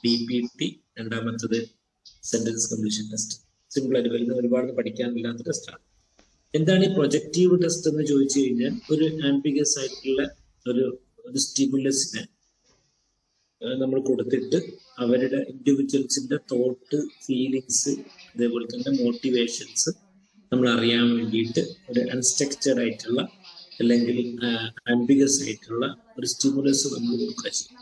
DPT, രണ്ടാമത്തത് sentence completion test. Simple ആയിട്ട് വരുന്ന ഒരുപാട് പഠിക്കാനില്ലാത്ത ടെസ്റ്റാണ്. എന്താണ് ഈ പ്രൊജക്റ്റീവ് ടെസ്റ്റ് എന്ന് ചോദിച്ചു കഴിഞ്ഞാൽ, ഒരു ആംബിഗസ് ആയിട്ടുള്ള ഒരു സ്റ്റിമുലസിനെ നമ്മൾ കൊടുത്തിട്ട് അവരുടെ ഇൻഡിവിജ്വൽസിന്റെ തോട്ട്, ഫീലിങ്സ്, അതേപോലെ തന്നെ മോട്ടിവേഷൻസ് നമ്മൾ അറിയാൻ വേണ്ടിയിട്ട് ഒരു അൺസ്ട്രക്ചർഡ് ആയിട്ടുള്ള അല്ലെങ്കിൽ ആംബിഗസ് ആയിട്ടുള്ള ഒരു സ്റ്റിമുലസ് നമ്മൾ കൊടുക്കുക ചെയ്യും.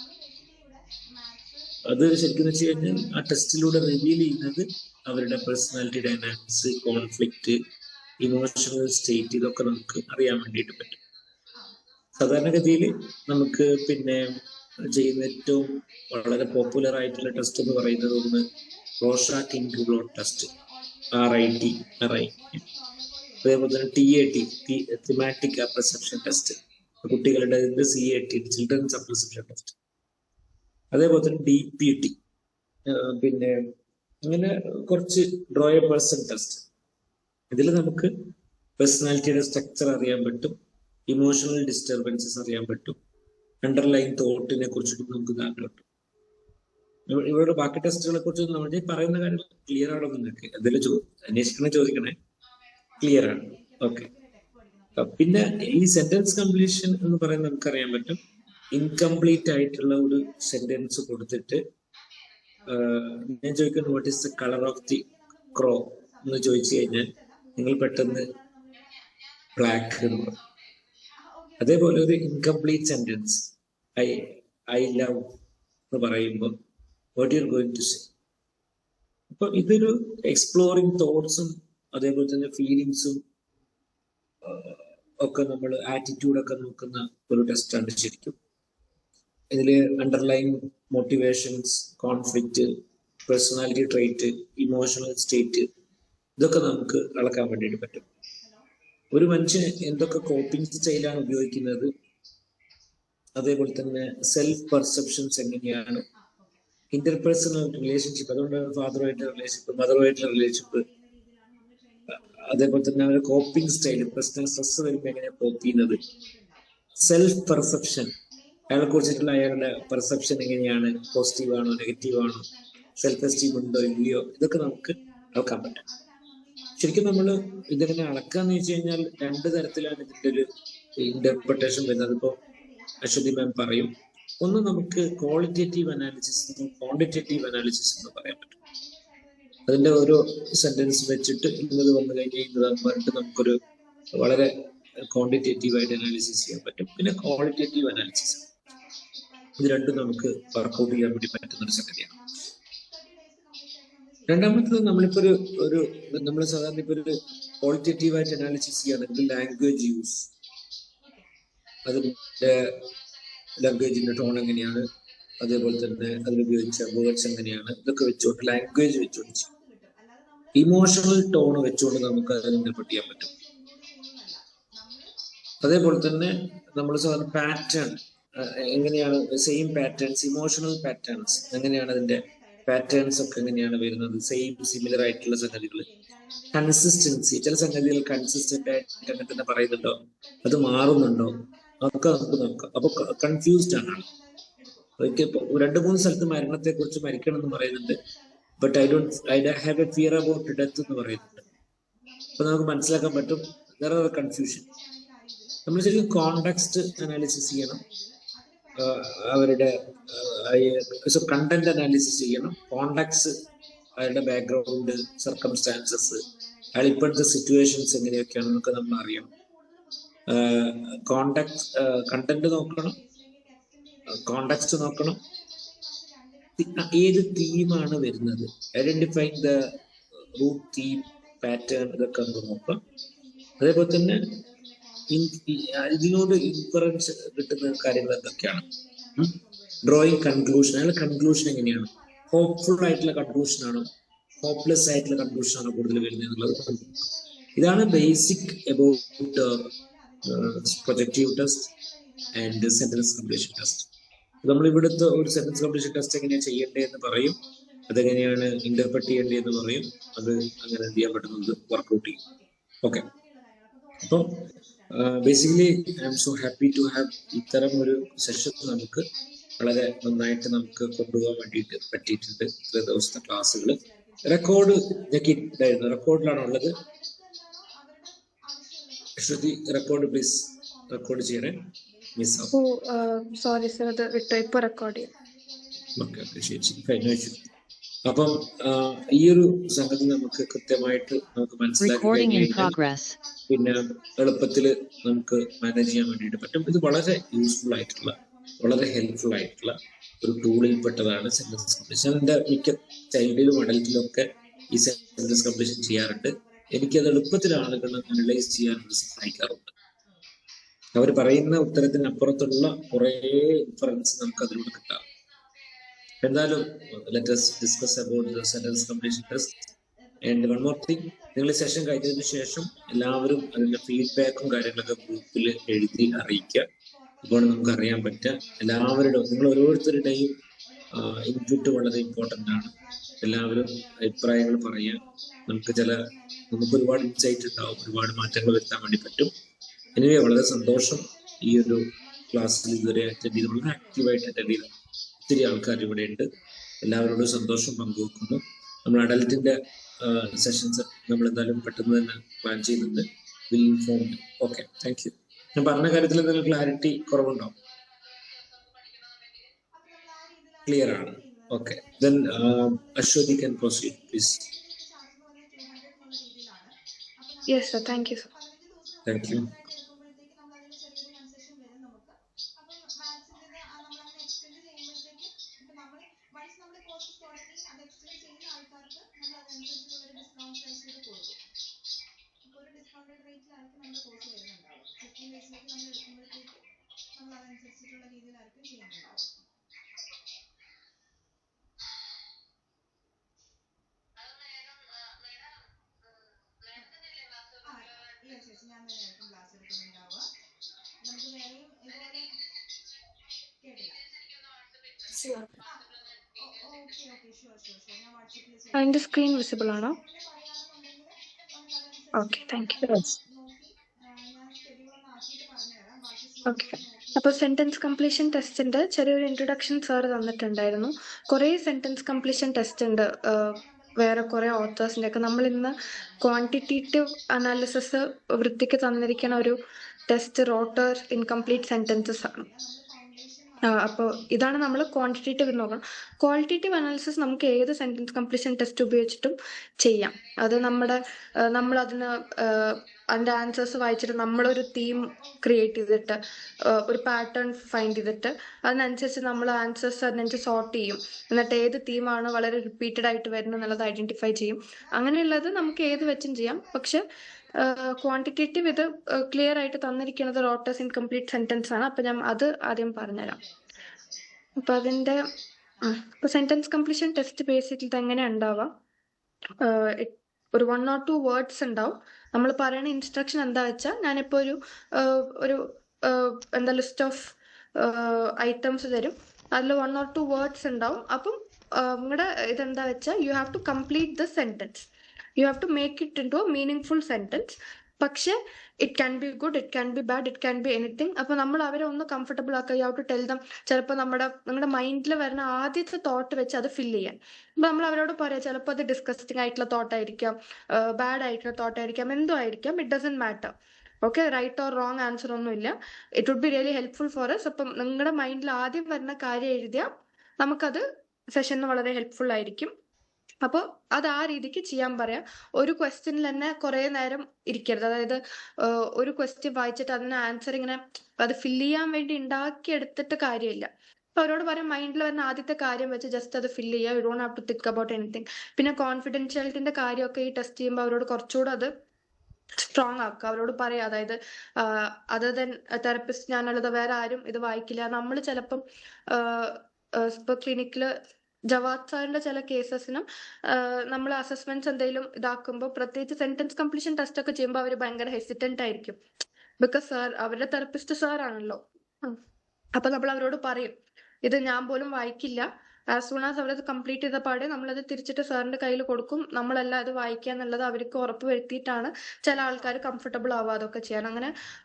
അത് ശരിക്കും വെച്ച് കഴിഞ്ഞാൽ ആ ടെസ്റ്റിലൂടെ റിവീൽ ചെയ്യുന്നത് അവരുടെ personality dynamics, conflict, emotional state, ഇതൊക്കെ നമുക്ക് അറിയാൻ വേണ്ടിയിട്ട് പറ്റും. സാധാരണഗതിയിൽ നമുക്ക് പിന്നെ ചെയ്യുന്ന ഏറ്റവും വളരെ പോപ്പുലർ ആയിട്ടുള്ള ടെസ്റ്റ് എന്ന് പറയുന്നത് ഒന്ന് റോഷ-കിൻഗ്-ബ്ലോട്ട് ടെസ്റ്റ്, RIT. അതേപോലെ തന്നെ TAT, തിമാറ്റിക് അപ്രസെപ്ഷൻ ടെസ്റ്റ്, കുട്ടികളുടെ CAT, ചിൽഡ്രൻസ് അപ്രസെപ്ഷൻ ടെസ്റ്റ്. അതേപോലെ തന്നെ DPT, പിന്നെ അങ്ങനെ കുറച്ച് ഡ്രോ എ പേഴ്സൺ ടെസ്റ്റ്. ഇതിൽ നമുക്ക് പേഴ്സണാലിറ്റിയുടെ സ്ട്രക്ചർ അറിയാൻ പറ്റും, ഇമോഷണൽ ഡിസ്റ്റർബൻസസ് അറിയാൻ പറ്റും, അണ്ടർലൈൻ തോട്ടിനെ കുറിച്ചിട്ട് നമുക്ക് ധാരണ കിട്ടും. ഇവരുടെ ബാക്കി ടെസ്റ്റുകളെ കുറിച്ച് നമ്മൾ പറയുന്ന കാര്യം ക്ലിയർ ആണോ നിങ്ങൾക്ക്? എന്തെങ്കിലും ചോദിക്കണേ. ക്ലിയർ ആണ്? ഓക്കെ. പിന്നെ ഈ സെന്റൻസ് കംപ്ലീഷൻ എന്ന് പറയുന്നത് നമുക്കറിയാൻ പറ്റും, ഇൻകംപ്ലീറ്റ് ആയിട്ടുള്ള ഒരു സെന്റൻസ് കൊടുത്തിട്ട് ഞാൻ ചോദിക്കുന്നു what is the colour of the crow എന്ന് ചോദിച്ചു കഴിഞ്ഞാൽ നിങ്ങൾ പെട്ടെന്ന് ബ്ലാക്ക് എന്ന് പറയും. അതേപോലെ ഒരു ഇൻകംപ്ലീറ്റ് സെന്റൻസ് ഐ ലവ് എന്ന് പറയുമ്പോൾ what you are going to say. അപ്പൊ ഇതൊരു എക്സ്പ്ലോറിങ് തോട്ട്സും അതേപോലെ തന്നെ ഫീലിങ്സും ഒക്കെ നമ്മൾ ആറ്റിറ്റ്യൂഡൊക്കെ നോക്കുന്ന ഒരു ടെസ്റ്റാണ് ശരിക്കും. ഇതിൽ underline motivations, conflict, personality trait, emotional state, ഇതൊക്കെ നമുക്ക് അളക്കാൻ വേണ്ടിയിട്ട് പറ്റും. ഒരു മനുഷ്യൻ എന്തൊക്കെ കോപ്പിംഗ് സ്റ്റൈലാണ് ഉപയോഗിക്കുന്നത്, അതേപോലെ തന്നെ സെൽഫ് പെർസെപ്ഷൻസ് എങ്ങനെയാണ്, ഇന്റർപേഴ്സണൽ റിലേഷൻഷിപ്പ്, അതുകൊണ്ടാണ് ഫാദറുമായിട്ടുള്ള റിലേഷൻഷിപ്പ്, മദറുമായിട്ടുള്ള റിലേഷൻഷിപ്പ്, അതേപോലെ തന്നെ അവരുടെ കോപ്പിംഗ് സ്റ്റൈൽ, പേഴ്സണൽ സ്ട്രെസ് വരുമ്പോൾ എങ്ങനെയാണ് കോപ്പ് ചെയ്യുന്നത്, സെൽഫ് പെർസെപ്ഷൻ, അയാളെ കുറിച്ചിട്ടുള്ള അയാളുടെ പെർസെപ്ഷൻ എങ്ങനെയാണ്, പോസിറ്റീവ് ആണോ നെഗറ്റീവ് ആണോ, സെൽഫ് എസ്റ്റീം ഉണ്ടോ ഇല്ലയോ, ഇതൊക്കെ നമുക്ക് അളക്കാൻ പറ്റും. ശരിക്കും നമ്മൾ ഇതെങ്ങനെ അളക്കാന്ന് വെച്ച് കഴിഞ്ഞാൽ രണ്ട് തരത്തിലാണ് ഇതിന്റെ ഒരു ഇന്റർപ്രിട്ടേഷൻ വരുന്നത്. ഇപ്പോൾ അശ്വതി മാം പറയും, ഒന്ന് നമുക്ക് ക്വാളിറ്റേറ്റീവ് അനാലിസിസ് എന്നും ക്വാണ്ടിറ്റേറ്റീവ് അനാലിസിസ് എന്ന് പറയാൻ പറ്റും. അതിന്റെ ഓരോ സെന്റൻസ് വെച്ചിട്ട് ഇന്നത് വന്നു കഴിഞ്ഞാൽ ഇന്നത് പറഞ്ഞിട്ട് നമുക്കൊരു വളരെ ക്വാണ്ടിറ്റേറ്റീവ് ആയിട്ട് അനാലിസിസ് ചെയ്യാൻ പറ്റും. പിന്നെ ക്വാളിറ്റേറ്റീവ് അനാലിസിസ്, ഇത് രണ്ടും നമുക്ക് വർക്ക്ഔട്ട് ചെയ്യാൻ വേണ്ടി പറ്റുന്ന ഒരു സംഗതിയാണ്. രണ്ടാമത്തത് നമ്മളിപ്പോ നമ്മൾ സാധാരണ ഇപ്പൊ ഒരു ക്വാളിറ്റേറ്റീവ് ആയിട്ട് അനാലിസിസ് ചെയ്യുകയാണെങ്കിൽ ലാംഗ്വേജ് യൂസ്, അതിന്റെ ലാംഗ്വേജിന്റെ ടോൺ എങ്ങനെയാണ്, അതേപോലെ തന്നെ അതിലുപയോഗിച്ച വേർഡ്സ് എങ്ങനെയാണ്, ഇതൊക്കെ വെച്ചുകൊണ്ട് ലാംഗ്വേജ് വെച്ചുകൊണ്ട് ചെയ്യും. ഇമോഷണൽ ടോൺ വെച്ചുകൊണ്ട് നമുക്ക് അതിനെ ഇന്റർപ്രറ്റ് ചെയ്യാൻ പറ്റും. അതേപോലെ തന്നെ നമ്മൾ സാധാരണ പാറ്റേൺ എങ്ങനെയാണ്, സെയിം പാറ്റേൺസ്, ഇമോഷണൽ പാറ്റേൺസ് എങ്ങനെയാണ്, അതിന്റെ പാറ്റേൺസ് ഒക്കെ എങ്ങനെയാണ് വരുന്നത്, സിമിലർ ആയിട്ടുള്ള സംഗതികൾ, കൺസിസ്റ്റൻസി, ചില സംഗതികൾ കൺസിസ്റ്റന്റ് ആയിട്ട് അങ്ങനെ തന്നെ പറയുന്നുണ്ടോ, അത് മാറുന്നുണ്ടോ, അതൊക്കെ നമുക്ക് നോക്കാം. അപ്പൊ കൺഫ്യൂസ്ഡ് ആണ്. ഇപ്പൊ 2-3 സ്ഥലത്ത് മരണത്തെ കുറിച്ച് മരിക്കണം എന്ന് പറയുന്നുണ്ട്, but I have A fear about death എന്ന് പറയുന്നുണ്ട്. അപ്പൊ നമുക്ക് മനസ്സിലാക്കാൻ പറ്റും there are confusion. നമ്മൾ ശരിക്കും കോണ്ടെക്സ്റ്റ് അനാലിസിസ് ചെയ്യണം, അവരുടെ കണ്ടന്റ് അനാലിസിസ് ചെയ്യണം, കോണ്ടെക്സ്റ്റ്, അവരുടെ ബാക്ക്ഗ്രൗണ്ട്, സർക്കംസ്റ്റാൻസസ്, അയാൾ ഇപ്പോഴത്തെ സിറ്റുവേഷൻസ് എങ്ങനെയൊക്കെയാണെന്നൊക്കെ നമ്മൾ അറിയണം. കണ്ടന്റ് നോക്കണം, കോണ്ടെക്സ്റ്റ് നോക്കണം, ഏത് തീമാണ് വരുന്നത്, identify the root theme, pattern, ഇതൊക്കെ നമുക്ക് നോക്കാം. അതേപോലെ തന്നെ ഇതിനോട് ഇൻഫറൻസ് കിട്ടുന്ന കാര്യങ്ങൾ എന്തൊക്കെയാണ്, ഡ്രോയിങ് കൺക്ലൂഷൻ, അയാൾ കൺക്ലൂഷൻ എങ്ങനെയാണ്, ഹോപ്പ്ഫുൾ ആയിട്ടുള്ള കൺക്ലൂഷൻ ആണോ, ഹോപ്പ്ലെസ് ആയിട്ടുള്ള കൺക്ലൂഷൻ ആണോ കൂടുതൽ വരുന്നത് എന്നുള്ളത്. ഇതാണ് basic about projective test and sentence completion test. നമ്മൾ ഇവിടുത്തെ ഒരു സെന്റൻസ് കംപ്ലീഷൻ ടെസ്റ്റ് എങ്ങനെയാണ് ചെയ്യേണ്ടതെന്ന് പറയും, അതെങ്ങനെയാണ് ഇന്റർപ്രറ്റ് ചെയ്യേണ്ടതെന്ന് പറയും, അത് അങ്ങനെ എന്ത് ചെയ്യാൻ പറ്റുന്നത് വർക്ക്ഔട്ട് ചെയ്യും. ഓക്കെ, അപ്പം basically I am so happy to have ഇത്തരം ഒരു സെഷൻ നമുക്ക് വളരെ നന്നായിട്ട് നമുക്ക് കൊണ്ടുപോകാൻ വേണ്ടിയിട്ട് പറ്റിയിട്ടുണ്ട്. ഇത്ര ദിവസത്തെ ക്ലാസ്സുകൾ റെക്കോർഡ് ഞെക്കിയിട്ടുണ്ടായിരുന്നു. റെക്കോർഡിലാണോ ഉള്ളത്? ശ്രുതി റെക്കോർഡ് പ്ലീസ് റെക്കോർഡ് ചെയ്യണേ. മിസ്സാവും. സോറി സർ, അത് വിട്ടു. ഇപ്പൊ റെക്കോർഡ് ചെയ്യാം. ഓക്കെ ശരി കഴിഞ്ഞ. അപ്പം ഈ ഒരു സംഗതി നമുക്ക് കൃത്യമായിട്ട് നമുക്ക് മനസ്സിലാക്കി കഴിഞ്ഞാൽ പിന്നെ എളുപ്പത്തിൽ നമുക്ക് മാനേജ് ചെയ്യാൻ വേണ്ടിയിട്ട് പറ്റും. ഇത് വളരെ യൂസ്ഫുൾ ആയിട്ടുള്ള, വളരെ ഹെൽപ്ഫുൾ ആയിട്ടുള്ള ഒരു ടൂളിൽ പെട്ടതാണ് സെന്റൻസ് കംപ്ലീഷൻ. എൻ്റെ മിക്ക ചൈൽഡിലും അഡൽട്ടിലും ഒക്കെ ഈ സെന്റൻസ് കംപ്ലീഷൻ ചെയ്യാറുണ്ട്. എനിക്കത് എളുപ്പത്തിൽ ആളുകൾ അനലൈസ് ചെയ്യാൻ സഹായിക്കാറുണ്ട്. അവർ പറയുന്ന ഉത്തരത്തിനപ്പുറത്തുള്ള കുറേ ഇൻഫറൻസ് നമുക്ക് അതിലൂടെ കിട്ടാം. എന്തായാലും let us discuss about the sentence completion test. And one more thing, നിങ്ങൾ ഈ സെഷൻ കഴിഞ്ഞതിന് ശേഷം എല്ലാവരും അതിന്റെ ഫീഡ്ബാക്കും കാര്യങ്ങളൊക്കെ ഗ്രൂപ്പിൽ എഴുതി അറിയിക്കുക. ഇപ്പോൾ നമുക്ക് അറിയാൻ പറ്റുക എല്ലാവരുടെയും, നിങ്ങൾ ഓരോരുത്തരുടെയും ഇൻപുട്ട് വളരെ ഇമ്പോർട്ടൻ്റ് ആണ്. എല്ലാവരും അഭിപ്രായങ്ങൾ പറയുക. നമുക്ക് ഒരുപാട് ഇൻസൈറ്റ് ഉണ്ടാവും, ഒരുപാട് മാറ്റങ്ങൾ വരുത്താൻ വേണ്ടി പറ്റും. എനിവേ വളരെ സന്തോഷം ഈ ഒരു ക്ലാസ്സിൽ ഇതുവരെ അറ്റൻഡ് ചെയ്ത് വളരെ ആക്റ്റീവായിട്ട് അറ്റൻഡ് ചെയ്ത് ഒത്തിരി ആൾക്കാർ ഇവിടെ ഉണ്ട്. എല്ലാവരോടും സന്തോഷം പങ്കുവെക്കുന്നു. നമ്മൾ അഡൽട്ടിന്റെ സെഷൻസ് നമ്മൾ എന്തായാലും പെട്ടെന്ന് തന്നെ പ്ലാൻ ചെയ്യുന്നുണ്ട്. Will inform. Okay, thank you. ഞാൻ പറഞ്ഞ കാര്യത്തിൽ എന്തെങ്കിലും ക്ലാരിറ്റി കുറവുണ്ടോ? ക്ലിയർ ആണ്? Okay, then Aswathy can proceed please. Yes sir, thank you sir. Thank you. അതിന്റെ സ്ക്രീൻ വിസിബിൾ ആണോ? Okay, thank you. ഓക്കെ, അപ്പോൾ സെന്റൻസ് കംപ്ലീഷൻ ടെസ്റ്റിന്റെ ചെറിയൊരു ഇൻട്രൊഡക്ഷൻ സാർ തന്നിട്ടുണ്ടായിരുന്നു. കുറേ സെന്റൻസ് കംപ്ലീഷൻ ടെസ്റ്റ് ഉണ്ട് വേറെ കുറേ ഓത്തേഴ്സിൻ്റെ ഒക്കെ. നമ്മൾ ഇന്ന് ക്വാണ്ടിറ്റേറ്റീവ് അനാലിസിസ് വൃത്തിക്ക് തന്നിരിക്കുന്ന ഒരു ടെസ്റ്റ് റോട്ടർ ഇൻകംപ്ലീറ്റ് സെന്റൻസസ് ആണ്. അപ്പോൾ ഇതാണ് നമ്മൾ ക്വാണ്ടിറ്റേറ്റീവ് നോക്കണം. ക്വാളിറ്റേറ്റീവ് അനാലിസിസ് നമുക്ക് ഏത് സെന്റൻസ് കംപ്ലീഷൻ ടെസ്റ്റ് ഉപയോഗിച്ചിട്ടും ചെയ്യാം. അത് നമ്മളതിന് അതിൻ്റെ ആൻസേഴ്സ് വായിച്ചിട്ട് നമ്മളൊരു തീം ക്രിയേറ്റ് ചെയ്തിട്ട് ഒരു പാറ്റേൺ ഫൈൻഡ് ചെയ്തിട്ട് അതിനനുസരിച്ച് നമ്മൾ ആൻസേഴ്സ് അതിനനുസരിച്ച് സോർട്ട് ചെയ്യും. എന്നിട്ട് ഏത് തീമാണ് വളരെ റിപ്പീറ്റഡ് ആയിട്ട് വരുന്നത് എന്നുള്ളത് ഐഡന്റിഫൈ ചെയ്യും. അങ്ങനെയുള്ളത് നമുക്ക് ഏത് വെച്ചും ചെയ്യാം. പക്ഷെ ക്വാണ്ടിറ്റേറ്റീവ് ഇത് ക്ലിയർ ആയിട്ട് തന്നിരിക്കുന്നത് റോട്ടേഴ്സ് ഇൻകംപ്ലീറ്റ് സെന്റൻസ് ആണ്. അപ്പൊ ഞാൻ അത് ആദ്യം പറഞ്ഞുതരാം. അപ്പൊ അതിന്റെ ഇപ്പൊ സെന്റൻസ് കംപ്ലീഷൻ ടെസ്റ്റ് ബേസിക്കലി ഇത് എങ്ങനെ ഉണ്ടാവുക, ഒരു 1 or 2 വേർഡ്സ് ഉണ്ടാവും. നമ്മൾ പറയുന്ന ഇൻസ്ട്രക്ഷൻ എന്താ വെച്ചാൽ, ഞാനിപ്പോ ഒരു എന്താ ലിസ്റ്റ് ഓഫ് ഐറ്റംസ് തരും. അതിൽ 1 or 2 വേർഡ്സ് ഉണ്ടാവും. അപ്പം നിങ്ങളുടെ ഇതെന്താ വെച്ചാൽ, you have to complete the sentence. You have to make it into a meaningful sentence. പക്ഷെ it can be good, it can be bad, it can be anything. അപ്പൊ നമ്മൾ അവരെ ഒന്ന് കംഫർട്ടബിൾ ആക്കുക. You have to tell them. ചിലപ്പോൾ നിങ്ങളുടെ മൈൻഡിൽ വരുന്ന ആദ്യത്തെ തോട്ട് വെച്ച് അത് ഫില്ല് ചെയ്യാൻ. അപ്പൊ നമ്മൾ അവരോട് പറയാം, ചിലപ്പോൾ അത് ഡിസ്കസ്റ്റിംഗ് ആയിട്ടുള്ള തോട്ടായിരിക്കാം, ബാഡ് ആയിട്ടുള്ള തോട്ടായിരിക്കാം, എന്തോ ആയിരിക്കാം. It doesn't matter. Okay, right or wrong answer ഒന്നുമില്ല. It would be really helpful for us. അപ്പം നിങ്ങളുടെ മൈൻഡിൽ ആദ്യം വരുന്ന കാര്യം എഴുതിയാൽ നമുക്കത് സെഷന് വളരെ ഹെൽപ്ഫുൾ ആയിരിക്കും. അപ്പോൾ അത് ആ രീതിക്ക് ചെയ്യാൻ പറയാം. ഒരു ക്വസ്റ്റ്യനിൽ തന്നെ കുറെ നേരം ഇരിക്കരുത്. അതായത് ഒരു ക്വസ്റ്റ്യൻ വായിച്ചിട്ട് അതിന് ആൻസർ ഇങ്ങനെ അത് ഫില്ല് ചെയ്യാൻ വേണ്ടി ഉണ്ടാക്കിയെടുത്തിട്ട് കാര്യമില്ല. അപ്പൊ അവരോട് പറയാം, മൈൻഡിൽ വരുന്ന ആദ്യത്തെ കാര്യം വെച്ച് ജസ്റ്റ് അത് ഫില്ല് ചെയ്യുക. You don't have to think about anything. പിന്നെ കോൺഫിഡൻഷ്യാലിറ്റിന്റെ കാര്യമൊക്കെ ഈ ടെസ്റ്റ് ചെയ്യുമ്പോൾ അവരോട് കുറച്ചുകൂടെ അത് സ്ട്രോങ് ആക്കുക. അവരോട് പറയാം, അതായത് അതർ ദെൻ തെറപ്പിസ്റ്റ് ഞാനുള്ളത് വേറെ ആരും ഇത് വായിക്കില്ല. നമ്മൾ ചിലപ്പം ഇപ്പൊ ക്ലിനിക്കില് ജവാദ് സാറിന്റെ ചില കേസസിനും നമ്മൾ അസസ്മെന്റ്സ് എന്തെങ്കിലും ഇതാക്കുമ്പോൾ, പ്രത്യേകിച്ച് സെന്റൻസ് കംപ്ലീഷൻ ടെസ്റ്റ് ഒക്കെ ചെയ്യുമ്പോൾ അവർ ഭയങ്കര ഹെസിറ്റന്റ് ആയിരിക്കും. ബിക്കോസ് സാർ അവരുടെ തെറപ്പിസ്റ്റ് സാർ ആണല്ലോ. അപ്പൊ നമ്മൾ അവരോട് പറയും, ഇത് ഞാൻ പോലും വായിക്കില്ല, ആസ് സൂൺ ആസ് അവരത് കംപ്ലീറ്റ് ചെയ്ത പാടെ നമ്മളത് തിരിച്ചിട്ട് സാറിന്റെ കയ്യിൽ കൊടുക്കും. നമ്മളല്ല അത് വായിക്കുക എന്നുള്ളത് അവർക്ക് ഉറപ്പ് വരുത്തിയിട്ടാണ് ചില ആൾക്കാർ കംഫർട്ടബിൾ ആവാതൊക്കെ ചെയ്യാൻ.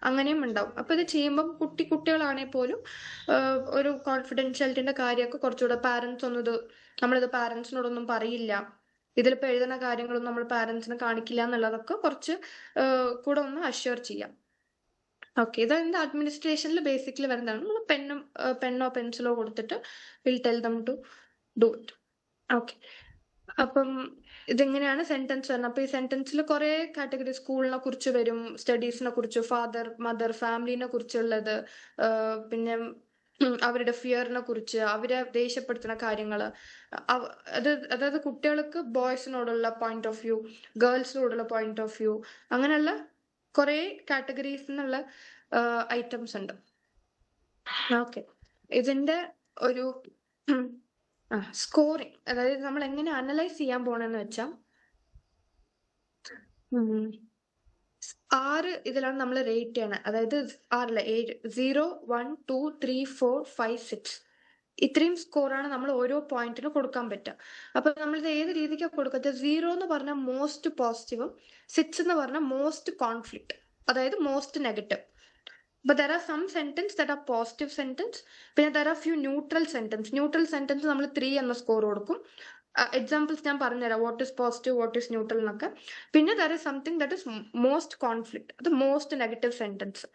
അങ്ങനെയും ഉണ്ടാവും. അപ്പൊ ഇത് ചെയ്യുമ്പം കുട്ടികളാണെങ്കിൽ പോലും ഒരു കോൺഫിഡൻഷ്യാലിറ്റിന്റെ കാര്യമൊക്കെ കുറച്ചുകൂടെ പാരന്റ്സ് നമ്മളിത് പാരന്റ്സിനോടൊന്നും പറയില്ല, ഇതിലിപ്പോ എഴുതുന്ന കാര്യങ്ങളൊന്നും നമ്മൾ പാരന്റ്സിന് കാണിക്കില്ല എന്നുള്ളതൊക്കെ കുറച്ച് കൂടെ ഒന്ന് അഷ്യൂർ ചെയ്യാം. ഓക്കെ, ഇതെന്താ അഡ്മിനിസ്ട്രേഷനിൽ ബേസിക്കലി വരുന്നതാണ്. നമ്മൾ പെന്നോ പെൻസിലോ കൊടുത്തിട്ട് will tell them to do it. Okay, അപ്പം ഇതെങ്ങനെയാണ് സെന്റൻസ് വരുന്നത്. അപ്പൊ ഈ സെന്റൻസിൽ കുറെ കാറ്റഗറി സ്കൂളിനെ കുറിച്ച് വരും, സ്റ്റഡീസിനെ കുറിച്ച്, ഫാദർ മദർ ഫാമിലിനെ കുറിച്ചുള്ളത്, പിന്നെ അവരുടെ ഫിയറിനെ കുറിച്ച്, അവരെ ദേഷ്യപ്പെടുത്തുന്ന കാര്യങ്ങള്, അതായത് കുട്ടികൾക്ക് ബോയ്സിനോടുള്ള പോയിന്റ് ഓഫ് വ്യൂ, ഗേൾസിനോടുള്ള പോയിന്റ് ഓഫ് വ്യൂ, അങ്ങനെയുള്ള കുറെ കാറ്റഗറീസ് എന്നുള്ള ഐറ്റംസ് ഉണ്ട്. ഓക്കെ, ഇതിന്റെ ഒരു സ്കോറിങ്, അതായത് നമ്മൾ എങ്ങനെ അനലൈസ് ചെയ്യാൻ പോണെന്ന് വെച്ചാൽ 6 ഇതിലാണ് നമ്മൾ റേറ്റ് ചെയ്യണത്. അതായത് 6 7 0 1 2 3 4 5 6 ഇത്രയും സ്കോറാണ് നമ്മൾ ഓരോ പോയിന്റിന് കൊടുക്കാൻ പറ്റുക. അപ്പൊ നമ്മളിത് ഏത് രീതിക്കാണ് കൊടുക്കുക? 0 എന്ന് പറഞ്ഞാൽ മോസ്റ്റ് പോസിറ്റീവും 6 എന്ന് പറഞ്ഞാൽ മോസ്റ്റ് കോൺഫ്ലിക്റ്റ്, അതായത് most negative. But there are some sentences that are positive sentence. പിന്നെ there are few neutral sentence. Neutral sentence നമ്മൾ 3 എന്ന സ്കോർ കൊടുക്കും. എക്സാമ്പിൾസ് ഞാൻ പറഞ്ഞുതരാം, what is positive, what is neutral എന്നൊക്കെ. പിന്നെ there is something that is most conflict, അത് most negative sentence.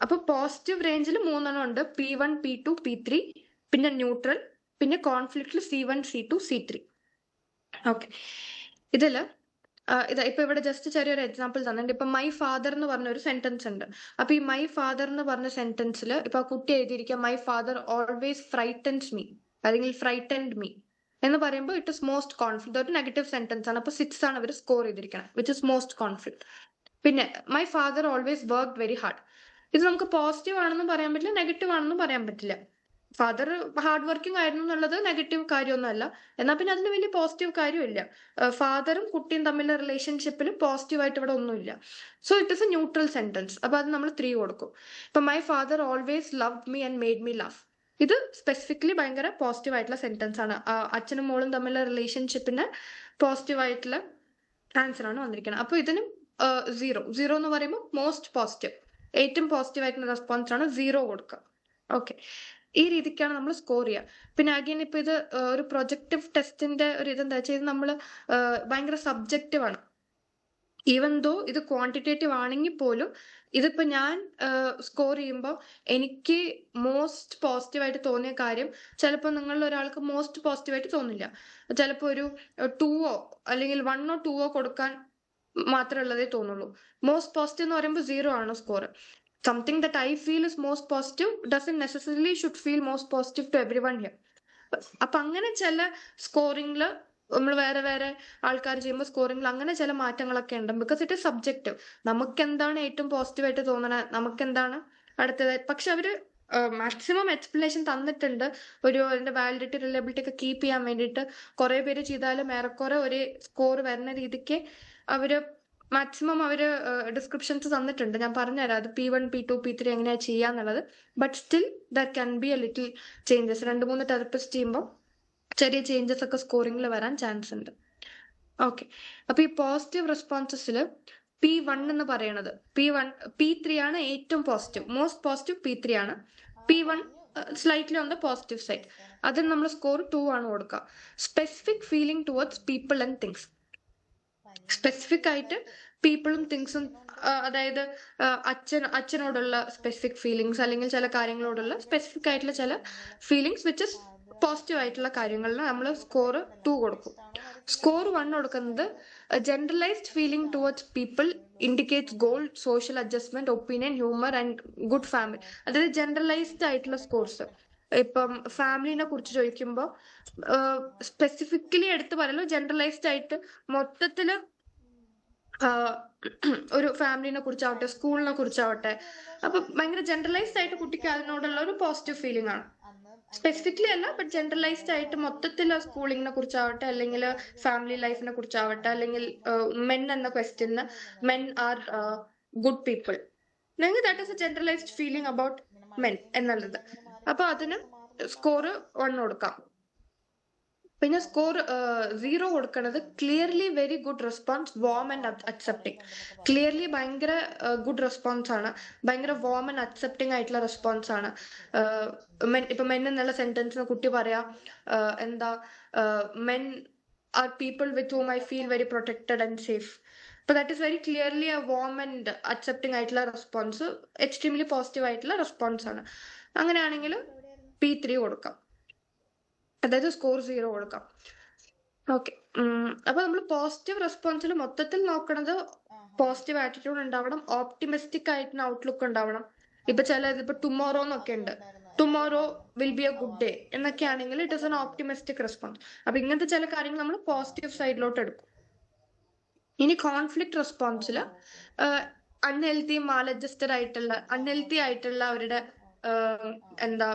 അപ്പൊ പോസിറ്റീവ് റേഞ്ചിൽ 3 ഉണ്ട്, P1 P2 P3, പിന്നെ ന്യൂട്രൽ, പിന്നെ കോൺഫ്ലിക്റ്റിൽ C1 C2 C3. ഓക്കെ, ഇതില് ഇപ്പൊ ഇവിടെ ജസ്റ്റ് ചെറിയൊരു എക്സാമ്പിൾ തന്നിട്ടുണ്ട്. ഇപ്പൊ മൈ ഫാദർ എന്ന് പറഞ്ഞ ഒരു സെന്റൻസ് ഉണ്ട്. അപ്പൊ ഈ മൈ ഫാദർ എന്ന് പറഞ്ഞ സെന്റൻസിൽ ഇപ്പൊ കുട്ടി എഴുതിയിരിക്കുക my father always frightens me അല്ലെങ്കിൽ ഫ്രൈറ്റൻഡ് മീ എന്ന് പറയുമ്പോൾ ഇറ്റ് ഇസ് മോസ്റ്റ് കോൺഫ്ലിക്റ്റ്, ഒരു നെഗറ്റീവ് സെന്റൻസ് ആണ്. അപ്പൊ 6 ആണ് അവർ സ്കോർ ചെയ്തിരിക്കുന്നത്, വിച്ച് ഇസ് മോസ്റ്റ് കോൺഫ്ലിക്റ്റ്. പിന്നെ my father always worked very hard, ഇത് നമുക്ക് പോസിറ്റീവ് ആണെന്നും പറയാൻ പറ്റില്ല, നെഗറ്റീവ് ആണെന്നും പറയാൻ പറ്റില്ല. ഫാദർ ഹാർഡ് വർക്കിംഗ് ആയിരുന്നു എന്നുള്ളത് നെഗറ്റീവ് കാര്യമൊന്നുമല്ല, എന്നാൽ പിന്നെ അതിന് വലിയ പോസിറ്റീവ് കാര്യമില്ല. ഫാദറും കുട്ടിയും തമ്മിലുള്ള റിലേഷൻഷിപ്പിൽ പോസിറ്റീവ് ആയിട്ട് ഇവിടെ ഒന്നുമില്ല. So it is A neutral sentence. അപ്പൊ അത് നമ്മൾ 3 കൊടുക്കും. ഇപ്പൊ my father always loved me and made me love, ഇത് സ്പെസിഫിക്കലി ഭയങ്കര പോസിറ്റീവ് ആയിട്ടുള്ള സെന്റൻസ് ആണ്. അച്ഛനും മോളും തമ്മിലുള്ള റിലേഷൻഷിപ്പിന് പോസിറ്റീവ് ആയിട്ടുള്ള ആൻസർ ആണ് വന്നിരിക്കുന്നത്. അപ്പൊ ഇതിനും 0 എന്ന് പറയുമ്പോൾ മോസ്റ്റ് പോസിറ്റീവ്, ഏറ്റവും പോസിറ്റീവ് ആയിട്ടുള്ള റെസ്പോൺസ് ആണ് 0 കൊടുക്കുക. ഓക്കെ, ഈ രീതിക്കാണ് നമ്മൾ സ്കോർ ചെയ്യുക. പിന്നെ അഗൈൻ ഇപ്പൊ ഇത് ഒരു പ്രൊജക്റ്റീവ് ടെസ്റ്റിന്റെ ഒരു ഇതെന്താ വെച്ചാൽ ഇത് നമ്മൾ ഭയങ്കര സബ്ജക്റ്റീവ് ആണ്. ഈവൻ ദോ ഇത് ക്വാണ്ടിറ്റേറ്റീവ് ആണെങ്കിൽ പോലും ഇതിപ്പോ ഞാൻ സ്കോർ ചെയ്യുമ്പോൾ എനിക്ക് മോസ്റ്റ് പോസിറ്റീവ് ആയിട്ട് തോന്നിയ കാര്യം ചിലപ്പോൾ നിങ്ങളിൽ ഒരാൾക്ക് മോസ്റ്റ് പോസിറ്റീവ് ആയിട്ട് തോന്നില്ല. ചിലപ്പോൾ ഒരു 2 അല്ലെങ്കിൽ 1 2 കൊടുക്കാൻ മാത്രമേ ഉള്ളതേ തോന്നുള്ളൂ. മോസ്റ്റ് പോസിറ്റീവ് എന്ന് പറയുമ്പോൾ 0 ആണ് score. Something that I feel is most positive doesn't necessarily should feel most positive to everyone here. അപ്പൊ അങ്ങനെ ചില സ്കോറിംഗില് നമ്മൾ വേറെ ആൾക്കാർ ചെയ്യുമ്പോൾ സ്കോറിംഗിൽ അങ്ങനെ ചില മാറ്റങ്ങളൊക്കെ ഉണ്ട്. Because it is subjective. നമുക്ക് എന്താണ് ഏറ്റവും പോസിറ്റീവ് ആയിട്ട് തോന്നണത്, നമുക്ക് എന്താണ് അടുത്തത്. പക്ഷെ അവര് മാക്സിമം എക്സ്പ്ലനേഷൻ തന്നിട്ടുണ്ട്. അതിന്റെ വാലിഡിറ്റി റിലയബിലിറ്റി ഒക്കെ കീപ്പ് ചെയ്യാൻ വേണ്ടിയിട്ട് കുറെ പേര് ചെയ്താലും ഏറെക്കുറെ ഒരേ സ്കോർ വരുന്ന രീതിക്ക് അവര് മാക്സിമം അവര് ഡിസ്ക്രിപ്ഷൻസ് തന്നിട്ടുണ്ട്. ഞാൻ പറഞ്ഞുതരാം അത് P1 P2 P3 എങ്ങനെയാ ചെയ്യാന്നുള്ളത്. But still that can be a little changes. 2-3 therapist ചെയ്യുമ്പോൾ ചെറിയ ചേഞ്ചസ് ഒക്കെ സ്കോറിംഗിൽ വരാൻ ചാൻസ് ഉണ്ട്. ഓക്കെ, അപ്പൊ ഈ പോസിറ്റീവ് റെസ്പോൺസസിൽ P1 എന്ന് പറയണത് P3 ആണ് ഏറ്റവും പോസിറ്റീവ്, മോസ്റ്റ് പോസിറ്റീവ് P3 ആണ്. P1 slightly on the positive side, അതിന് നമ്മൾ സ്കോർ 2 ആണ് കൊടുക്കുക. Specific feeling towards people and things, specific ആയിട്ട് പീപ്പിളും തിങ്സും, അതായത് അച്ഛനോടുള്ള സ്പെസിഫിക് ഫീലിങ്സ് അല്ലെങ്കിൽ ചില കാര്യങ്ങളോടുള്ള സ്പെസിഫിക് ആയിട്ടുള്ള ചില ഫീലിങ്സ് വിച്ച് ഇസ് പോസിറ്റീവ് ആയിട്ടുള്ള കാര്യങ്ങളിൽ നമ്മൾ സ്കോർ 2 കൊടുക്കും. സ്കോർ 1 കൊടുക്കുന്നത് generalised feeling towards people indicates goal, social adjustment, opinion, humour and good family. അതായത് ജനറലൈസ്ഡ് ആയിട്ടുള്ള സ്കോർസ്. ഇപ്പം ഫാമിലിനെ കുറിച്ച് ചോദിക്കുമ്പോൾ സ്പെസിഫിക്കലി എടുത്ത് പറയല്ലോ, ജനറലൈസ്ഡ് ആയിട്ട് മൊത്തത്തില് ഒരു ഫാമിലിനെ കുറിച്ചാവട്ടെ, സ്കൂളിനെ കുറിച്ചാവട്ടെ, അപ്പൊ ഭയങ്കര ജനറലൈസ്ഡ് ആയിട്ട് കുട്ടിക്ക് അതിനോടുള്ള ഒരു പോസിറ്റീവ് ഫീലിംഗ് ആണ്. സ്പെസിഫിക്കലി അല്ല, ബട്ട് ജനറലൈസ്ഡ് ആയിട്ട് മൊത്തത്തിൽ സ്കൂളിങ്ങിനെ കുറിച്ചാവട്ടെ, അല്ലെങ്കിൽ ഫാമിലി ലൈഫിനെ കുറിച്ചാവട്ടെ, അല്ലെങ്കിൽ മെൻ എന്ന ക്വസ്റ്റ്യന് മെൻ ആർ ഗുഡ് പീപ്പിൾ, അല്ലെങ്കിൽ that is a generalised feeling about men എന്നുള്ളത്. അപ്പൊ അതിന് സ്കോർ 1 കൊടുക്കാം. പിന്നെ സ്കോർ 0 കൊടുക്കുന്നത് clearly very good response, warm and accepting. Clearly ഭയങ്കര ഗുഡ് റെസ്പോൺസ് ആണ്, ഭയങ്കര വാം ആൻഡ് അക്സെപ്റ്റിംഗ് ആയിട്ടുള്ള റെസ്പോൺസ് ആണ്. ഇപ്പൊ മെൻ എന്നുള്ള സെന്റൻസിന് കുട്ടി പറയാ എന്താ, men are people with whom I feel very protected and safe. അപ്പൊ that is very clearly A warm and accepting ആയിട്ടുള്ള റെസ്പോൺസ്, എക്സ്ട്രീംലി പോസിറ്റീവ് ആയിട്ടുള്ള റെസ്പോൺസ് ആണ്. അങ്ങനെയാണെങ്കിൽ P3 കൊടുക്കാം, അതായത് സ്കോർ 0 കൊടുക്കാം. ഓക്കെ. അപ്പൊ നമ്മൾ പോസിറ്റീവ് റെസ്പോൺസിൽ മൊത്തത്തിൽ നോക്കണത് പോസിറ്റീവ് ആറ്റിറ്റ്യൂഡ് ഉണ്ടാവണം, ഓപ്റ്റിമിസ്റ്റിക് ആയിട്ടുള്ള ഔട്ട്ലുക്ക് ഉണ്ടാവണം. ഇപ്പൊ ഇപ്പൊ ടുമോറോ എന്നൊക്കെ ഉണ്ട്, tomorrow will be A good day എന്നൊക്കെ ആണെങ്കിൽ it is an optimistic response. അപ്പൊ ഇങ്ങനത്തെ ചില കാര്യങ്ങൾ നമ്മൾ പോസിറ്റീവ് സൈഡിലോട്ട് എടുക്കും. ഇനി കോൺഫ്ലിക്ട് റെസ്പോൺസിൽ അൺഹെൽത്തി മാലഡ്ജസ്റ്റഡ് ആയിട്ടുള്ള അൺഹെൽത്തി ആയിട്ടുള്ള അവരുടെ എന്താ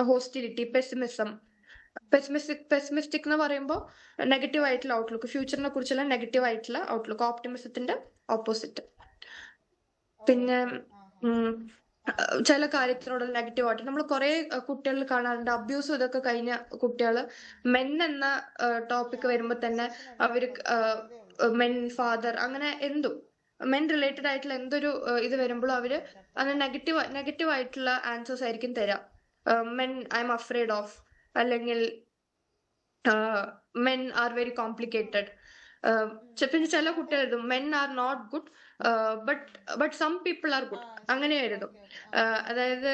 ഹോസ്റ്റിലിറ്റി, പെസിമിസം. പെസിമിസ്റ്റിക് എന്ന് പറയുമ്പോൾ നെഗറ്റീവ് ആയിട്ടുള്ള ഔട്ട്ലുക്ക്, ഫ്യൂച്ചറിനെ കുറിച്ചുള്ള നെഗറ്റീവ് ആയിട്ടുള്ള ഔട്ട്ലുക്ക്, ഓപ്റ്റിമിസത്തിന്റെ ഓപ്പോസിറ്റ്. പിന്നെ ചില കാര്യത്തിനോട് നെഗറ്റീവ് ആയിട്ട് നമ്മൾ കുറെ കുട്ടികളിൽ കാണാറുണ്ട്, അബ്യൂസ് ഇതൊക്കെ കഴിഞ്ഞ കുട്ടികൾ മെൻ എന്ന ടോപ്പിക് വരുമ്പോൾ തന്നെ അവര് മെൻ, ഫാദർ, അങ്ങനെ എന്തും മെൻ റിലേറ്റഡ് ആയിട്ടുള്ള എന്തൊരു ഇത് വരുമ്പോഴും അവര് അങ്ങനെ നെഗറ്റീവ് ആയിട്ടുള്ള ആൻസേഴ്സ് ആയിരിക്കും തരാം. Men I am afraid of, അല്ലെങ്കിൽ മെൻ ആർ വെരി കോംപ്ലിക്കേറ്റഡ്. പിന്നെ ചില കുട്ടികൾ എഴുതും men are not good but some people are good, അങ്ങനെ എഴുതും. അതായത്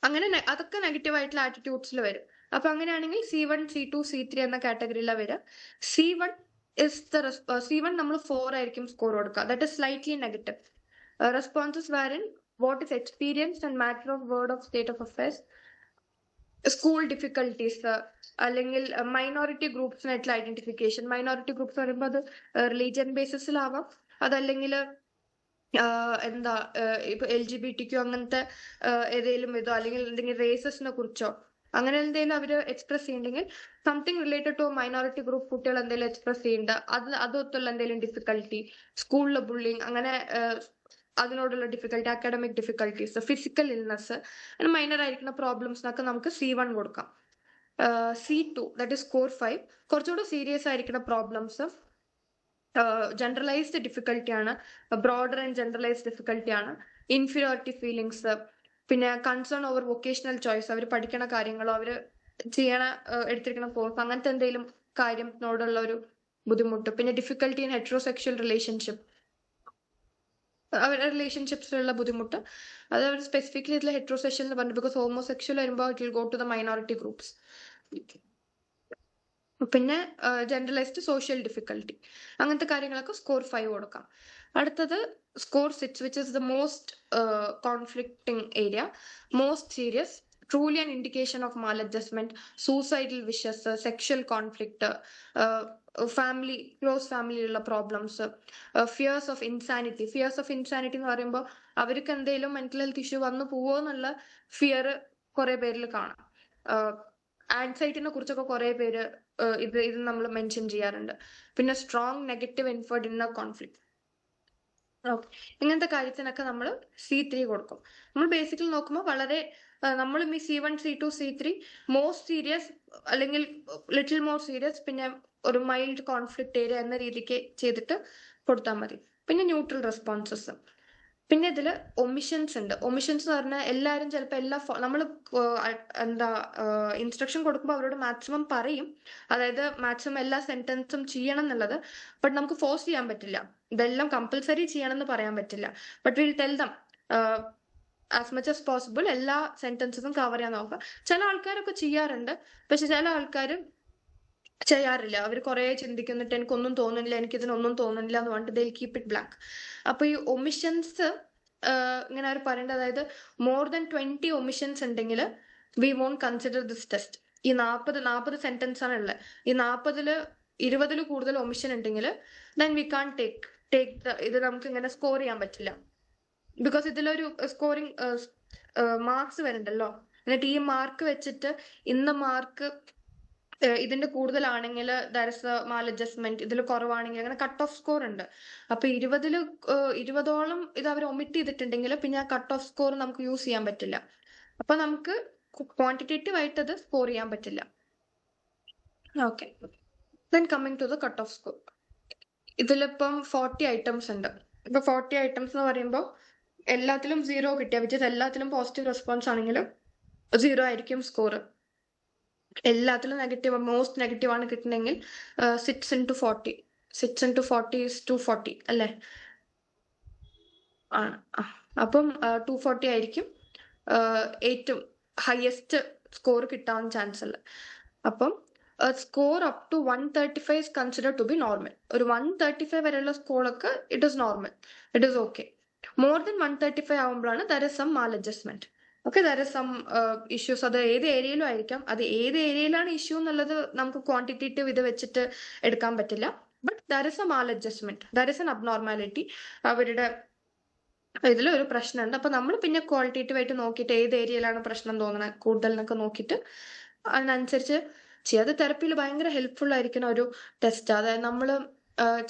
അങ്ങനെ അതൊക്കെ നെഗറ്റീവ് ആയിട്ടുള്ള ആറ്റിറ്റ്യൂഡ്സിൽ വരും. അപ്പൊ അങ്ങനെയാണെങ്കിൽ C1, C2, C3 എന്ന കാറ്റഗറിയിലാണ് വരിക. C1 നമ്മൾ 4 ആയിരിക്കും സ്കോർ കൊടുക്കുക, that is slightly negative. Responses wherein what is experienced and matter of word of state of affairs, school difficulties, അല്ലെങ്കിൽ മൈനോറിറ്റി ഗ്രൂപ്പ്സിനായിട്ടുള്ള ഐഡന്റിഫിക്കേഷൻ. മൈനോറിറ്റി ഗ്രൂപ്പ്സ് പറയുമ്പോൾ അത് റിലീജിയൻ ബേസിസിലാവാം, അതല്ലെങ്കിൽ എന്താ ഇപ്പൊ LGBTQ അങ്ങനത്തെ ഏതെങ്കിലും ഇതോ, അല്ലെങ്കിൽ എന്തെങ്കിലും റേസസിനെ കുറിച്ചോ അങ്ങനെ എന്തെങ്കിലും അവര് എക്സ്പ്രസ് ചെയ്യുന്നുണ്ടെങ്കിൽ something related to minority group കുട്ടികൾ എന്തെങ്കിലും എക്സ്പ്രസ് ചെയ്യുന്നുണ്ട്, അതൊത്തുള്ള എന്തെങ്കിലും ഡിഫിക്കൽട്ടി, സ്കൂളിലെ ബുള്ളിങ്, അങ്ങനെ അതിനോടുള്ള difficulty, academic difficulties, physical illness, അങ്ങനെ മൈനർ ആയിരിക്കുന്ന പ്രോബ്ലംസിനൊക്കെ നമുക്ക് C1 കൊടുക്കാം. C2 ദാറ്റ് ഇസ് സ്കോർ 5, കുറച്ചുകൂടെ സീരിയസ് ആയിരിക്കുന്ന പ്രോബ്ലംസ്, ജനറലൈസ്ഡ് ഡിഫിക്കൽട്ടി ആണ്, ബ്രോഡർ ആൻഡ് ജനറലൈസ്ഡ് ഡിഫിക്കൽട്ടി ആണ്, ഇൻഫീരിയോറിറ്റി ഫീലിങ്സ്, പിന്നെ കൺസേൺ ഓവർ വൊക്കേഷണൽ ചോയ്സ്, അവർ പഠിക്കണ കാര്യങ്ങളോ അവര് എടുത്തിരിക്കുന്ന കോഴ്സ് അങ്ങനത്തെ എന്തെങ്കിലും കാര്യത്തിനോടുള്ള ഒരു ബുദ്ധിമുട്ട്, പിന്നെ ഡിഫിക്കൽട്ടി ഇൻ ഹെറ്ററോസെക്ഷൽ റിലേഷൻഷിപ്പ്, അവരുടെ റിലേഷൻഷിപ്സിലുള്ള ബുദ്ധിമുട്ട്. അത് അവർ സ്പെസിഫിക്കലി ഇതിൽ ഹെറ്ററോസെക്ഷൽ എന്ന് പറഞ്ഞു, ബിക്കോസ് ഹോമോസെക്ഷൽ വരുമ്പോൾ it will go to the minority groups. പിന്നെ ജനറലൈസ്ഡ് സോഷ്യൽ ഡിഫിക്കൽട്ടി, അങ്ങനത്തെ കാര്യങ്ങളൊക്കെ സ്കോർ 5 കൊടുക്കാം. അടുത്തത് score 6, which is the most conflicting area, most serious, truly an indication of maladjustment, suicidal wishes, sexual conflict, family, close ഫാമിലിയിലുള്ള problems, fears of insanity. Fears of insanity എന്ന് പറയുമ്പോൾ അവർക്ക് എന്തെങ്കിലും mental health issue വന്നു പോവോ എന്നുള്ള fear കുറെ പേരിൽ കാണാം. ആൻസൈറ്റിനെ കുറിച്ചൊക്കെ കുറെ പേര് ഇത് നമ്മൾ മെൻഷൻ ചെയ്യാറുണ്ട്. പിന്നെ strong negative inferred inner conflict, ഇങ്ങനത്തെ കാര്യത്തിനൊക്കെ നമ്മൾ C3 കൊടുക്കും. നമ്മൾ ബേസിക്കലി നോക്കുമ്പോൾ വളരെ നമ്മളും ഈ C1, C2, C3 most serious അല്ലെങ്കിൽ ലിറ്റിൽ മോർ സീരിയസ്, പിന്നെ ഒരു മൈൽഡ് കോൺഫ്ലിക്ട് ഏരിയ എന്ന രീതിക്ക് ചെയ്തിട്ട് കൊടുത്താൽ മതി. പിന്നെ ന്യൂട്രൽ റെസ്പോൺസസ്. പിന്നെ ഇതിൽ ഒമിഷൻസ് ഉണ്ട്. ഒമിഷൻസ് എന്ന് പറഞ്ഞാൽ എല്ലാവരും ചിലപ്പോൾ നമ്മൾ എന്താ ഇൻസ്ട്രക്ഷൻ കൊടുക്കുമ്പോൾ അവരോട് മാക്സിമം പറയും, അതായത് മാക്സിമം എല്ലാ സെന്റൻസും ചെയ്യണം എന്നുള്ളത്. ബട്ട് നമുക്ക് ഫോഴ്സ് ചെയ്യാൻ പറ്റില്ല, ഇതെല്ലാം കമ്പൽസറി ചെയ്യണം എന്ന് പറയാൻ പറ്റില്ല. But will tell them as much as possible എല്ലാ സെന്റൻസും കവർ ചെയ്യാൻ നോക്കുക. ചില ആൾക്കാരൊക്കെ ചെയ്യാറുണ്ട്, പക്ഷെ ചില ആൾക്കാർ ചെയ്യാറില്ല. അവർ കുറെ ചിന്തിക്കുന്നിട്ട് എനിക്കൊന്നും തോന്നുന്നില്ല, എനിക്കിതിനൊന്നും തോന്നുന്നില്ല എന്ന് പറഞ്ഞിട്ട് ദേ കീപ് ഇറ്റ് ബ്ലാങ്ക്. അപ്പൊ ഈ ഒമിഷൻസ് ഇങ്ങനെ അവർ പറയേണ്ടത്, അതായത് മോർ ദാൻ 20 ഒമിഷൻസ് ഉണ്ടെങ്കിൽ we won't consider this test. ഈ 40 സെന്റൻസ് ആണ് ഉള്ളത്. ഈ 40-ൽ 20-ൽ കൂടുതൽ ഒമിഷൻ ഉണ്ടെങ്കിൽ ദെൻ വി കാൺ ടേക്ക് ഇത് നമുക്ക് ഇങ്ങനെ സ്കോർ ചെയ്യാൻ പറ്റില്ല. ബിക്കോസ് ഇതിലൊരു സ്കോറിങ് മാർക്സ് വരുന്നുണ്ടല്ലോ, എന്നിട്ട് ഈ മാർക്ക് വെച്ചിട്ട് ഇന്ന മാർക്ക് ഇതിന്റെ കൂടുതലാണെങ്കിൽ there is A Mal adjustment, ഇതിൽ കുറവാണെങ്കിൽ അങ്ങനെ കട്ട് ഓഫ് സ്കോർ ഉണ്ട്. അപ്പൊ 20-ൽ 20ഓളം ഇത് അവർ ഒമിറ്റ് ചെയ്തിട്ടുണ്ടെങ്കിൽ പിന്നെ ആ കട്ട് ഓഫ് സ്കോർ നമുക്ക് യൂസ് ചെയ്യാൻ പറ്റില്ല. അപ്പൊ നമുക്ക് ക്വാണ്ടിറ്റേറ്റീവ് ആയിട്ട് അത് സ്കോർ ചെയ്യാൻ പറ്റില്ല. Okay, then coming to the cut off score. ഇതിലിപ്പം 40 ഐറ്റംസ് ഉണ്ട്. ഇപ്പൊ 40 ഐറ്റംസ് എന്ന് പറയുമ്പോൾ എല്ലാത്തിലും 0 കിട്ടിയ, വിച്ച് എല്ലാത്തിലും പോസിറ്റീവ് റെസ്പോൺസ് ആണെങ്കിലും 0 ആയിരിക്കും സ്കോർ. എല്ലാത്തിലും നെഗറ്റീവ്, മോസ്റ്റ് നെഗറ്റീവ് ആണ് കിട്ടുന്നെങ്കിൽ 6 into 40, 6 into 40 is 240 അല്ലേ? അപ്പം 240 ആയിരിക്കും ഏറ്റവും ഹയസ്റ്റ് സ്കോർ കിട്ടാൻ ചാൻസ് ഉള്ളത്. അപ്പം score up to 135 is considered to be normal. ഒരു 135 വരെയുള്ള സ്കോറൊക്കെ it is normal, it is okay. More than 135 ആവുമ്പോഴാണ് there is some maladjustment. Okay, there is some issues. അത് ഏത് ഏരിയയിലും ആയിരിക്കാം. അത് ഏത് ഏരിയയിലാണ് ഇഷ്യൂ എന്നുള്ളത് നമുക്ക് ക്വാണ്ടിറ്റേറ്റീവ് ഇത് വെച്ചിട്ട് എടുക്കാൻ പറ്റില്ല. But there is A Mal adjustment, there is an abnormality. അവരുടെ ഇതിൽ ഒരു പ്രശ്നമുണ്ട്. അപ്പൊ നമ്മൾ പിന്നെ ക്വാളിറ്റേറ്റീവ് ആയിട്ട് നോക്കിയിട്ട് ഏത് ഏരിയയിലാണ് പ്രശ്നം തോന്നുന്നത് കൂടുതൽ എന്നൊക്കെ നോക്കിയിട്ട് അതിനനുസരിച്ച് ചെയ്യാം. അത് തെറപ്പിയിൽ ഭയങ്കര ഹെൽപ്ഫുൾ ആയിരിക്കുന്ന ഒരു ടെസ്റ്റ്. അതായത് നമ്മൾ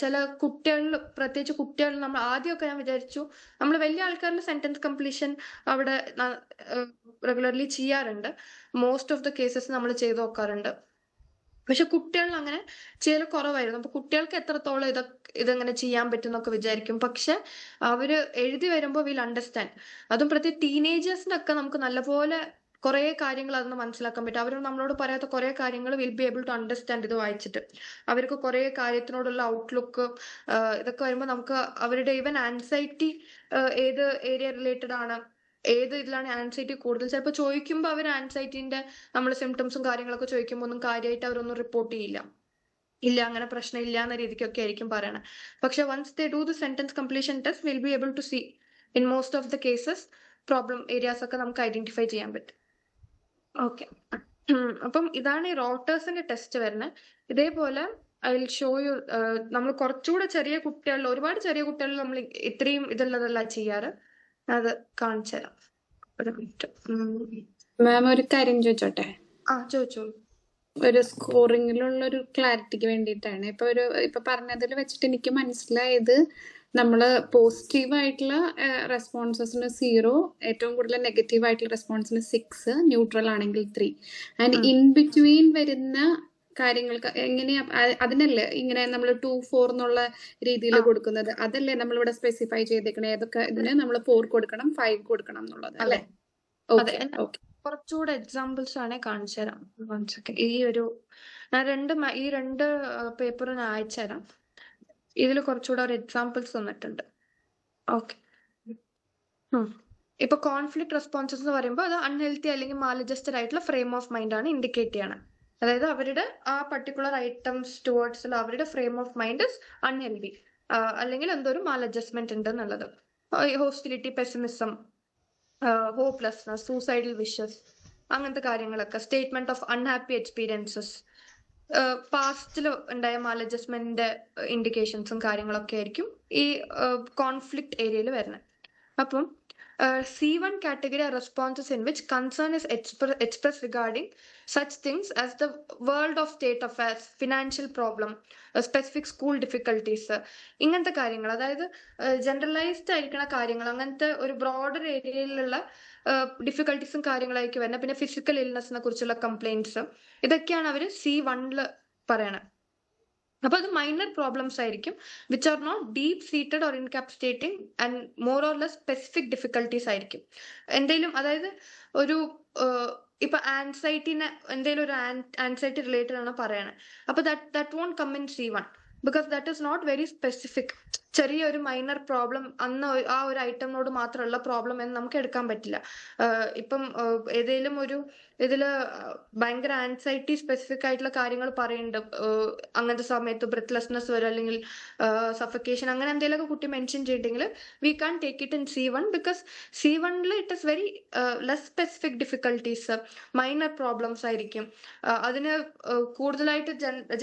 ചില കുട്ടികളിൽ, പ്രത്യേകിച്ച് കുട്ടികളിൽ നമ്മൾ ആദ്യമൊക്കെ ഞാൻ വിചാരിച്ചു നമ്മൾ വലിയ ആൾക്കാരുടെ സെന്റൻസ് കംപ്ലീഷൻ അവിടെ റെഗുലർലി ചെയ്യാറുണ്ട്. മോസ്റ്റ് ഓഫ് ദ കേസസ് നമ്മൾ ചെയ്തു നോക്കാറുണ്ട്. പക്ഷെ കുട്ടികളിൽ അങ്ങനെ ചെയ്യൽ കുറവായിരുന്നു. അപ്പൊ കുട്ടികൾക്ക് എത്രത്തോളം ഇതെങ്ങനെ ചെയ്യാൻ പറ്റും എന്നൊക്കെ വിചാരിക്കും. പക്ഷെ അവര് എഴുതി വരുമ്പോൾ വിൽ അണ്ടർസ്റ്റാൻഡ്. അതും പ്രത്യേകിച്ച് ടീനേജേഴ്സിനൊക്കെ നമുക്ക് നല്ലപോലെ കുറെ കാര്യങ്ങൾ അതൊന്ന് മനസ്സിലാക്കാൻ പറ്റും. അവർ നമ്മളോട് പറയാത്ത കുറെ കാര്യങ്ങൾ will be able to understand ഇത് വായിച്ചിട്ട്. അവർക്ക് കുറെ കാര്യത്തിനോടുള്ള ഔട്ട്ലുക്ക് ഇതൊക്കെ വരുമ്പോൾ നമുക്ക് അവരുടെ ഈവൻ ആൻസൈറ്റി ഏത് ഏരിയ റിലേറ്റഡ് ആണ്, ഏത് ഇതിലാണ് ആൻസൈറ്റി കൂടുതൽ, ചിലപ്പോൾ ചോദിക്കുമ്പോൾ അവർ ആൻസൈറ്റിന്റെ നമ്മൾ സിംറ്റംസും കാര്യങ്ങളൊക്കെ ചോദിക്കുമ്പോൾ ഒന്നും കാര്യമായിട്ട് അവരൊന്നും റിപ്പോർട്ട് ചെയ്യില്ല. ഇല്ല, അങ്ങനെ പ്രശ്നം ഇല്ല എന്ന രീതിക്കൊക്കെ ആയിരിക്കും പറയണത്. പക്ഷെ once they do the sentence completion test will be able to see in most of the cases problem areas ഒക്കെ നമുക്ക് ഐഡന്റിഫൈ ചെയ്യാൻ പറ്റും. ഓക്കെ, അപ്പം ഇതാണ് ഈ റോട്ടേഴ്സിന്റെ ടെസ്റ്റ് വരുന്നത്. ഇതേപോലെ ഐ വിൽ ഷോ യു. നമ്മൾ കുറച്ചുകൂടെ ചെറിയ കുട്ടികളിൽ, ഒരുപാട് ചെറിയ കുട്ടികളിൽ നമ്മൾ ഇത്രയും ഇതുള്ളതല്ല ചെയ്യാറ്. അത് കാണിച്ചു തരാം. ഒരു മിനിറ്റ്. മാം ഒരു കാര്യം ചോദിച്ചോട്ടെ? ചോദിച്ചോളൂ. ഒരു സ്കോറിങ്ങിലുള്ള ഒരു ക്ലാരിറ്റിക്ക് വേണ്ടിയിട്ടാണ്. ഇപ്പൊ പറഞ്ഞതിൽ വെച്ചിട്ട് എനിക്ക് മനസ്സിലായത് നമ്മള് പോസിറ്റീവ് ആയിട്ടുള്ള റെസ്പോൺസസിന് 0, ഏറ്റവും കൂടുതൽ നെഗറ്റീവ് ആയിട്ടുള്ള റെസ്പോൺസിന് 6, ന്യൂട്രൽ ആണെങ്കിൽ 3, ആൻഡ് ഇൻ ബിറ്റ്വീൻ വരുന്ന കാര്യങ്ങൾക്ക് എങ്ങനെയാ അതിനല്ലേ ഇങ്ങനെ നമ്മൾ 2, 4 എന്നുള്ള രീതിയിൽ കൊടുക്കുന്നത്? അതല്ലേ നമ്മളിവിടെ സ്പെസിഫൈ ചെയ്തേക്കണേ ഏതൊക്കെ ഇതിന് നമ്മൾ 4 കൊടുക്കണം, 5 കൊടുക്കണം എന്നുള്ളത് അല്ലേ? ഓക്കെ ഓക്കെ, കുറച്ചുകൂടെ എക്സാമ്പിൾസ് ആണെ കാണിച്ചു തരാം. ഈ രണ്ട് പേപ്പർ ഞാൻ അയച്ചു തരാം. ഇതിൽ കുറച്ചുകൂടെ ഒരു എക്സാമ്പിൾസ് തന്നിട്ടുണ്ട്. ഓക്കെ, ഇപ്പൊ കോൺഫ്ലിക്ട് റെസ്പോൺസസ് എന്ന് പറയുമ്പോൾ അത് അൺഹെൽത്തി അല്ലെങ്കിൽ മാലഡ്ജസ്റ്റഡ് ആയിട്ടുള്ള ഫ്രെയിം ഓഫ് മൈൻഡ് ആണ് ഇൻഡിക്കേറ്റ് ചെയ്യണം. അതായത് അവരുടെ ആ പർട്ടിക്കുലർ ഐറ്റംസ് ടുവേർഡ്സ് അവരുടെ frame of mind is unhealthy, അല്ലെങ്കിൽ എന്തോ ഒരു മാലഡ്ജസ്റ്റ്മെന്റ് ഉണ്ട് എന്നുള്ളത്. Hostility, pessimism, hopelessness, suicidal wishes, അങ്ങനത്തെ കാര്യങ്ങളൊക്കെ. സ്റ്റേറ്റ്മെന്റ് ഓഫ് അൺഹാപ്പി എക്സ്പീരിയൻസസ്, പാസ്റ്റിൽ ഉണ്ടായ മാലഡ്ജസ്റ്റ്മെന്റിന്റെ ഇൻഡിക്കേഷൻസും കാര്യങ്ങളൊക്കെ ആയിരിക്കും ഈ കോൺഫ്ലിക്ട് ഏരിയയിൽ വരുന്നത്. അപ്പം C1 category are responses in which concern is expressed regarding such things as the world of state affairs, financial problem, specific school difficulties, ഇങ്ങനത്തെ കാര്യങ്ങൾ. അതായത് ജനറലൈസ്ഡ് ആയിരിക്കുന്ന കാര്യങ്ങൾ, അങ്ങനത്തെ ഒരു ബ്രോഡർ ഏരിയയിലുള്ള ഡിഫിക്കൽട്ടീസും കാര്യങ്ങളായിരിക്കും വരുന്നത്. പിന്നെ ഫിസിക്കൽ ഇൽനെസ്സിനെ കുറിച്ചുള്ള കംപ്ലൈന്റ്സ്, ഇതൊക്കെയാണ് അവർ C1 പറയണത്. അപ്പൊ അത് മൈനർ പ്രോബ്ലംസ് ആയിരിക്കും, which are not deep seated or encapsulating and more or less specific difficulties ആയിരിക്കും. എന്തെങ്കിലും, അതായത് ഒരു ഇപ്പൊ ആൻസൈറ്റിനെ എന്തെങ്കിലും ഒരു ആൻസൈറ്റി റിലേറ്റഡ് ആണ് പറയണത്. അപ്പൊ that won't come in C1 because that is not very specific. ചെറിയ ഒരു മൈനർ പ്രോബ്ലം അന്ന് ആ ഒരു ഐറ്റമിനോട് മാത്രമുള്ള പ്രോബ്ലം എന്ന് നമുക്ക് എടുക്കാൻ പറ്റില്ല. ഇപ്പം ഏതെങ്കിലും ഒരു ഇതില് ഭയങ്കര ആൻസൈറ്റി സ്പെസിഫിക് ആയിട്ടുള്ള കാര്യങ്ങൾ പറയുന്നുണ്ട്, അങ്ങനത്തെ സമയത്ത് ബ്രെത്ത്ലെസ്നെസ് വരും അല്ലെങ്കിൽ സഫക്കേഷൻ, അങ്ങനെ എന്തെങ്കിലുമൊക്കെ കുട്ടി മെൻഷൻ ചെയ്തിട്ടുണ്ടെങ്കിൽ we can take it in C1 because C1 it is very less specific difficulties, minor problems ആയിരിക്കും. അതിന് കൂടുതലായിട്ട്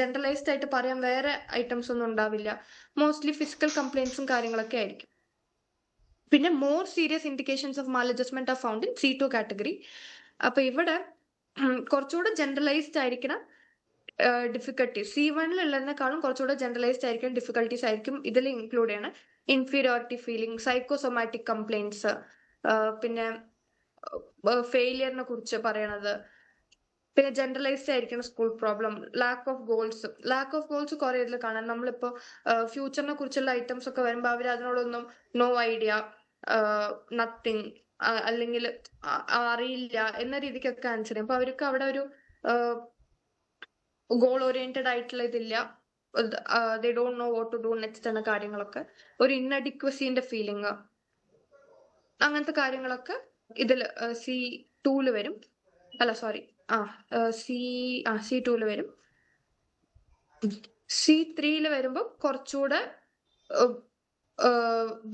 ജനറലൈസ്ഡ് ആയിട്ട് പറയാൻ വേറെ ഐറ്റംസ് ഒന്നും ഉണ്ടാവില്ല. മോസ്റ്റ്ലി ഫിസിക്കൽ കംപ്ലൈന്റ്സും കാര്യങ്ങളൊക്കെ ആയിരിക്കും. പിന്നെ more serious indications of maladjustment are found in C2 category. അപ്പൊ ഇവിടെ കുറച്ചുകൂടെ ജനറലൈസ്ഡ് ആയിരിക്കണം ഡിഫിക്കൽട്ടീസ്. C1 ഉള്ളതിനേക്കാളും കുറച്ചുകൂടെ ജനറലൈസ്ഡ് ആയിരിക്കും ഡിഫിക്കൽട്ടീസ് ആയിരിക്കും ഇതിൽ ഇൻക്ലൂഡ് ചെയ്യണം. ഇൻഫീരിയോറിറ്റി ഫീലിംഗ്, സൈക്കോസൊമാറ്റിക് കംപ്ലൈന്റ്സ്, പിന്നെ ഫെയിലിയറിനെ കുറിച്ച് പറയണത്, പിന്നെ ജനറലൈസ്ഡ് ആയിരിക്കണം school problem, lack of goals കുറെ ഇതിൽ കാണാം. നമ്മളിപ്പോ ഫ്യൂച്ചറിനെ കുറിച്ചുള്ള ഐറ്റംസ് ഒക്കെ വരുമ്പോൾ അവർ അതിനോടൊന്നും നോ ഐഡിയ, നത്തിങ്, അല്ലെങ്കിൽ അറിയില്ല എന്ന രീതിക്കൊക്കെ ആൻസർ ചെയ്യും. അപ്പൊ അവർക്ക് അവിടെ ഒരു ഗോൾ ഓറിയന്റഡ് ആയിട്ടുള്ള ഇതില്ല, they don't know what to do next എന്ന കാര്യങ്ങളൊക്കെ, ഒരു ഇൻഅഡിക്വസിന്റെ ഫീലിംഗ്, അങ്ങനത്തെ കാര്യങ്ങളൊക്കെ ഇതിൽ C2 വരും. അല്ല സോറി, C2 വരും. C3 വരുമ്പോൾ കുറച്ചുകൂടെ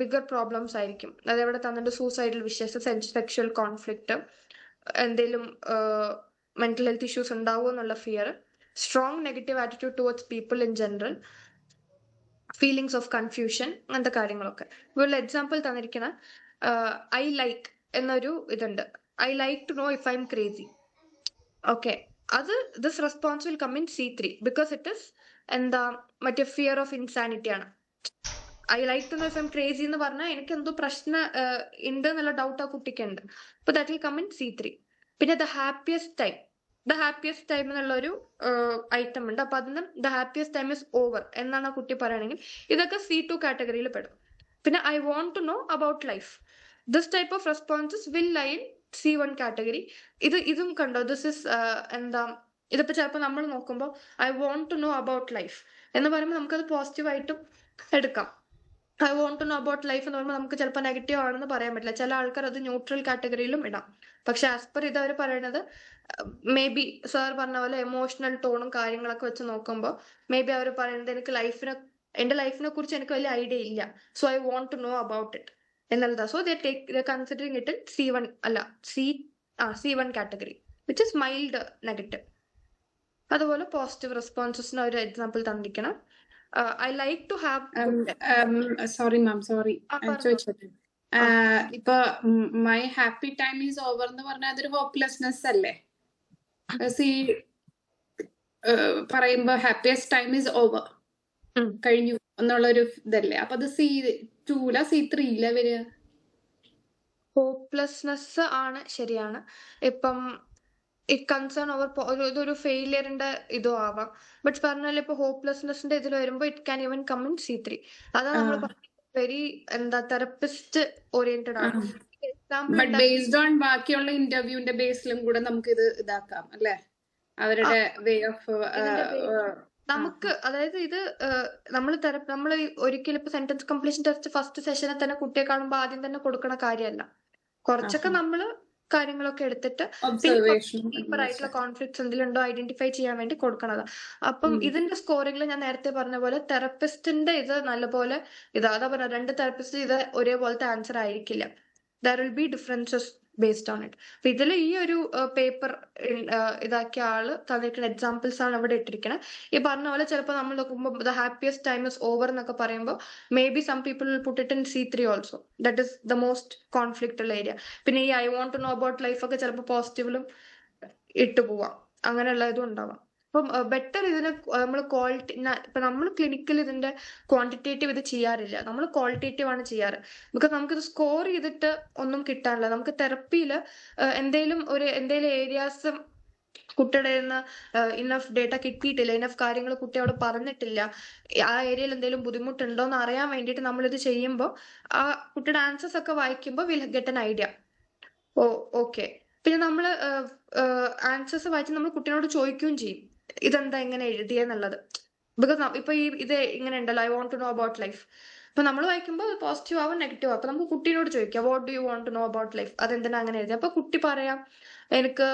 ബിഗർ പ്രോബ്ലംസ് ആയിരിക്കും. അതേപോലെ തന്നിട്ട് സൂസൈഡൽ വിഷസ്, സെക്ഷുവൽ കോൺഫ്ലിക്റ്റ്, എന്തെങ്കിലും മെന്റൽ ഹെൽത്ത് ഇഷ്യൂസ് ഉണ്ടാവുമോ എന്നുള്ള fear, strong negative attitude towards people in general, feelings of confusion, അങ്ങനത്തെ കാര്യങ്ങളൊക്കെ. ഇപ്പോൾ എക്സാമ്പിൾ തന്നിരിക്കുന്ന ഐ ലൈക്ക് എന്നൊരു ഇതുണ്ട്. I like to know if I am crazy. Okay, അത് this response will come in C3 because it is എന്താ മറ്റേ fear of insanity ആണ്. I like to know if I am crazy എന്ന് പറഞ്ഞാൽ എനിക്ക് എന്തോ പ്രശ്നം ഉണ്ട് എന്നുള്ള ഡൗട്ട് ആ കുട്ടിക്ക് ഉണ്ട്. അപ്പൊ that will come in C3. പിന്നെ ദ ഹാപ്പിയസ്റ്റ് ടൈം എന്നുള്ള ഒരു ഐറ്റം ഉണ്ട്. അപ്പൊ അതിന് the happiest time is over എന്നാണ് ആ കുട്ടി പറയുകയാണെങ്കിൽ ഇതൊക്കെ C2 കാറ്റഗറിയിൽ പെടും. പിന്നെ I want to know about life, this type of responses will lie in C1 category. ഇതും കണ്ടോ, ദിസ് ഇസ് എന്താ, ഇതിപ്പോ ചിലപ്പോൾ നമ്മൾ നോക്കുമ്പോൾ I want to know about life എന്ന് പറയുമ്പോൾ നമുക്കത് പോസിറ്റീവായിട്ടും എടുക്കാം. I want to know about life എന്ന് പറയുമ്പോൾ നമുക്ക് ചിലപ്പോൾ നെഗറ്റീവ് ആണെന്ന് പറയാൻ പറ്റില്ല. ചില ആൾക്കാർ അത് ന്യൂട്രൽ കാറ്റഗറിയിലും ഇടാം. പക്ഷെ ആസ് പെർ ഇത് അവർ പറയുന്നത് മേ ബി സാർ പറഞ്ഞ പോലെ എമോഷണൽ ടോണും കാര്യങ്ങളൊക്കെ വെച്ച് നോക്കുമ്പോൾ മേ ബി അവർ പറയുന്നത് എനിക്ക് എന്റെ ലൈഫിനെ കുറിച്ച് എനിക്ക് വലിയ ഐഡിയ ഇല്ല, so I want to know about it എന്നുള്ളതാ. So they considering it C1 അല്ല C1 category which is mild negative. അതുപോലെ പോസിറ്റീവ് റെസ്പോൺസസിന് ഒരു എക്സാമ്പിൾ തന്നിരിക്കണം. I like to have sorry ma'am, sorry ചോദിച്ചോട്ടെ. ഇപ്പൊ my happy time is over എന്ന് പറഞ്ഞാൽ അതൊരു ഹോപ്പ്ലെസ്നെസ് അല്ലേ? പറയുമ്പോ ഹാപ്പിയസ്റ്റ് ടൈം ഈസ് ഓവർ, കഴിഞ്ഞു എന്നുള്ളൊരു ഇതല്ലേ? അപ്പൊ അത് C2 C3 വരിക? ഹോപ്പ്ലെസ്നെസ് ആണ്, ശരിയാണ്. ഇപ്പം കൺസേൺ ഓവർ ഇതൊരു ഫെയിലിയറിന്റെ ഇതും ആവാം. ബട്ട് പറഞ്ഞാൽ ഇപ്പൊ ഹോപ്പ്ലെസ്നെസിന്റെ ഇതിൽ വരുമ്പോ it can even come in C3. അതാ നമ്മൾ വെരി എന്താ തെറപ്പിസ്റ്റ് ഓറിയന്റഡ് ആണ്. ബട്ട് ബേസ്ഡ് ഓൺ ബാക്കിയുള്ള ഇന്റർവ്യൂവിന്റെ ബേസിലും കൂടെ നമുക്ക് ഇത് ഇതാക്കാം അല്ലെ, അവരുടെ വേ ഓഫ് നമുക്ക്. അതായത് ഇത് നമ്മൾ ഒരിക്കലും ഇപ്പൊ സെന്റൻസ് കംപ്ലീഷൻ ടെസ്റ്റ് ഫസ്റ്റ് സെഷനിൽ തന്നെ കുട്ടിയെ കാണുമ്പോൾ ആദ്യം തന്നെ കൊടുക്കണ കാര്യമല്ല. കുറച്ചൊക്കെ നമ്മള് കാര്യങ്ങളൊക്കെ എടുത്തിട്ട് ഡീപ്പർ ആയിട്ടുള്ള കോൺഫ്ലിക്ട്സ് എന്തെങ്കിലും ഐഡന്റിഫൈ ചെയ്യാൻ വേണ്ടി കൊടുക്കണതാ. അപ്പം ഇതിന്റെ സ്കോറിംഗിൽ ഞാൻ നേരത്തെ പറഞ്ഞ പോലെ തെറപ്പിസ്റ്റിന്റെ ഇത് നല്ലപോലെ അതാ പറഞ്ഞ, രണ്ട് തെറപ്പിസ്റ്റ് ഇത് ഒരേപോലത്തെ ആൻസർ ആയിരിക്കില്ല. There will be differences based on it. അപ്പൊ ഇതിൽ ഈ ഒരു പേപ്പർ ഇതാക്കിയ ആള് തന്നിരിക്കുന്ന എക്സാമ്പിൾസ് ആണ് ഇവിടെ ഇട്ടിരിക്കുന്നത്. ഈ പറഞ്ഞ പോലെ ചിലപ്പോൾ നമ്മൾ നോക്കുമ്പോൾ the happiest time is over എന്നൊക്കെ പറയുമ്പോൾ may be some people will put it in C3 also. That is the most conflict ഉള്ള ഏരിയ. പിന്നെ ഈ I want to know about life ഒക്കെ ചിലപ്പോൾ പോസിറ്റീവിലും ഇട്ടു പോവാം, അങ്ങനെയുള്ള ഇതും ഉണ്ടാവാം. അപ്പം ബെറ്റർ ഇതിന് നമ്മൾ ക്വാളിറ്റി, ഇപ്പൊ നമ്മൾ ക്ലിനിക്കൽ ഇതിന്റെ ക്വാണ്ടിറ്റേറ്റീവ് ഇത് ചെയ്യാറില്ല, നമ്മൾ ക്വാളിറ്റേറ്റീവ് ആണ് ചെയ്യാറ്. ബിക്കോസ് നമുക്കിത് സ്കോർ ചെയ്തിട്ട് ഒന്നും കിട്ടാനില്ല. നമുക്ക് തെറപ്പിയിൽ എന്തെങ്കിലും ഏരിയാസ് കുട്ടിയുടെ ഇനഫ് ഡേറ്റ കിട്ടിയിട്ടില്ല, ഇനഫ് കാര്യങ്ങൾ കുട്ടിയോട് പറഞ്ഞിട്ടില്ല, ആ ഏരിയയിൽ എന്തെങ്കിലും ബുദ്ധിമുട്ടുണ്ടോ എന്ന് അറിയാൻ വേണ്ടിയിട്ട് നമ്മളിത് ചെയ്യുമ്പോൾ ആ കുട്ടിയുടെ ആൻസേഴ്സ് ഒക്കെ വായിക്കുമ്പോൾ will get an idea. Okay. പിന്നെ നമ്മൾ ആൻസേഴ്സ് വായിച്ച് നമ്മൾ കുട്ടീനോട് ചോദിക്കുകയും ചെയ്യും ഇതെന്താ ഇങ്ങനെ എഴുതിയെന്നുള്ളത്. ബിക്കോസ് ഇപ്പൊ ഇത് ഇങ്ങനെ ഉണ്ടല്ലോ, I want to know about life. അപ്പൊ നമ്മൾ വായിക്കുമ്പോൾ പോസിറ്റീവ് ആവും നെഗറ്റീവ് ആവും. അപ്പൊ നമുക്ക് കുട്ടീനോട് ചോദിക്കാം what do you want to know about life, അതെന്തിനാ അങ്ങനെ എഴുതി? അപ്പൊ കുട്ടി പറയാം എനിക്ക്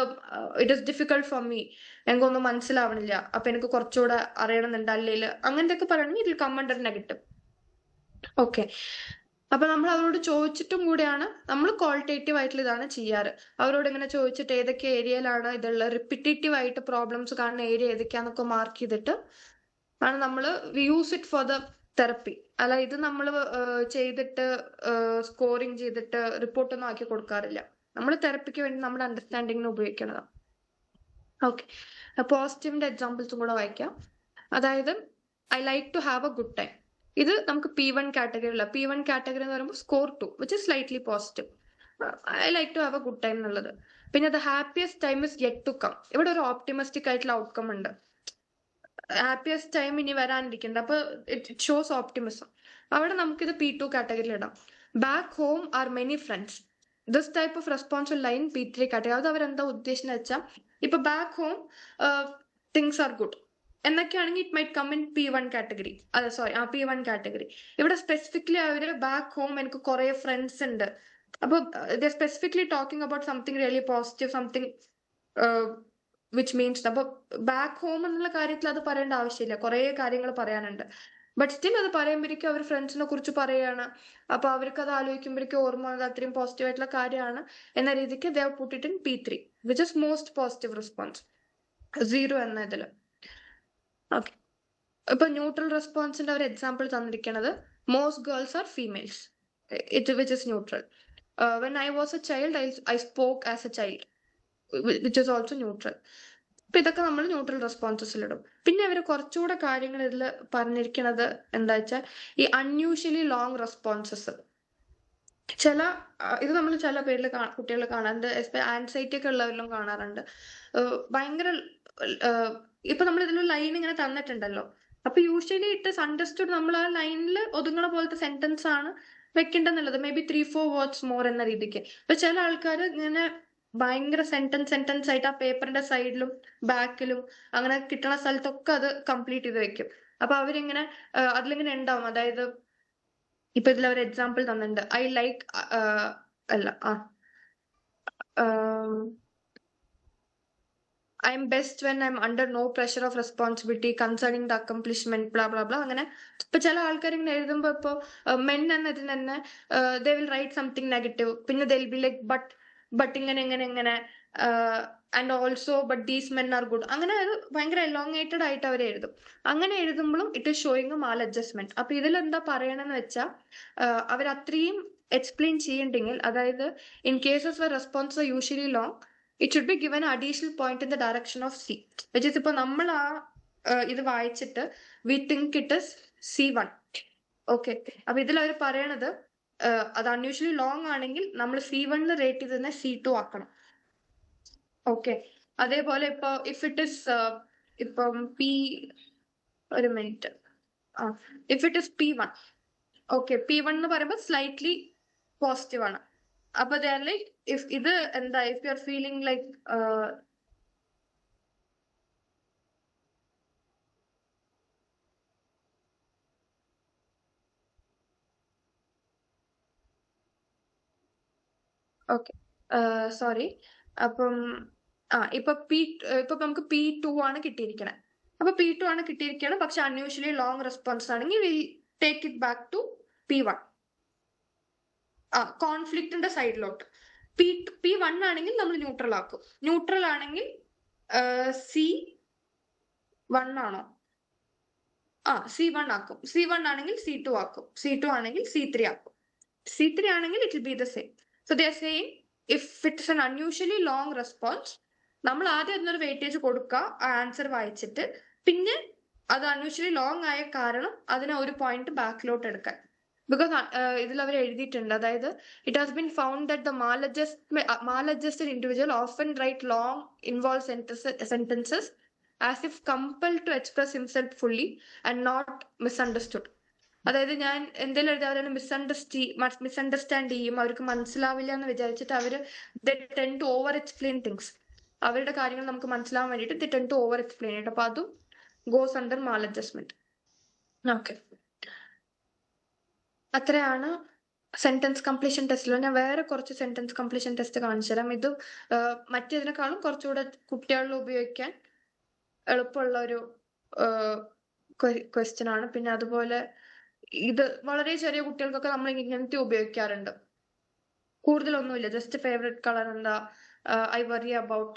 it is difficult for me, എനിക്കൊന്നും മനസ്സിലാവണില്ല, അപ്പൊ എനിക്ക് കുറച്ചുകൂടെ അറിയണമെന്നുണ്ട്, അല്ലെങ്കിൽ അങ്ങനത്തെ ഒക്കെ പറയണമെങ്കിൽ ഇതിൽ കം അണ്ടർ നെഗറ്റീവ്. ഓക്കെ. അപ്പൊ നമ്മൾ അവരോട് ചോദിച്ചിട്ടും കൂടെയാണ് നമ്മൾ ക്വാളിറ്റേറ്റീവ് ആയിട്ടുള്ള ഇതാണ് ചെയ്യാറ്. അവരോട് ഇങ്ങനെ ചോദിച്ചിട്ട് ഏതൊക്കെ ഏരിയയിലാണ് ഇതുള്ള റിപ്പീറ്റേറ്റീവ് ആയിട്ട് പ്രോബ്ലംസ് കാണുന്ന ഏരിയ ഏതൊക്കെയാന്നൊക്കെ മാർക്ക് ചെയ്തിട്ട് ആണ് നമ്മൾ use it for the therapy. അല്ല ഇത് നമ്മൾ ചെയ്തിട്ട് സ്കോറിങ് ചെയ്തിട്ട് റിപ്പോർട്ടൊന്നും ആക്കി കൊടുക്കാറില്ല. നമ്മൾ തെറപ്പിക്ക് വേണ്ടി നമ്മുടെ അണ്ടർസ്റ്റാൻഡിങ്ങിന് ഉപയോഗിക്കുന്നതാണ്. ഓക്കെ. പോസിറ്റീവിന്റെ എക്സാമ്പിൾസും കൂടെ വായിക്കാം. അതായത് I like to have a good time. ഇത് നമുക്ക് P1 കാറ്റഗറിയില്ല. P1 കാറ്റഗറി എന്ന് പറയുമ്പോൾ score 2 which is slightly positive. I like to have a good time എന്നുള്ളത്. പിന്നെ the happiest time is yet to come. ഇവിടെ ഒരു ഓപ്റ്റിമിസ്റ്റിക് ആയിട്ടുള്ള ഔട്ട്കം ഉണ്ട്. ഹാപ്പിയസ്റ്റ് ടൈം ഇനി വരാനിരിക്കുന്നുണ്ട്. അപ്പൊ ഇറ്റ് ഷോസ് ഓപ്റ്റിമിസം. അവിടെ നമുക്കിത് P2 കാറ്റഗറിയിൽ ഇടാം. Back home are many friends. This type of response line P3 category. അത് അവരെന്താ ഉദ്ദേശിച്ചെന്ന് വെച്ചാൽ ഇപ്പൊ back home things are good എന്നൊക്കെയാണെങ്കിൽ it might come in P1 category. അതെ സോറി P1 കാറ്റഗറി. ഇവിടെ സ്പെസിഫിക്കലി അവര് ബാക്ക് ഹോം എനിക്ക് കുറെ ഫ്രണ്ട്സ് ഉണ്ട്. അപ്പൊ specifically talking about something really positive, something which means അപ്പൊ ബാക്ക് ഹോം എന്നുള്ള കാര്യത്തിൽ അത് പറയേണ്ട ആവശ്യമില്ല, കുറെ കാര്യങ്ങൾ പറയാനുണ്ട്. ബട്ട് സ്റ്റിൽ അത് പറയുമ്പോഴേക്കും അവർ ഫ്രണ്ട്സിനെ കുറിച്ച് പറയുകയാണ്. അപ്പൊ അവർക്ക് അത് ആലോചിക്കുമ്പോഴേക്കും ഓർമ്മ വന്നത് അത്രയും പോസിറ്റീവ് ആയിട്ടുള്ള കാര്യമാണ് എന്ന രീതിക്ക് they have put it in P3 which is most positive response 0 എന്ന ഇതില്. ഓക്കെ, ഇപ്പൊ ന്യൂട്രൽ റെസ്പോൺസിന്റെ ഒരു എക്സാമ്പിൾ തന്നിരിക്കുന്നത് most girls are females, which is neutral. When I was A child I spoke as A child, which is also neutral. അപ്പൊ ഇതൊക്കെ നമ്മൾ neutral റെസ്പോൺസസിലിടും. പിന്നെ അവര് കുറച്ചുകൂടെ കാര്യങ്ങൾ ഇതിൽ പറഞ്ഞിരിക്കുന്നത് എന്താ വെച്ചാൽ ഈ അൺയൂഷ്വലി ലോങ് റെസ്പോൺസസ്. ചില ഇത് നമ്മൾ ചില പേരിൽ കുട്ടികൾ കാണാറുണ്ട്, ആൻസൈറ്റി ഒക്കെ ഉള്ളവരിലും കാണാറുണ്ട്. ഭയങ്കര ഇപ്പൊ നമ്മൾ ഇതിലൊരു ലൈൻ ഇങ്ങനെ തന്നിട്ടുണ്ടല്ലോ, അപ്പൊ യൂഷ്വലി ഇറ്റ് ഇസ് അണ്ടർസ്റ്റുഡ് നമ്മൾ ആ ലൈനിൽ ഒതുങ്ങണ പോലത്തെ സെന്റൻസ് ആണ് വെക്കേണ്ടെന്നുള്ളത്, മേ ബി 3-4 വേർഡ്സ് മോർ എന്ന രീതിക്ക്. അപ്പൊ ചില ആൾക്കാർ ഇങ്ങനെ ഭയങ്കര സെന്റൻസ് ആയിട്ട് ആ പേപ്പറിന്റെ സൈഡിലും ബാക്കിലും അങ്ങനെ കിട്ടുന്ന സ്ഥലത്തൊക്കെ അത് കംപ്ലീറ്റ് ചെയ്ത് വെക്കും. അപ്പൊ അവരിങ്ങനെ അതിലിങ്ങനെ ഉണ്ടാവും. അതായത് ഇപ്പൊ ഇതിൽ ഒരു എക്സാമ്പിൾ തന്നിട്ടുണ്ട്, ഐ ലൈക്ക് അല്ല I am best when I am under no pressure of responsibility concerning the accomplishment blah blah blah. അങ്ങനെ ഇപ്പൊ ചില ആൾക്കാർ ഇങ്ങനെ എഴുതുമ്പോ ഇപ്പൊ മെൻ എന്നതിന് തന്നെ they will write something negative, പിന്നെ they will be like but ഇങ്ങനെ and also but these men are good. അങ്ങനെ അത് ഭയങ്കര എലോങ്ങേറ്റഡ് ആയിട്ട് അവർ എഴുതും. അങ്ങനെ എഴുതുമ്പോഴും it is showing maladjustment. അപ്പൊ ഇതിൽ എന്താ പറയണെന്ന് വെച്ചാൽ അവർ അത്രയും എക്സ്പ്ലെയിൻ ചെയ്യണ്ടെങ്കിൽ, അതായത് in cases where response are usually long it should be given an additional point in the direction of C, which is ഇപ്പൊ നമ്മൾ ഇത് വായിച്ചിട്ട് we think it is C1. Okay, അപ്പൊ ഇതിൽ അവർ പറയണത് അത് അൺയൂഷ്വലി ലോങ് ആണെങ്കിൽ നമ്മൾ C1 റേറ്റ് ചെയ്ത് തന്നെ C2 ആക്കണം. ഓക്കെ, അതേപോലെ ഇപ്പൊ ഇഫ് ഇറ്റ് ഇസ് ഇപ്പം ഒരു minute if it is P1, okay, P1 എന്ന് പറയുമ്പോൾ സ്ലൈറ്റ്ലി പോസിറ്റീവ് ആണ്. അപ്പൊ ദേ ആർ ലൈക്ക് ഇഫ് ഇത് എന്താ if you are feeling like okay sorry. അപ്പം ഇപ്പൊ നമുക്ക് P2 ആണ് കിട്ടിയിരിക്കണേ. അപ്പൊ P2 ആണ് കിട്ടിയിരിക്കണം, പക്ഷെ അൺയൂഷ്വലി ലോങ് റെസ്പോൺസ് ആണെങ്കിൽ will take it back to P1. കോൺഫ്ലിക്റ്റിന്റെ സൈഡിലോട്ട്. P1 ആണെങ്കിൽ നമ്മൾ ന്യൂട്രൽ ആക്കും. ന്യൂട്രൽ ആണെങ്കിൽ C1 ആണോ? C1 ആക്കും. C1 ആണെങ്കിൽ C2 ആക്കും. C2 ആണെങ്കിൽ C3 ആക്കും. C3 ആണെങ്കിൽ it will be the same. So they are saying if it's an unusually long response നമ്മൾ ആദ്യം അതിനൊരു വെയിറ്റേജ് കൊടുക്കുക ആ ആൻസർ വായിച്ചിട്ട്, പിന്നെ അത് അൺയൂഷ്വലി ലോങ് ആയ കാരണം അതിനെ ഒരു പോയിന്റ് ബാക്കിലോട്ട് എടുക്കാൻ. ബിക്കോസ് ഇതിൽ അവർ എഴുതിയിട്ടുണ്ട്, അതായത് it has been found that the maladjusted individual often write long involved sentences as if compelled to express himself fully and not misunderstood. അതായത് ഞാൻ എന്തെങ്കിലും എഴുതി അവരെ മിസ്അണ്ടർസ്റ്റാൻഡ് ചെയ്യും, അവർക്ക് മനസ്സിലാവില്ല എന്ന് വിചാരിച്ചിട്ട് അവര് tend to over explain things. അവരുടെ കാര്യങ്ങൾ നമുക്ക് മനസ്സിലാവാൻ വേണ്ടിയിട്ട് they tend to over explain it. അപ്പൊ അതും goes under maladjustment. ഓക്കെ, അത്രയാണ് സെന്റൻസ് കംപ്ലീഷൻ ടെസ്റ്റിൽ. ഞാൻ വേറെ കുറച്ച് സെന്റൻസ് കംപ്ലീഷൻ ടെസ്റ്റ് കാണിച്ചു തരാം. ഇത് മറ്റേതിനേക്കാളും കുറച്ചുകൂടെ കുട്ടികളിൽ ഉപയോഗിക്കാൻ എളുപ്പമുള്ള ഒരു ക്വസ്റ്റ്യൻ ആണ്. പിന്നെ അതുപോലെ ഇത് വളരെ ചെറിയ കുട്ടികൾക്കൊക്കെ നമ്മൾ ഇങ്ങനത്തെ ഉപയോഗിക്കാറുണ്ട്. കൂടുതലൊന്നുമില്ല, ജസ്റ്റ് ഫേവറേറ്റ് കളർ എന്താ, I worry about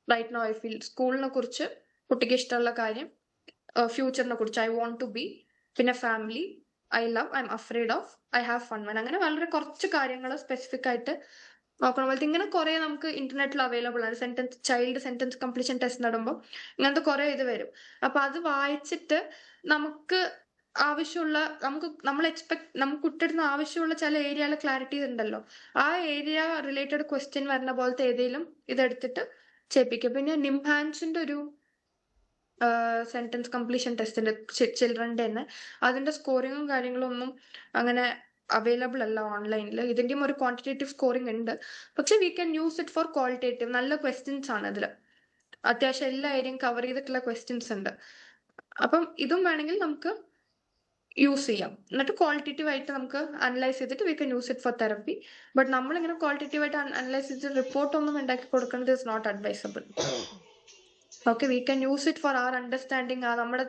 right now I feel. സ്കൂളിനെ കുറിച്ച് കുട്ടിക്ക് ഇഷ്ടമുള്ള കാര്യം, ഫ്യൂച്ചറിനെ കുറിച്ച് ഐ വോണ്ട് ടു ബി, പിന്നെ family, I love, I am afraid of, I have fun one. അങ്ങനെ വളരെ കുറച്ച് കാര്യങ്ങൾ സ്പെസിഫിക് ആയിട്ട് നോക്കണം പോലത്തെ ഇങ്ങനെ കുറെ നമുക്ക് ഇന്റർനെറ്റിൽ അവൈലബിൾ ആണ്. ചൈൽഡ് സെന്റൻസ് കംപ്ലീഷൻ ടെസ്റ്റ് നടുമ്പോൾ ഇങ്ങനത്തെ കുറെ ഇത് വരും. അപ്പൊ അത് വായിച്ചിട്ട് നമുക്ക് ആവശ്യമുള്ള നമുക്ക് കുട്ടിയുടെ ആവശ്യമുള്ള ചില ഏരിയയിലെ ക്ലാരിറ്റി ഉണ്ടല്ലോ, ആ ഏരിയ റിലേറ്റഡ് ക്വസ്റ്റ്യൻ വരുന്ന പോലത്തെ ഏതെങ്കിലും ഇതെടുത്തിട്ട് ചെയ്യിപ്പിക്കും. പിന്നെ നിംഹാൻസിന്റെ ഒരു സെന്റൻസ് കംപ്ലീഷൻ ടെസ്റ്റിന്റെ ചിൽഡ്രന്റെ തന്നെ അതിന്റെ സ്കോറിങ്ങും കാര്യങ്ങളും ഒന്നും അങ്ങനെ അവൈലബിൾ അല്ല ഓൺലൈനിൽ. ഇതിന്റെയും ഒരു ക്വാണ്ടിറ്റേറ്റീവ് സ്കോറിംഗ് ഉണ്ട്, പക്ഷെ V can use it four qualitative. നല്ല ക്വസ്റ്റ്യൻസ് ആണ് ഇതിൽ, അത്യാവശ്യം എല്ലാ ഏരിയയും കവർ ചെയ്തിട്ടുള്ള ക്വസ്റ്റ്യൻസ് ഉണ്ട്. അപ്പം ഇതും വേണമെങ്കിൽ നമുക്ക് യൂസ് ചെയ്യാം. എന്നിട്ട് ക്വാളിറ്റേറ്റീവ് ആയിട്ട് നമുക്ക് അനലൈസ് ചെയ്തിട്ട് we can use it for therapy. But നമ്മളിങ്ങനെ ക്വാളിറ്റേറ്റീവ് ആയിട്ട് അനലൈസ് ചെയ്ത് റിപ്പോർട്ട് ഒന്നും ഉണ്ടാക്കി കൊടുക്കുന്നത് is not advisable. Okay, we can use it for our understanding. നമ്മുടെ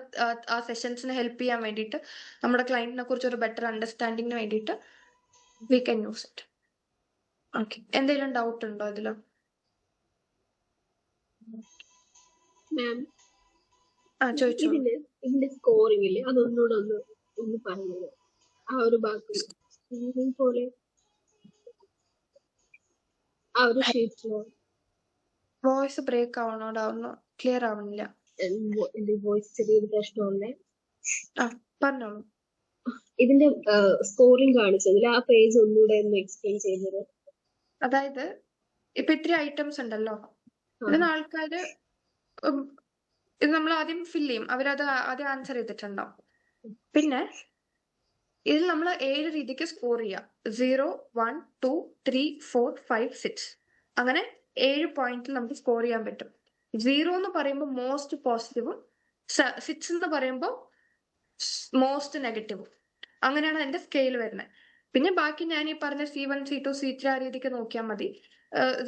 ആ സെഷൻസിനെ ഹെൽപ്പ് ചെയ്യാൻ വേണ്ടിയിട്ട്, നമ്മുടെ ക്ലയന്റിനെ കുറിച്ച് ഒരു ബെറ്റർ അണ്ടർസ്റ്റാൻഡിങ്ങിന് വേണ്ടിയിട്ട് V can use it. Okay, എന്തെങ്കിലും ഡൗട്ട് ഉണ്ടോ ഇതില്? മാം, ചോദിച്ചോ. ഇതിന്റെ സ്കോറിംഗില് അതൊന്നുകൂടെ ഒന്ന് പറഞ്ഞത്, ആ ഒരു ഭാഗത്ത് പോലെ ആ ഒരു ഷീറ്റിലോ വോയിസ് ബ്രേക്ക് ആവണോടാ, ഒന്ന് ക്ലിയർ ആവണില്ല. എന്റെ വോയിസ് ചെറിയൊരു പ്രശ്നമുണ്ട്. പറഞ്ഞോളൂ. ഇതിന്റെ സ്കോറിംഗ് കാണിച്ചതിൽ ആ പേജ് ഒന്നുകൂടെ ഒന്ന് എക്സ്പ്ലെയിൻ ചെയ്തത്. അതായത് ഇപ്പൊ ഇത്തിരി ഐറ്റംസ് ഉണ്ടല്ലോ, ഇതിന് ആൾക്കാര് ഇത് നമ്മൾ ആദ്യം ഫില്ല് ചെയ്യും, അവരത് ആദ്യം ആൻസർ ചെയ്തിട്ടുണ്ടാവും. പിന്നെ ഇതിൽ നമ്മൾ 7 രീതിക്ക് സ്കോർ ചെയ്യാം. 0, 1, 2, 3, 4, 5, 6 അങ്ങനെ 7 പോയിന്റിൽ നമുക്ക് സ്കോർ ചെയ്യാൻ പറ്റും. 0 എന്ന് പറയുമ്പോൾ മോസ്റ്റ് പോസിറ്റീവും, 6 എന്ന് പറയുമ്പോൾ മോസ്റ്റ് നെഗറ്റീവും. അങ്ങനെയാണ് അതിന്റെ സ്കെയിൽ വരുന്നത്. പിന്നെ ബാക്കി ഞാൻ ഈ പറഞ്ഞ C1, C2, C3 ആ രീതിക്ക് നോക്കിയാൽ മതി.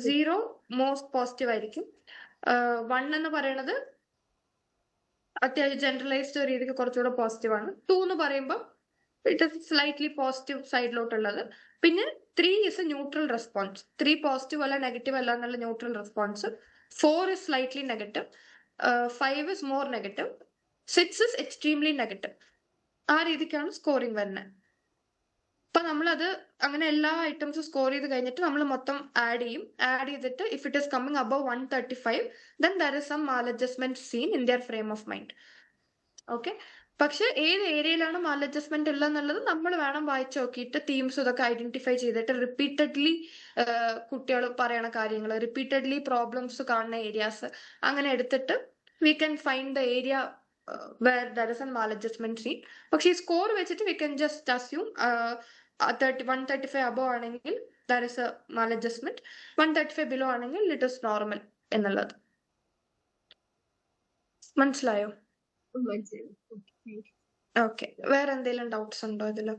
0 മോസ്റ്റ് പോസിറ്റീവ് ആയിരിക്കും. 1 എന്ന് പറയുന്നത് അത്യാവശ്യം ജനറലൈസ്ഡ് രീതിക്ക് കുറച്ചുകൂടെ പോസിറ്റീവ് ആണ്. 2 എന്ന് പറയുമ്പോൾ ഇറ്റ് ഇസ് സ്ലൈറ്റ്ലി പോസിറ്റീവ് സൈഡിലോട്ടുള്ളത്. പിന്നെ 3 is A neutral response. 3 positive അല്ല നെഗറ്റീവ് അല്ല എന്നുള്ള neutral response. 4 is slightly negative. 5 is more negative. 6 is extremely negative. ആ രീതിക്കാണ് സ്കോറിംഗ് വരുന്നത്. അപ്പൊ നമ്മളത് അങ്ങനെ എല്ലാ ഐറ്റംസും സ്കോർ ചെയ്ത് കഴിഞ്ഞിട്ട് നമ്മൾ മൊത്തം ആഡ് ചെയ്യും. ആഡ് ചെയ്തിട്ട് if it is coming above 135 then there is some maladjustment seen in their frame of mind. Okay, പക്ഷെ ഏത് ഏരിയയിലാണ് മാലഡ്ജസ്റ്റ്മെന്റ് ഉള്ളത് എന്നുള്ളത് നമ്മൾ വേണം വായിച്ചു നോക്കിയിട്ട് തീംസ് ഇതൊക്കെ ഐഡന്റിഫൈ ചെയ്തിട്ട് റിപ്പീറ്റഡ്ലി കുട്ടികൾ പറയണ കാര്യങ്ങൾ, റിപ്പീറ്റഡ്ലി പ്രോബ്ലംസ് കാണുന്ന ഏരിയാസ് അങ്ങനെ എടുത്തിട്ട് we can find the area where there is a maladjustment seen. പക്ഷെ ഈ സ്കോർ വെച്ചിട്ട് we can just assume 135 above ആണെങ്കിൽ there is a maladjustment, 135 below ആണെങ്കിൽ it is normal എന്നുള്ളത്. മനസ്സിലായോ? ഓക്കെ, വേറെ എന്തെങ്കിലും ഡൗട്ട്സ് ഉണ്ടോ ഇതില്?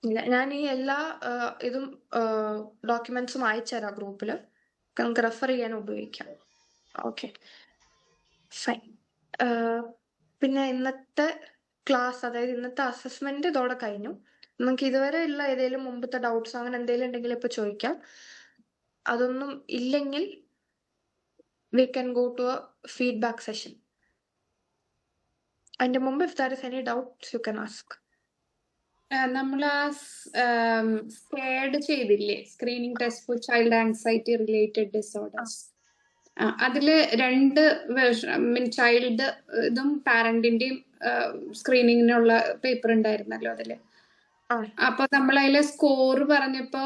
ഇല്ല, ഞാൻ ഈ എല്ലാ ഇതും ഡോക്യുമെന്റ്സും അയച്ചുതരാം ഗ്രൂപ്പില്, നമുക്ക് റെഫർ ചെയ്യാൻ ഉപയോഗിക്കാം. Okay, fine. പിന്നെ ഇന്നത്തെ ക്ലാസ്, അതായത് ഇന്നത്തെ അസസ്മെന്റ് ഇതോടെ കഴിഞ്ഞു. നമുക്ക് ഇതുവരെ ഉള്ള ഏതെങ്കിലും മുമ്പത്തെ ഡൗട്ട്സ് അങ്ങനെ എന്തെങ്കിലും ഉണ്ടെങ്കിൽ ഇപ്പൊ ചോദിക്കാം. അതൊന്നും ഇല്ലെങ്കിൽ we can go to a feedback session. അതിന്റെ മുമ്പ് if there is any doubts you can ask. നമ്മൾ ആ സ്കേഡ് ചെയ്തില്ലേ, screening test for child anxiety related disorders, അതില് 2 വേർഷൻ, ചൈൽഡ് ഇതും പാരന്റിന്റെയും സ്ക്രീനിങ്ങിനുള്ള പേപ്പർ ഉണ്ടായിരുന്നല്ലോ അതില്. അപ്പൊ നമ്മൾ അതിലെ സ്കോർ പറഞ്ഞപ്പോ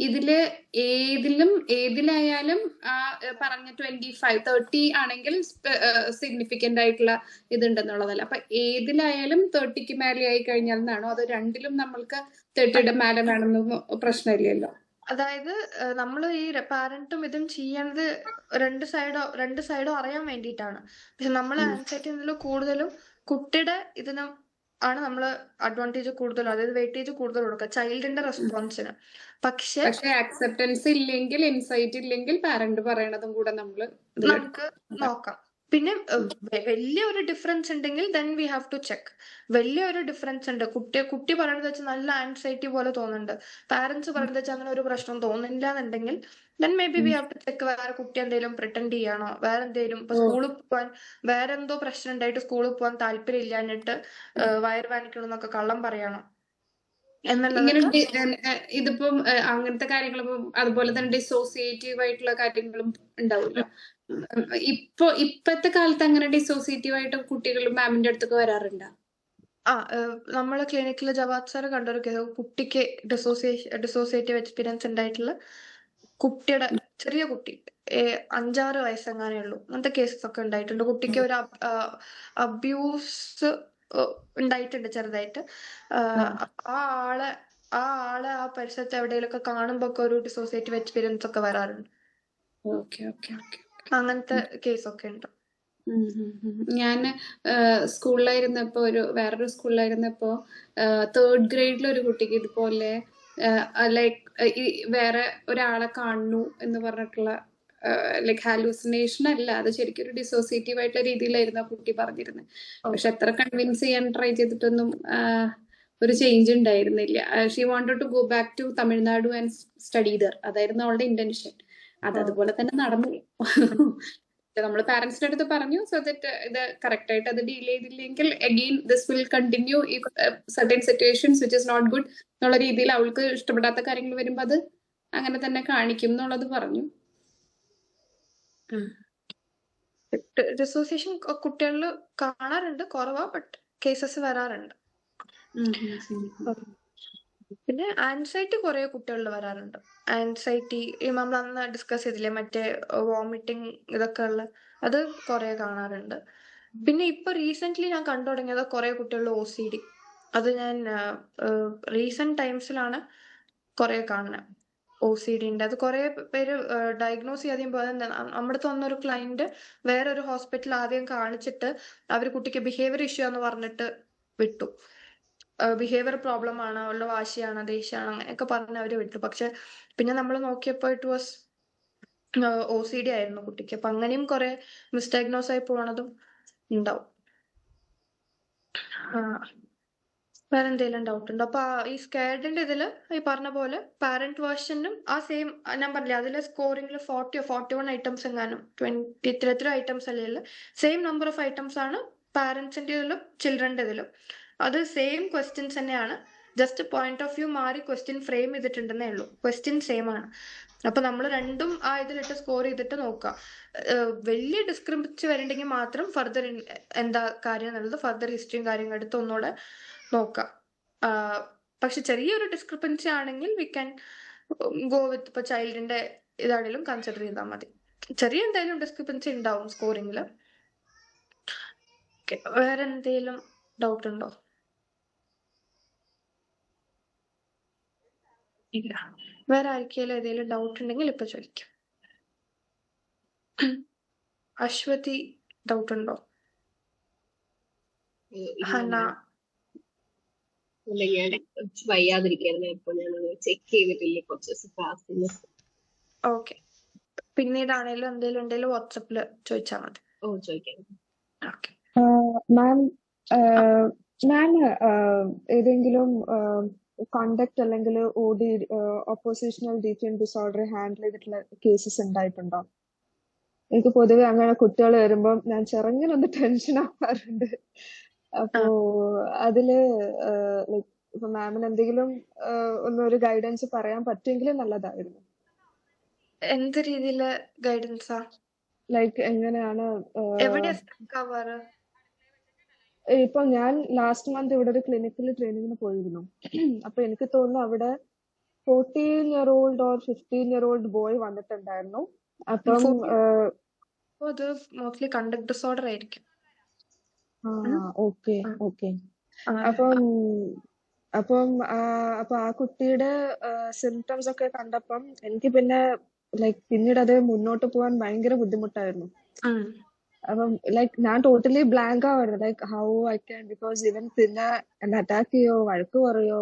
ഇതില് ഏതിലായാലും പറഞ്ഞ 25, 30 ആണെങ്കിൽ സിഗ്നിഫിക്കന്റ് ആയിട്ടുള്ള ഇതുണ്ടെന്നുള്ളതല്ല. അപ്പൊ ഏതിലായാലും 30ക്ക് മേലെ ആയി കഴിഞ്ഞാൽ എന്നാണോ, അത് രണ്ടിലും നമ്മൾക്ക് 30യുടെ മേലെ വേണമെന്ന് പ്രശ്നമില്ലല്ലോ? അതായത് നമ്മൾ ഈ പാരന്റും ഇതും ചെയ്യണത് രണ്ട് സൈഡും അറിയാൻ വേണ്ടിയിട്ടാണ്. പക്ഷെ നമ്മൾ ആൻസൈറ്റി കൂടുതലും കുട്ടിയുടെ ഇതിനും ആണ് നമ്മൾ അഡ്വാൻറ്റേജ് കൂടുതൽ, അതായത് വെയിറ്റേജ് കൂടുതൽ കൊടുക്കുക ചൈൽഡിന്റെ റെസ്പോൺസിന്. പക്ഷെ ആക്സെപ്റ്റൻസ് ഇല്ലെങ്കിൽ, ഇൻസൈറ്റ് ഇല്ലെങ്കിൽ പാരന്റ് പറയണതും കൂടെ നമുക്ക് നോക്കാം. പിന്നെ വലിയൊരു ഡിഫറൻസ് ഉണ്ടെങ്കിൽ then we have to check. വലിയൊരു ഡിഫറൻസ് ഉണ്ട്, കുട്ടി പറയുന്നത് വെച്ച് നല്ല ആൻസൈറ്റി പോലെ തോന്നുന്നുണ്ട്, പാരന്റ്സ് പറയുന്നത് വെച്ചാൽ അങ്ങനെ ഒരു പ്രശ്നം തോന്നില്ല എന്നുണ്ടെങ്കിൽ then maybe we have to check. വേറെ കുട്ടി എന്തെങ്കിലും പ്രിട്ടൻഡ് ചെയ്യാണോ, വേറെ എന്തെങ്കിലും ഇപ്പൊ സ്കൂളിൽ പോകാൻ വേറെ എന്തോ പ്രശ്നം ഉണ്ടായിട്ട് സ്കൂളിൽ പോകാൻ താല്പര്യം ഇല്ലാഞ്ഞിട്ട് വയറ് വേദനിക്കണം എന്നൊക്കെ കള്ളം പറയണോ, ഇങ്ങനെ എന്നുള്ളതൊക്കെ ഇതിപ്പം അങ്ങനത്തെ കാര്യങ്ങളും അതുപോലെ തന്നെ ഡിസോസിയേറ്റീവ് ആയിട്ടുള്ള കാര്യങ്ങളും ഉണ്ടാവുമല്ലോ. ഇപ്പത്തെ കാലത്ത് അങ്ങനെ ഡിസോസിയേറ്റീവ് ആയിട്ട് കുട്ടികൾ മാമിന്റെ അടുത്തൊക്കെ വരാറുണ്ടോ? നമ്മള് ക്ലിനിക്കിൽ ജവാദ് സാർ കണ്ടൊരു കുട്ടിക്ക് ഡിസോസിയേറ്റീവ് എക്സ്പീരിയൻസ് ഉണ്ടായിട്ടുള്ള കുട്ടിയുടെ ചെറിയ കുട്ടി 5-6 വയസ്സെങ്ങാനേ ഉള്ളൂ. അങ്ങനത്തെ കേസസ് ഒക്കെ ഉണ്ടായിട്ടുണ്ട്. കുട്ടിക്ക് ഒരു അബ്യൂസ് ഉണ്ടായിട്ടുണ്ട് ചെറുതായിട്ട്. ആ ആളെ ആ പരിസരത്ത് എവിടെയെങ്കിലൊക്കെ കാണുമ്പോ ഒക്കെ ഒരു ഡിസോസിയേറ്റീവ് എക്സ്പീരിയൻസ് ഒക്കെ വരാറുണ്ട്. അങ്ങനത്തെ കേസൊക്കെ ഉണ്ട്. ഞാൻ സ്കൂളിലായിരുന്നപ്പോ വേറൊരു സ്കൂളിലായിരുന്നപ്പോ 3rd ഗ്രേഡിൽ ഒരു കുട്ടിക്ക് ഇതുപോലെ വേറെ ഒരാളെ കാണുന്നു എന്ന് പറഞ്ഞിട്ടുള്ള ഹാലൂസിനേഷൻ അല്ല, അത് ശരിക്കും ഒരു ഡിസോസിയേറ്റീവ് ആയിട്ടുള്ള രീതിയിലായിരുന്നു ആ കുട്ടി പറഞ്ഞിരുന്നത്. പക്ഷെ എത്ര കൺവിൻസ് ചെയ്യാൻ ട്രൈ ചെയ്തിട്ടൊന്നും ഒരു ചേഞ്ച് ഉണ്ടായിരുന്നില്ല. She wanted to go back to Tamil Nadu and study there. അതായിരുന്നു അവളുടെ ഇന്റൻഷൻ. അതുപോലെ തന്നെ നടന്നു. നമ്മൾ പാരന്റ്സിന്റെ അടുത്ത് പറഞ്ഞു, സോ ദാറ്റ് ഇത് കറക്റ്റ് ആയിട്ട് അത് ഡീൽ ചെയ്തില്ലെങ്കിൽ again this will continue if certain situations which is not good എന്നുള്ള രീതിയിൽ അവൾക്ക് ഇഷ്ടപ്പെടാത്ത കാര്യങ്ങൾ വരുമ്പോൾ അത് അങ്ങനെ തന്നെ കാണിക്കും എന്നുള്ളത് പറഞ്ഞു. ഡിസോസിയേഷൻ കുട്ടികളിൽ കാണാറുണ്ട്, കുറവാ, ബട്ട് കേസസ് വരാറുണ്ട്. പിന്നെ ആൻസൈറ്റി കുറെ കുട്ടികളിൽ വരാറുണ്ട്. ആൻസൈറ്റി നമ്മൾ അന്ന് ഡിസ്കസ് ചെയ്തില്ലേ, മറ്റേ വോമിറ്റിംഗ് ഇതൊക്കെ ഉള്ള അത് കുറെ കാണാറുണ്ട്. പിന്നെ ഇപ്പൊ റീസെന്റ് ഞാൻ കണ്ടു തുടങ്ങിയത് കുറെ കുട്ടികളിൽ OCD. അത് ഞാൻ റീസെന്റ് ടൈംസിലാണ് കുറെ കാണുന്നത്. OCD-ന്റെ അത് കുറെ പേര് ഡയഗ്നോസ് ചെയ്യാതെയും പോലെ നമ്മുടെ വന്നൊരു ക്ലയന്റ് വേറൊരു ഹോസ്പിറ്റൽ ആദ്യം കാണിച്ചിട്ട് അവര് കുട്ടിക്ക് ബിഹേവിയർ ഇഷ്യൂ എന്ന് പറഞ്ഞിട്ട് വിട്ടു. ബിഹേവിയർ പ്രോബ്ലം ആണ്, അവളുടെ വാശിയാണ്, ദേഷ്യമാണ്, അങ്ങനെയൊക്കെ പറഞ്ഞ് അവര് വിട്ടു. പക്ഷെ പിന്നെ നമ്മൾ നോക്കിയപ്പോ ഇറ്റ് വാസ് OCD ആയിരുന്നു കുട്ടിക്ക്. അപ്പൊ അങ്ങനെയും കുറെ മിസ്ഡയഗ്നോസ് ആയി പോണതും ഉണ്ടാവും. വേറെ എന്തെങ്കിലും ഡൗട്ട് ഉണ്ടോ? അപ്പൊ ഈ സ്കേഡിന്റെ ഇതില് ഈ പറഞ്ഞ പോലെ പാരന്റ് വേർഷനും ആ സെയിം ഞാൻ പറഞ്ഞില്ലേ, അതിലെ സ്കോറിംഗിൽ 40 or 41 ഐറ്റംസ് എങ്ങാനും 20 എത്ര ഐറ്റംസ് അല്ലേ, സെയിം നമ്പർ ഓഫ് ഐറ്റംസ് ആണ് പാരന്റ്സിന്റെ ഇതിലും ചിൽഡ്രന്റെ ഇതിലും. അത് സെയിം ക്വസ്റ്റ്യൻസ് തന്നെയാണ്, ജസ്റ്റ് പോയിന്റ് ഓഫ് വ്യൂ മാറി ക്വസ്റ്റ്യൻ ഫ്രെയിം ചെയ്തിട്ടുണ്ടെന്നേ ഉള്ളൂ. ക്വസ്റ്റ്യൻ സെയിം ആണ്. അപ്പൊ നമ്മൾ രണ്ടും ആ ഇതിലിട്ട് സ്കോർ ചെയ്തിട്ട് നോക്കാം. വലിയ ഡിസ്ക്രിമിനൻസി വരണ്ടെങ്കിൽ മാത്രം ഫർദർ എന്താ കാര്യം എന്നുള്ളത് ഫർദർ ഹിസ്റ്ററിയും കാര്യങ്ങളും എടുത്ത് ഒന്നുകൂടെ നോക്കാം. പക്ഷെ ചെറിയൊരു ഡിസ്ക്രിപ്പൻസി ആണെങ്കിൽ വി ക്യാൻ ഗോ വിത്ത് ഇപ്പൊ ചൈൽഡിന്റെ ഇതാണെങ്കിലും കൺസിഡർ ചെയ്താൽ മതി. ചെറിയ എന്തായാലും ഡിസ്ക്രിപ്പൻസി ഉണ്ടാവും സ്കോറിംഗിൽ. വേറെ എന്തെങ്കിലും ഡൗട്ട് ഉണ്ടോ? ഇല്ല. വേറെ ആർക്കെങ്കിലും ഏതെങ്കിലും ഡൗട്ട് ഉണ്ടെങ്കിൽ ഇപ്പൊ ചോദിക്കാം. അശ്വതി ഡൗട്ട് ഉണ്ടോ? ഹന? ഞാൻ വയ്യാതിരിക്കായിരുന്നു, അപ്പൊ ഞാൻ ചെക്ക് ചെയ്തിട്ടില്ല കുറച്ച് ക്ലാസ്സിന്. ഓക്കെ, പിന്നീടാണേലും എന്തെങ്കിലും ഉണ്ടെങ്കിലും വാട്സപ്പില് ചോദിച്ചാൽ മതി. ചോദിക്കാം. ഓക്കെ മാം, ഏതെങ്കിലും കണ്ടക്ട് അല്ലെങ്കിൽ OD oppositional detain disorder handle ചെയ്തിട്ടുള്ള കേസസ് ഉണ്ടായിട്ടുണ്ടോ? എനിക്ക് പൊതുവെ അങ്ങനെ കുട്ടികൾ വരുമ്പോൾ ഞാൻ ചെറുങ്ങനൊന്ന് ടെൻഷൻ ആവാറുണ്ട്. അപ്പോ അതില് ഇപ്പൊ മാമിന് എന്തെങ്കിലും ഒന്നൊരു ഗൈഡൻസ് പറയാൻ പറ്റുമെങ്കിൽ നല്ലതായിരുന്നു. എന്ത് രീതിയില് ഗൈഡൻസാ? ലൈക്ക് എങ്ങനെയാണ് ഇപ്പൊ ഞാൻ ലാസ്റ്റ് മന്ത് ഇവിടെ ഒരു ക്ലിനിക്കിൽ ട്രെയിനിങ്ങിന് പോയിരുന്നു. അപ്പൊ എനിക്ക് തോന്നുന്നു അവിടെ 14-year-old or 15-year-old ബോയ് വന്നിട്ടുണ്ടായിരുന്നു. അപ്പം അത് മോസ്റ്റ്ലി കണ്ടക്ട് ഡിസോർഡർ ആയിരിക്കും. ഓക്കെ. അപ്പം ആ കുട്ടിയുടെ സിംറ്റംസ് ഒക്കെ കണ്ടപ്പം എനിക്ക് പിന്നെ പിന്നീട് അത് മുന്നോട്ട് പോകാൻ ഭയങ്കര ബുദ്ധിമുട്ടായിരുന്നു. അപ്പം ഞാൻ ടോട്ടലി ബ്ലാങ്ക് ആവായിരുന്നു, ഹൗ ഐ ക്യാൻ, ബിക്കോസ് ഇവൻ പിന്നെ എന്നെ അറ്റാക്ക് ചെയ്യോ വഴക്ക് പറയോ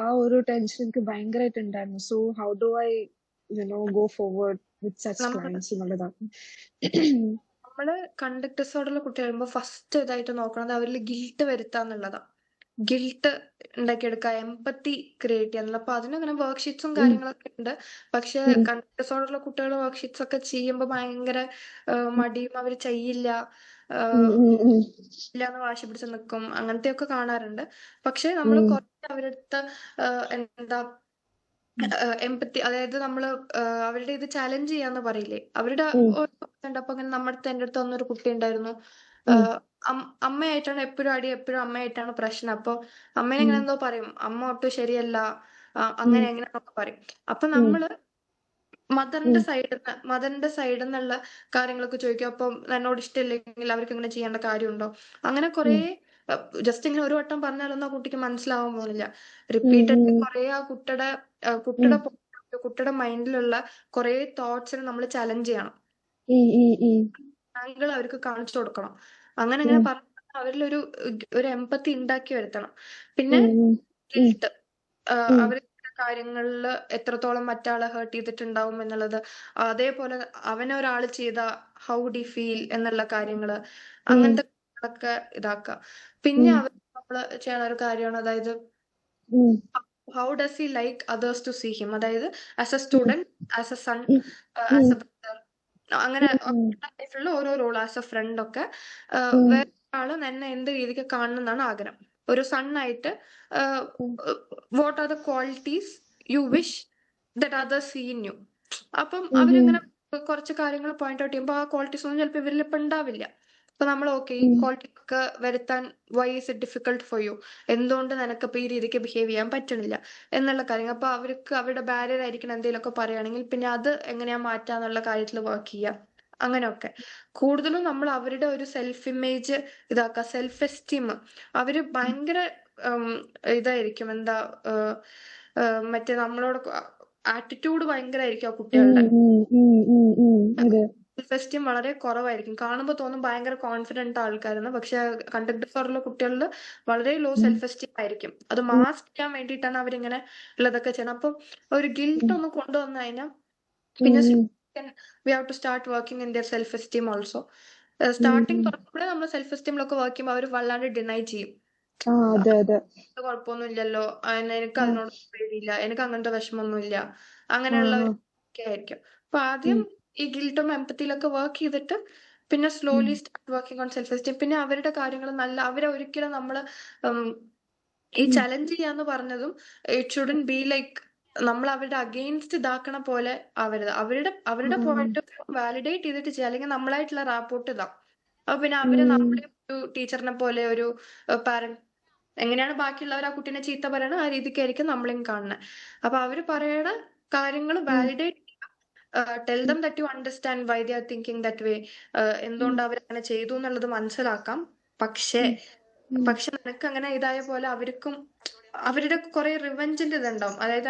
ആ ഒരു ടെൻഷൻ എനിക്ക് ഭയങ്കരമായിട്ട് ഉണ്ടായിരുന്നു. So how do I go forward with such clients എന്നുള്ളതാണ്. നമ്മള് കണ്ടക്ട് ഡിസോർഡറിലെ കുട്ടി വരുമ്പോ ഫസ്റ്റ് ഇതായിട്ട് നോക്കണത് അവരിൽ ഗിൽട്ട് വരുത്താന്നുള്ളതാ. ഗിൽട്ട് ഉണ്ടാക്കിയെടുക്കുക, എമ്പത്തി ക്രിയേറ്റ് ചെയ്യാനുള്ള. അപ്പൊ അതിനങ്ങനെ വർക്ക്ഷീറ്റ്സും കാര്യങ്ങളൊക്കെ ഉണ്ട്. പക്ഷെ കണ്ടന്റ് ഡിസോർഡറുള്ള കുട്ടികൾ വർക്ക്ഷീറ്റ്സ് ഒക്കെ ചെയ്യുമ്പോൾ ഭയങ്കര മടിയും, അവര് ചെയ്യില്ല, ഇല്ലാന്ന് വാശി പിടിച്ച് നിൽക്കും, അങ്ങനത്തെയൊക്കെ കാണാറുണ്ട്. പക്ഷെ നമ്മൾ കുറച്ച് അവരടുത്ത് എന്താ എമ്പത്തി, അതായത് നമ്മള് അവരുടെ ഇത് ചാലഞ്ച് ചെയ്യാന്ന് പറയില്ലേ, അവരുടെ ഉണ്ട്. അപ്പൊ അങ്ങനെ നമ്മുടെ എന്റെ അടുത്ത് വന്നൊരു കുട്ടി ഉണ്ടായിരുന്നു. അമ്മയായിട്ടാണ് എപ്പോഴും അടി, എപ്പോഴും അമ്മയായിട്ടാണ് പ്രശ്നം. അപ്പൊ അമ്മേനെ ഇങ്ങനെ എന്തോ പറയും, അമ്മ ഒട്ടും ശരിയല്ല, അങ്ങനെ എങ്ങനെയാന്നൊക്കെ പറയും. അപ്പൊ നമ്മള് മദറിന്റെ സൈഡിൽ നിന്നുള്ള കാര്യങ്ങളൊക്കെ ചോദിക്കും. അപ്പം എന്നോട് ഇഷ്ടമില്ലെങ്കിൽ അവർക്ക് ഇങ്ങനെ ചെയ്യേണ്ട കാര്യമുണ്ടോ? അങ്ങനെ കുറെ ജസ്റ്റ് ഇങ്ങനെ ഒരു വട്ടം പറഞ്ഞാലൊന്നും ആ കുട്ടിക്ക് മനസ്സിലാവാൻ പോകുന്നില്ല. റിപ്പീറ്റഡ് കുറെ ആ കുട്ടിയുടെ മൈൻഡിലുള്ള കുറെ തോട്ട്സിനെ നമ്മൾ ചലഞ്ച് ചെയ്യണം, ആംഗിൾ അവർക്ക് കാണിച്ചു കൊടുക്കണം. അങ്ങനെ പറഞ്ഞ അവരിലൊരു എമ്പത്തി ഉണ്ടാക്കി വരുത്തണം. പിന്നെ ഗിൽട്ട്, അവർ കാര്യങ്ങളിൽ എത്രത്തോളം മറ്റാളെ ഹേർട്ട് ചെയ്തിട്ടുണ്ടാവും എന്നുള്ളത്, അതേപോലെ അവനൊരാൾ ചെയ്ത ഹൗ ഡി ഫീൽ എന്നുള്ള കാര്യങ്ങള്, അങ്ങനത്തെ ഒക്കെ ഇതാക്കുക. പിന്നെ നമ്മള് ചെയ്യണ ഒരു കാര്യമാണ്, അതായത് how does he like others to see him, അതായത് as a student, as a son, as a brother, അങ്ങനെ ലൈഫിലുള്ള ഓരോ റോൾ, ആസ് എ ഫ്രണ്ട് ഒക്കെ വേറെ ആള് എന്നെ എന്ത് രീതിക്ക് കാണണമെന്നാണ് ആഗ്രഹം. ഒരു സണ്ണായിട്ട് what are the qualities you wish that others see in you. അപ്പം അവരിങ്ങനെ കുറച്ച് കാര്യങ്ങൾ പോയിന്റ് ഔട്ട് ചെയ്യുമ്പോൾ ആ ക്വാളിറ്റീസ് ഒന്നും ചിലപ്പോൾ ഇവരിൽ ഇപ്പം ഉണ്ടാവില്ല. അപ്പൊ നമ്മൾ ഓക്കെ, ഈ ക്വാളിറ്റി ഒക്കെ വരുത്താൻ why is it difficult for you, എന്തുകൊണ്ട് നിനക്കിപ്പോ ഈ രീതിക്ക് ബിഹേവ് ചെയ്യാൻ പറ്റണില്ല എന്നുള്ള കാര്യങ്ങൾ. അപ്പൊ അവർക്ക് അവരുടെ ബാരിയർ ആയിരിക്കണം എന്തെങ്കിലുമൊക്കെ പറയുകയാണെങ്കിൽ പിന്നെ അത് എങ്ങനെയാ മാറ്റാന്നുള്ള കാര്യത്തിൽ വർക്ക് ചെയ്യുക. അങ്ങനെയൊക്കെ കൂടുതലും നമ്മൾ അവരുടെ ഒരു സെൽഫ് ഇമേജ് ഇതാക്കുക, സെൽഫ് എസ്റ്റീം. അവര് ഭയങ്കര ഇതായിരിക്കും, എന്താ മറ്റേ നമ്മളോട് ആറ്റിറ്റ്യൂഡ് ഭയങ്കരമായിരിക്കും ആ കുട്ടികളുടെ. സെൽഫ് എസ്റ്റീം വളരെ കുറവായിരിക്കും. കാണുമ്പോൾ തോന്നും ഭയങ്കര കോൺഫിഡന്റ് ആൾക്കാരെന്ന്, പക്ഷെ കണ്ടന്റ് ഡിസോർഡറുള്ള കുട്ടികളിൽ വളരെ ലോ സെൽഫ് എസ്റ്റീം ആയിരിക്കും. അത് മാസ്ക് ചെയ്യാൻ വേണ്ടിയിട്ടാണ് അവരിങ്ങനെ ഉള്ളതൊക്കെ ചെയ്യണം. അപ്പൊ ഒരു ഗിൽട്ട് ഒന്ന് കൊണ്ടുവന്നു കഴിഞ്ഞാൽ പിന്നെ we have to start working in their self esteem also. Starting തുടങ്ങുമ്പോഴേ നമ്മൾ സെൽഫ് എസ്റ്റീമിലൊക്കെ വർക്ക് ചെയ്യുമ്പോൾ അവർ വല്ലാണ്ട് ഡിനൈ ചെയ്യും. കുഴപ്പമൊന്നും ഇല്ലല്ലോ, എനിക്ക് അതിനോട് പേടിയില്ല, എനിക്ക് അങ്ങനത്തെ വിഷമമൊന്നുമില്ല, അങ്ങനെയുള്ളവരൊക്കെ ആയിരിക്കും. അപ്പൊ ആദ്യം ഈ ഗിൽട്ടും എമ്പത്തിയിലൊക്കെ വർക്ക് ചെയ്തിട്ട് പിന്നെ slowly start working on self esteem. പിന്നെ അവരുടെ കാര്യങ്ങൾ നല്ല, അവരെ ഒരിക്കലും നമ്മള് ഈ ചലഞ്ച് ചെയ്യാന്ന് പറഞ്ഞതും ഇറ്റ് ഷുഡന്റ് ബി ലൈക്ക് നമ്മൾ അവരുടെ അഗെയിൻസ്റ്റ് ഇതാക്കണ പോലെ ആവരുത്. അവരുടെ പോയിന്റ് വാലിഡേറ്റ് ചെയ്തിട്ട് ചെയ്യുക, അല്ലെങ്കിൽ നമ്മളായിട്ടുള്ള റാപ്പോർട്ട് ഇതാ. അപ്പൊ പിന്നെ അവര് നമ്മളെ ഒരു ടീച്ചറിനെ പോലെ, ഒരു പാരന്റ് എങ്ങനെയാണ് ബാക്കിയുള്ളവർ ആ കുട്ടീനെ ചീത്ത പറയണ ആ രീതിക്കായിരിക്കും നമ്മളെയും കാണുന്നത്. അപ്പൊ അവര് പറയണ കാര്യങ്ങൾ validate, tell them that you understand why they are thinking that way, എന്തുകൊണ്ട് അവർ അങ്ങനെ ചെയ്തു എന്നുള്ളത് മനസ്സിലാക്കാം. പക്ഷെ നിനക്ക് അങ്ങനെ ഇതായ പോലെ അവർക്കും അവരുടെ കുറെ റിവെഞ്ചിന്റെ ഇതുണ്ടാവും. അതായത്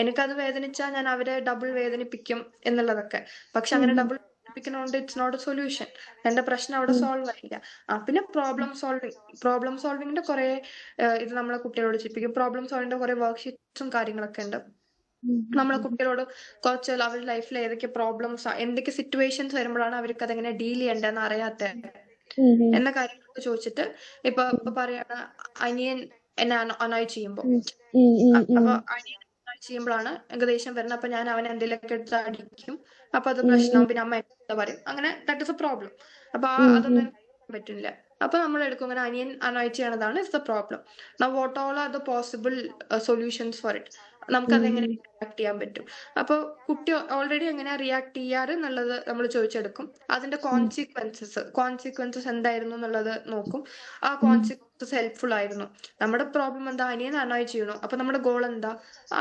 എനിക്കത് വേദനിച്ചാൽ ഞാൻ അവരെ ഡബിൾ വേദനിപ്പിക്കും എന്നുള്ളതൊക്കെ. പക്ഷെ അങ്ങനെ ഡബിൾ വേദനിപ്പിക്കുന്നതുകൊണ്ട് ഇറ്റ്സ് നോട്ട് എ സൊല്യൂഷൻ. എന്റെ പ്രശ്നം അവിടെ സോൾവ് ആയില്ല. പിന്നെ പ്രോബ്ലം സോൾവിങ്ങിന്റെ കുറെ ഇത് നമ്മളെ കുട്ടികളോട് ചെയ്യിപ്പിക്കും. പ്രോബ്ലം സോൾവിങ്ങിന്റെ കുറെ വർക്ക്ഷീറ്റ്സും കാര്യങ്ങളൊക്കെ ഉണ്ട്. നമ്മളെ കുട്ടികളോട് കുറച്ച് അവരുടെ ലൈഫിൽ ഏതൊക്കെ പ്രോബ്ലംസ്, എന്തൊക്കെ സിറ്റുവേഷൻസ് വരുമ്പോഴാണ് അവർക്ക് അതെങ്ങനെ ഡീൽ ചെയ്യേണ്ടതെന്ന് അറിയാത്ത എന്ന കാര്യങ്ങളൊക്കെ ചോദിച്ചിട്ട്, ഇപ്പൊ പറയാണ് അനിയൻ എന്നെ അനോയ് ചെയ്യുമ്പോ, അപ്പൊ അനിയൻ അനോയ് ചെയ്യുമ്പോഴാണ് ഏകദേശം വരുന്നത്. അപ്പൊ ഞാൻ അവനെ എന്തെങ്കിലുമൊക്കെ എടുത്ത് അടിക്കും. അപ്പൊ അത് പ്രശ്നമാവും. പിന്നെ അമ്മ എന്താ പറയും, അങ്ങനെ ദാറ്റ് ഇസ് എ പ്രോബ്ലം. അപ്പൊ അതൊന്നും പറ്റില്ല. അപ്പൊ നമ്മൾ എടുക്കും ഇങ്ങനെ അനിയൻ അനോയ് ചെയ്യണതാണ് is the problem. Now what all are the possible solutions for it, നമുക്കതെങ്ങനെ റിയാക്ട് ചെയ്യാൻ പറ്റും. അപ്പൊ കുട്ടി ഓൾറെഡി എങ്ങനെയാ റിയാക്ട് ചെയ്യാറ് എന്നുള്ളത് നമ്മൾ ചോദിച്ചെടുക്കും. അതിന്റെ കോൺസിക്വൻസസ് എന്തായിരുന്നു എന്നുള്ളത് നോക്കും. ആ കോൺസിക്വൻസസ് ഹെൽപ്ഫുൾ ആയിരുന്നു. നമ്മുടെ പ്രോബ്ലം എന്താ, അനിയൻ അനോയ് ചെയ്യണു. അപ്പൊ നമ്മുടെ ഗോൾ എന്താ,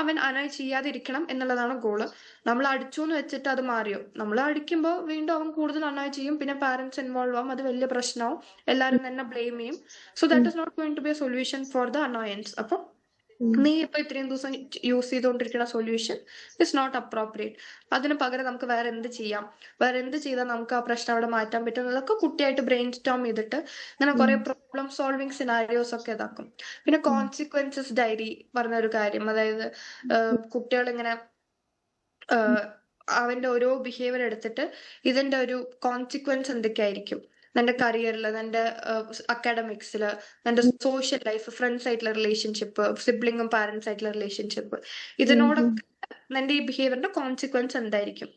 അവൻ അനോയ് ചെയ്യാതിരിക്കണം എന്നുള്ളതാണ് ഗോള്. നമ്മൾ അടിച്ചു എന്ന് വെച്ചിട്ട് അത് മാറിയോ, നമ്മൾ അടിക്കുമ്പോൾ വീണ്ടും അവൻ കൂടുതൽ അനോയ് ചെയ്യും. പിന്നെ പാരന്റ്സ് ഇൻവോൾവ് ആവും, അത് വലിയ പ്രശ്നമാവും, എല്ലാവരും തന്നെ ബ്ലെയിം ചെയ്യും. So that is not going to be a solution for the annoyance. അപ്പൊ നീ ഇപ്പൊ ഇത്രയും ദിവസം യൂസ് ചെയ്തുകൊണ്ടിരിക്കുന്ന സൊല്യൂഷൻ ഇസ് നോട്ട് അപ്രോപ്രിയേറ്റ്. അതിന് പകരം നമുക്ക് വേറെ എന്ത് ചെയ്താൽ നമുക്ക് ആ പ്രശ്നം അവിടെ മാറ്റാൻ പറ്റും എന്നതൊക്കെ കുട്ടിയായിട്ട് ബ്രെയിൻ സ്റ്റോം ചെയ്തിട്ട് ഇങ്ങനെ കുറെ പ്രോബ്ലം സോൾവിങ് സിനാരിയോസ് ഒക്കെ ഇതാക്കും. പിന്നെ കോൺസിക്വൻസസ് ഡയറി പറഞ്ഞ ഒരു കാര്യം, അതായത് കുട്ടികൾ ഇങ്ങനെ അവന്റെ ഓരോ ബിഹേവിയർ എടുത്തിട്ട് ഇതിന്റെ ഒരു കോൺസിക്വൻസ് എന്തൊക്കെയായിരിക്കും, നിന്റെ കരിയറിൽ, നിന്റെ അക്കാഡമിക്സിൽ, നിന്റെ സോഷ്യൽ ലൈഫ്, ഫ്രണ്ട്സ് ആയിട്ടുള്ള റിലേഷൻഷിപ്പ്, സിബ്ലിങ്ങും പാരന്റ്സ് ആയിട്ടുള്ള റിലേഷൻഷിപ്പ്, ഇതിനോടൊക്കെ നിന്റെ ഈ ബിഹേവിയറിന്റെ കോൺസിക്വൻസ് എന്തായിരിക്കും?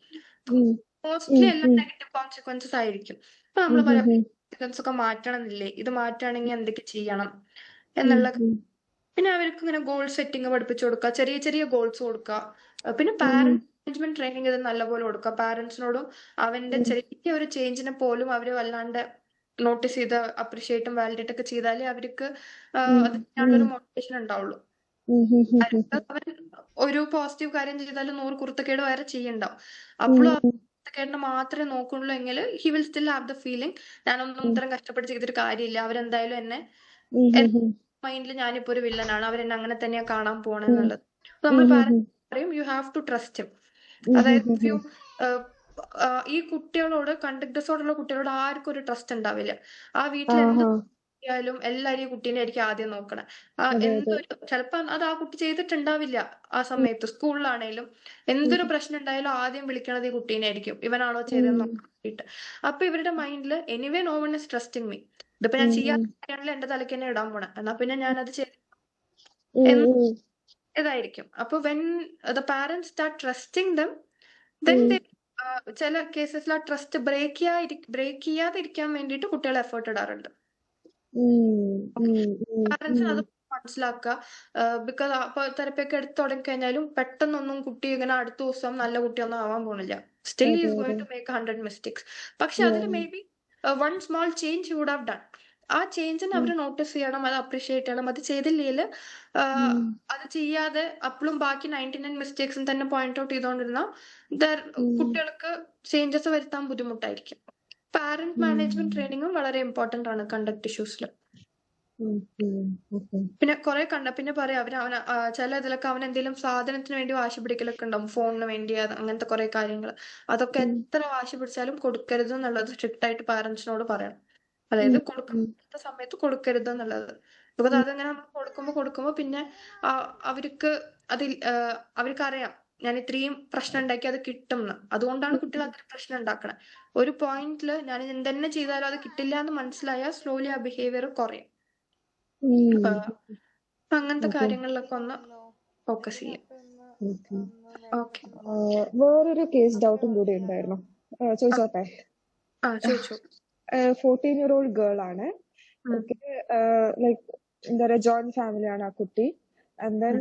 മോസ്റ്റ്ലി എല്ലാം നെഗറ്റീവ് കോൺസിക്വൻസസ് ആയിരിക്കും. അപ്പൊ നമ്മൾ പറയാം കോൺസിക്വൻസ് ഒക്കെ മാറ്റണം എന്നില്ലേ, ഇത് മാറ്റുകയാണെങ്കിൽ എന്തൊക്കെ ചെയ്യണം എന്നുള്ള. പിന്നെ അവർക്ക് ഇങ്ങനെ ഗോൾ സെറ്റിംഗ് പഠിപ്പിച്ചു കൊടുക്കുക, ചെറിയ ചെറിയ ഗോൾസ് കൊടുക്കുക. പിന്നെ പാരന്റ് മാനേജ്മെന്റ് ട്രെയിനിങ് ഇത് നല്ലപോലെ കൊടുക്കുക. പാരന്റ്സിനോടും അവന്റെ ചെറിയ ഒരു ചേഞ്ചിനെ പോലും അവര് വല്ലാണ്ട് നോട്ടീസ് ചെയ്ത് അപ്രീഷിയേറ്റും വാലിഡേറ്റ് ഒക്കെ ചെയ്താലേ അവർക്ക് അത് ചെയ്യാനുള്ളൊരു മോട്ടിവേഷൻ ഉണ്ടാവുള്ളൂ. അവൻ ഒരു പോസിറ്റീവ് കാര്യം ചെയ്താലും 100 കുരുത്തക്കേട് വേറെ ചെയ്യണ്ടാവും. അപ്പോഴും കുരുത്തക്കേടിനെ മാത്രമേ നോക്കുള്ളൂ എങ്കിൽ he will still have the feeling ഞാനൊന്നും ഇത്രയും കഷ്ടപ്പെട്ട് ചെയ്തിട്ട് കാര്യമില്ല, അവരെന്തായാലും എന്നെ മൈൻഡിൽ ഞാനിപ്പോ ഒരു വില്ലനാണ്, അവരെന്നെ അങ്ങനെ തന്നെയാ കാണാൻ പോണെന്നുള്ളത്. നമ്മൾ പാരന്റ്സ് പറയും you have to trust him. അതായത് ഈ കുട്ടികളോട്, കണ്ടക്ട് ഡിസോർഡറുള്ള കുട്ടികളോട് ആർക്കും ഒരു ട്രസ്റ്റ് ഉണ്ടാവില്ല. ആ വീട്ടിൽ എന്ത് ാലും എല്ലാരും ഈ കുട്ടീനെ ആയിരിക്കും ആദ്യം നോക്കണേ. എന്തൊരു ചിലപ്പോ അത് ആ കുട്ടി ചെയ്തിട്ടുണ്ടാവില്ല ആ സമയത്ത്. സ്കൂളിലാണേലും എന്തൊരു പ്രശ്നം ഉണ്ടായാലും ആദ്യം വിളിക്കണത് ഈ കുട്ടീനെ ആയിരിക്കും, ഇവനാണോ ചെയ്തതെന്ന് നോക്കാൻ വേണ്ടിട്ട്. അപ്പൊ ഇവരുടെ മൈൻഡില് anyway no one is trusting me, ഇതിപ്പോ ഞാൻ ചെയ്യാൻ എന്റെ തലയ്ക്ക് തന്നെ ഇടാൻ പോണേ, എന്നാ പിന്നെ ഞാനത് ഇതായിരിക്കും. അപ്പൊ when the parents start trusting dum, then ചില കേസസിൽ ആ ട്രസ്റ്റ് ബ്രേക്ക് ചെയ്യാതിരിക്കാൻ വേണ്ടിയിട്ട് കുട്ടികൾ എഫേർട്ട് ഇടാറുണ്ട്. പാരന്റ്സിന് അത് മനസ്സിലാക്കുക. ബിക്കോസ് അപ്പൊ തെറപ്പിയൊക്കെ എടുത്തു തുടങ്ങിക്കഴിഞ്ഞാലും പെട്ടെന്നൊന്നും കുട്ടി ഇങ്ങനെ അടുത്ത ദിവസം നല്ല കുട്ടിയൊന്നും ആവാൻ പോണില്ല. Still is going to make 100 mistakes. പക്ഷെ അതിൽ may be one small change would have done. ആ ചേഞ്ചിന് അവർ നോട്ടീസ് ചെയ്യണം, അത് അപ്രീഷിയേറ്റ് ചെയ്യണം. അത് ചെയ്തില്ലെങ്കിൽ അത് ചെയ്യാതെ അപ്പോഴും ബാക്കി 99 മിസ്റ്റേക്സും തന്നെ പോയിന്റ് ഔട്ട് ചെയ്തുകൊണ്ടിരുന്ന കുട്ടികൾക്ക് ചേഞ്ചസ് വരുത്താൻ ബുദ്ധിമുട്ടായിരിക്കും. പാരന്റ് മാനേജ്മെന്റ് ട്രെയിനിങ്ങും വളരെ ഇമ്പോർട്ടന്റ് ആണ് കണ്ടക്ട് ഇഷ്യൂസിൽ. പിന്നെ കുറെ പിന്നെ പറയാം അവന് ചില ഇതിലൊക്കെ അവൻ എന്തെങ്കിലും സാധനത്തിന് വേണ്ടി വാശി പിടിക്കലൊക്കെ ഉണ്ടാവും, ഫോണിന് വേണ്ടി, അങ്ങനത്തെ കുറെ കാര്യങ്ങൾ. അതൊക്കെ എത്ര വാശി പിടിച്ചാലും കൊടുക്കരുത് എന്നുള്ളത് സ്ട്രിക്റ്റ് ആയിട്ട് പാരന്റ്സിനോട് പറയണം. അതായത് കൊടുക്കുന്ന സമയത്ത് കൊടുക്കരുത് എന്നുള്ളത്. ബിക്കോസ് അതങ്ങനെ നമ്മൾ കൊടുക്കുമ്പോ പിന്നെ അവർക്കറിയാം ഞാൻ ഇത്രയും പ്രശ്നം ഉണ്ടാക്കി അത് കിട്ടും എന്ന്. അതുകൊണ്ടാണ് കുട്ടികൾ അത്ര പ്രശ്നം ഉണ്ടാക്കണേ. ഒരു പോയിന്റിൽ ഞാൻ എന്തെന്നെ ചെയ്താലും അത് കിട്ടില്ല എന്ന് മനസ്സിലായാൽ സ്ലോലി ആ ബിഹേവിയർ കുറയും. അങ്ങനത്തെ കാര്യങ്ങളിലൊക്കെ ഒന്ന് ഫോക്കസ് ചെയ്യാം. ഓക്കെ, വേറൊരു കേസ് ഡൗട്ടും കൂടി ഉണ്ടായിരുന്നു, ചോദിച്ചോട്ടെ? 14-year-old ഗേൾ ആണ്. ലൈക്ക് എന്താ പറയാ, ജോയിന്റ് ഫാമിലിയാണ് ആ കുട്ടി. ആൻഡ് ദെൻ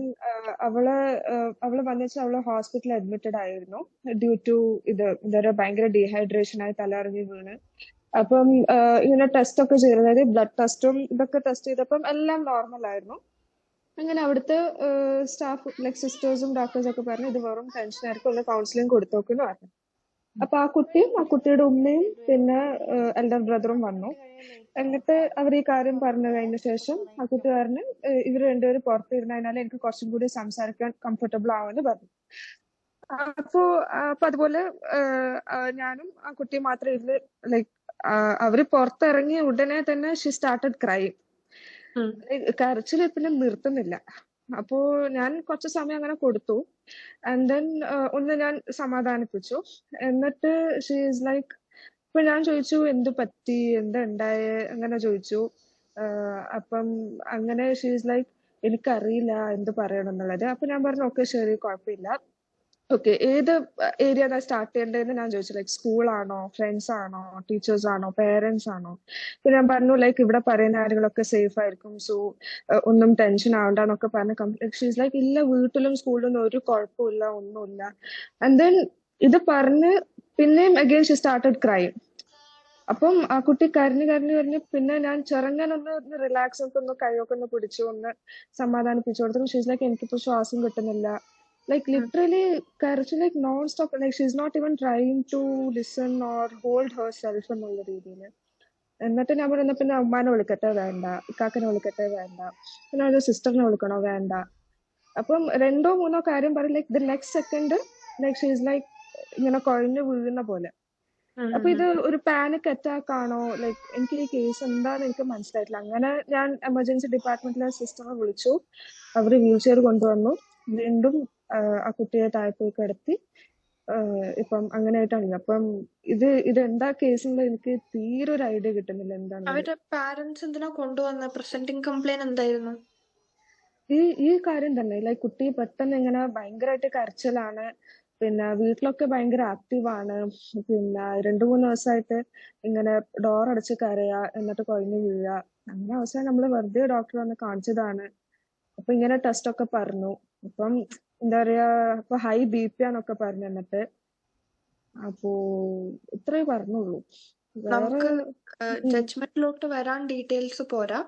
അവള് വന്നിട്ട് അവള് ഹോസ്പിറ്റലിൽ അഡ്മിറ്റഡ് ആയിരുന്നു ഡ്യൂ ടു ഇത് എന്താ പറയാ ഭയങ്കര ഡീഹൈഡ്രേഷൻ ആയി തലകറങ്ങി വീണ്. അപ്പം ഇങ്ങനെ ടെസ്റ്റ് ഒക്കെ ചെയ്തു, അതായത് ബ്ലഡ് ടെസ്റ്റും ഇതൊക്കെ ടെസ്റ്റ് ചെയ്തപ്പം എല്ലാം നോർമൽ ആയിരുന്നു. അങ്ങനെ അവിടുത്തെ സ്റ്റാഫ് ലൈക് സിസ്റ്റേഴ്സും ഡോക്ടേഴ്സും ഒക്കെ പറഞ്ഞു ഇത് വെറും ടെൻഷൻ ആയിരിക്കും, ഉള്ള കൗൺസിലിംഗ് കൊടുത്തോക്കെന്ന് പറഞ്ഞു. അപ്പൊ ആ കുട്ടിയും ആ കുട്ടിയുടെ ഉമ്മയും പിന്നെ എൽഡർ ബ്രദറും വന്നു. എന്നിട്ട് അവർ ഈ കാര്യം പറഞ്ഞു കഴിഞ്ഞ ശേഷം ആ കുട്ടി പറഞ്ഞു ഇവർ രണ്ടുപേരും പുറത്തിരുന്നതിനാലും എനിക്ക് കുറച്ചും കൂടി സംസാരിക്കാൻ കംഫർട്ടബിൾ ആവുമെന്ന് പറഞ്ഞു. അപ്പൊ അതുപോലെ ഞാനും ആ കുട്ടി മാത്രം ഇരുന്ന് ലൈക്ക് അവര് പുറത്തിറങ്ങിയ ഉടനെ തന്നെ ഷീ സ്റ്റാർട്ടഡ് ക്രൈം. കരച്ചിൽ പിന്നെ നിർത്തുന്നില്ല. അപ്പോ ഞാൻ കുറച്ച് സമയം അങ്ങനെ കൊടുത്തു. ആൻഡ് ദെൻ ഒന്ന് ഞാൻ സമാധാനിപ്പിച്ചു. എന്നിട്ട് ഷീ ഈസ് ലൈക്ക്, ഇപ്പൊ ഞാൻ ചോദിച്ചു എന്ത് പറ്റി, എന്താ ഉണ്ടായേ അങ്ങനെ ചോദിച്ചു. അപ്പം അങ്ങനെ ഷീ ഈസ് ലൈക്ക് എനിക്കറിയില്ല എന്ത് പറയണം എന്നുള്ളത്. അപ്പൊ ഞാൻ പറഞ്ഞു ഓക്കെ ശരി കുഴപ്പമില്ല, ഓക്കെ ഏത് ഏരിയ സ്റ്റാർട്ട് ചെയ്യേണ്ടതെന്ന് ഞാൻ ചോദിച്ചു. ലൈക്ക് സ്കൂളാണോ, ഫ്രണ്ട്സ് ആണോ, ടീച്ചേഴ്സ് ആണോ, പേരൻസ് ആണോ? അപ്പൊ ഞാൻ പറഞ്ഞു ലൈക്ക് ഇവിടെ പറയുന്ന കാര്യങ്ങളൊക്കെ സേഫ് ആയിരിക്കും, സോ ഒന്നും ടെൻഷൻ ആവണ്ടെന്നൊക്കെ പറഞ്ഞു. ഷീസ് ലൈക്ക് ഇല്ല വീട്ടിലും സ്കൂളിലും ഒരു കുഴപ്പമില്ല, ഒന്നുമില്ല. ആൻഡ് ദെൻ ഇത് പറഞ്ഞ് പിന്നെയും അഗെയിൻ ഷീ സ്റ്റാർട്ടഡ് ക്രൈം. അപ്പം ആ കുട്ടി കരഞ്ഞ് പിന്നെ ഞാൻ ചെറുങ്ങനൊന്ന് റിലാക്സ് ഒക്കെ ഒന്ന് കൈയൊക്കെ ഒന്ന് പിടിച്ചു ഒന്ന് സമാധാനിപ്പിച്ചു കൊടുത്തു. ഷീസ് ലൈക്ക് എനിക്കിപ്പോ ശ്വാസം കിട്ടുന്നില്ല, like literally കരച്ചു, like non stop, like she's not even trying to listen or hold herself എന്നുള്ള രീതിയില്. എന്നിട്ട് ഞാൻ പറയുന്ന പിന്നെ അമ്മാനെ വിളിക്കട്ടെ വേണ്ട, ഇക്കാക്കനെ വിളിക്കട്ടെ വേണ്ട, പിന്നെ ഒരു സിസ്റ്ററിനെ വിളിക്കണോ വേണ്ട. അപ്പം 2-3 കാര്യം പറയും. Like the next second like she's like ഇങ്ങനെ കുഴഞ്ഞു വീഴുന്ന പോലെ. അപ്പൊ ഇത് ഒരു പാനിക് അറ്റാക്ക് ആണോ, ലൈക്ക് എനിക്ക് ഈ കേസ് എന്താന്ന് എനിക്ക് മനസ്സിലായിട്ടില്ല. അങ്ങനെ ഞാൻ എമർജൻസി ഡിപ്പാർട്ട്മെന്റിലെ സിസ്റ്ററെ വിളിച്ചു. അവര് വീൽ ചെയർ കൊണ്ടുവന്നു, വീണ്ടും ആ കുട്ടിയെ താഴത്തേക്ക് കിടത്തി. ഇപ്പം അങ്ങനെയായിട്ടാണ്. അപ്പം ഇത് എന്താ കേസ് എന്ന് എനിക്ക് തീരെ ഒരു ഐഡിയ കിട്ടുന്നില്ല എന്താണെന്ന്. അവരുടെ പാരന്റ്സ് എന്തിനാ കൊണ്ടുവന്ന പ്രസന്റിങ് കംപ്ലൈന്റ് എന്തായിരുന്നു? ഈ കാര്യം തന്നെ, ലൈക്ക് കുട്ടി പെട്ടെന്ന് ഇങ്ങനെ ഭയങ്കരമായിട്ട് കരച്ചിലാണ്, പിന്നെ വീട്ടിലൊക്കെ ഭയങ്കര ആക്റ്റീവാണ്, പിന്നെ 2-3 ദിവസമായിട്ട് ഇങ്ങനെ ഡോർ അടച്ച് കരയാ, എന്നിട്ട് കുഴഞ്ഞു വീഴുക. അങ്ങനെ അവസാനം നമ്മള് വെറുതെ ഡോക്ടറെ വന്ന് കാണിച്ചതാണ്. അപ്പൊ ഇങ്ങനെ ടെസ്റ്റ് ഒക്കെ പറഞ്ഞു. അപ്പം എന്താ പറയാ, അപ്പൊ ഹൈ BP ആന്നൊക്കെ പറഞ്ഞു. എന്നിട്ട് അപ്പോ ഇത്രേ പറഞ്ഞുള്ളൂ. വേറെ നമുക്ക് ജഡ്ജ്മെന്റിലോട്ട് വരാൻ ഡീറ്റെയിൽസ് പോരാ.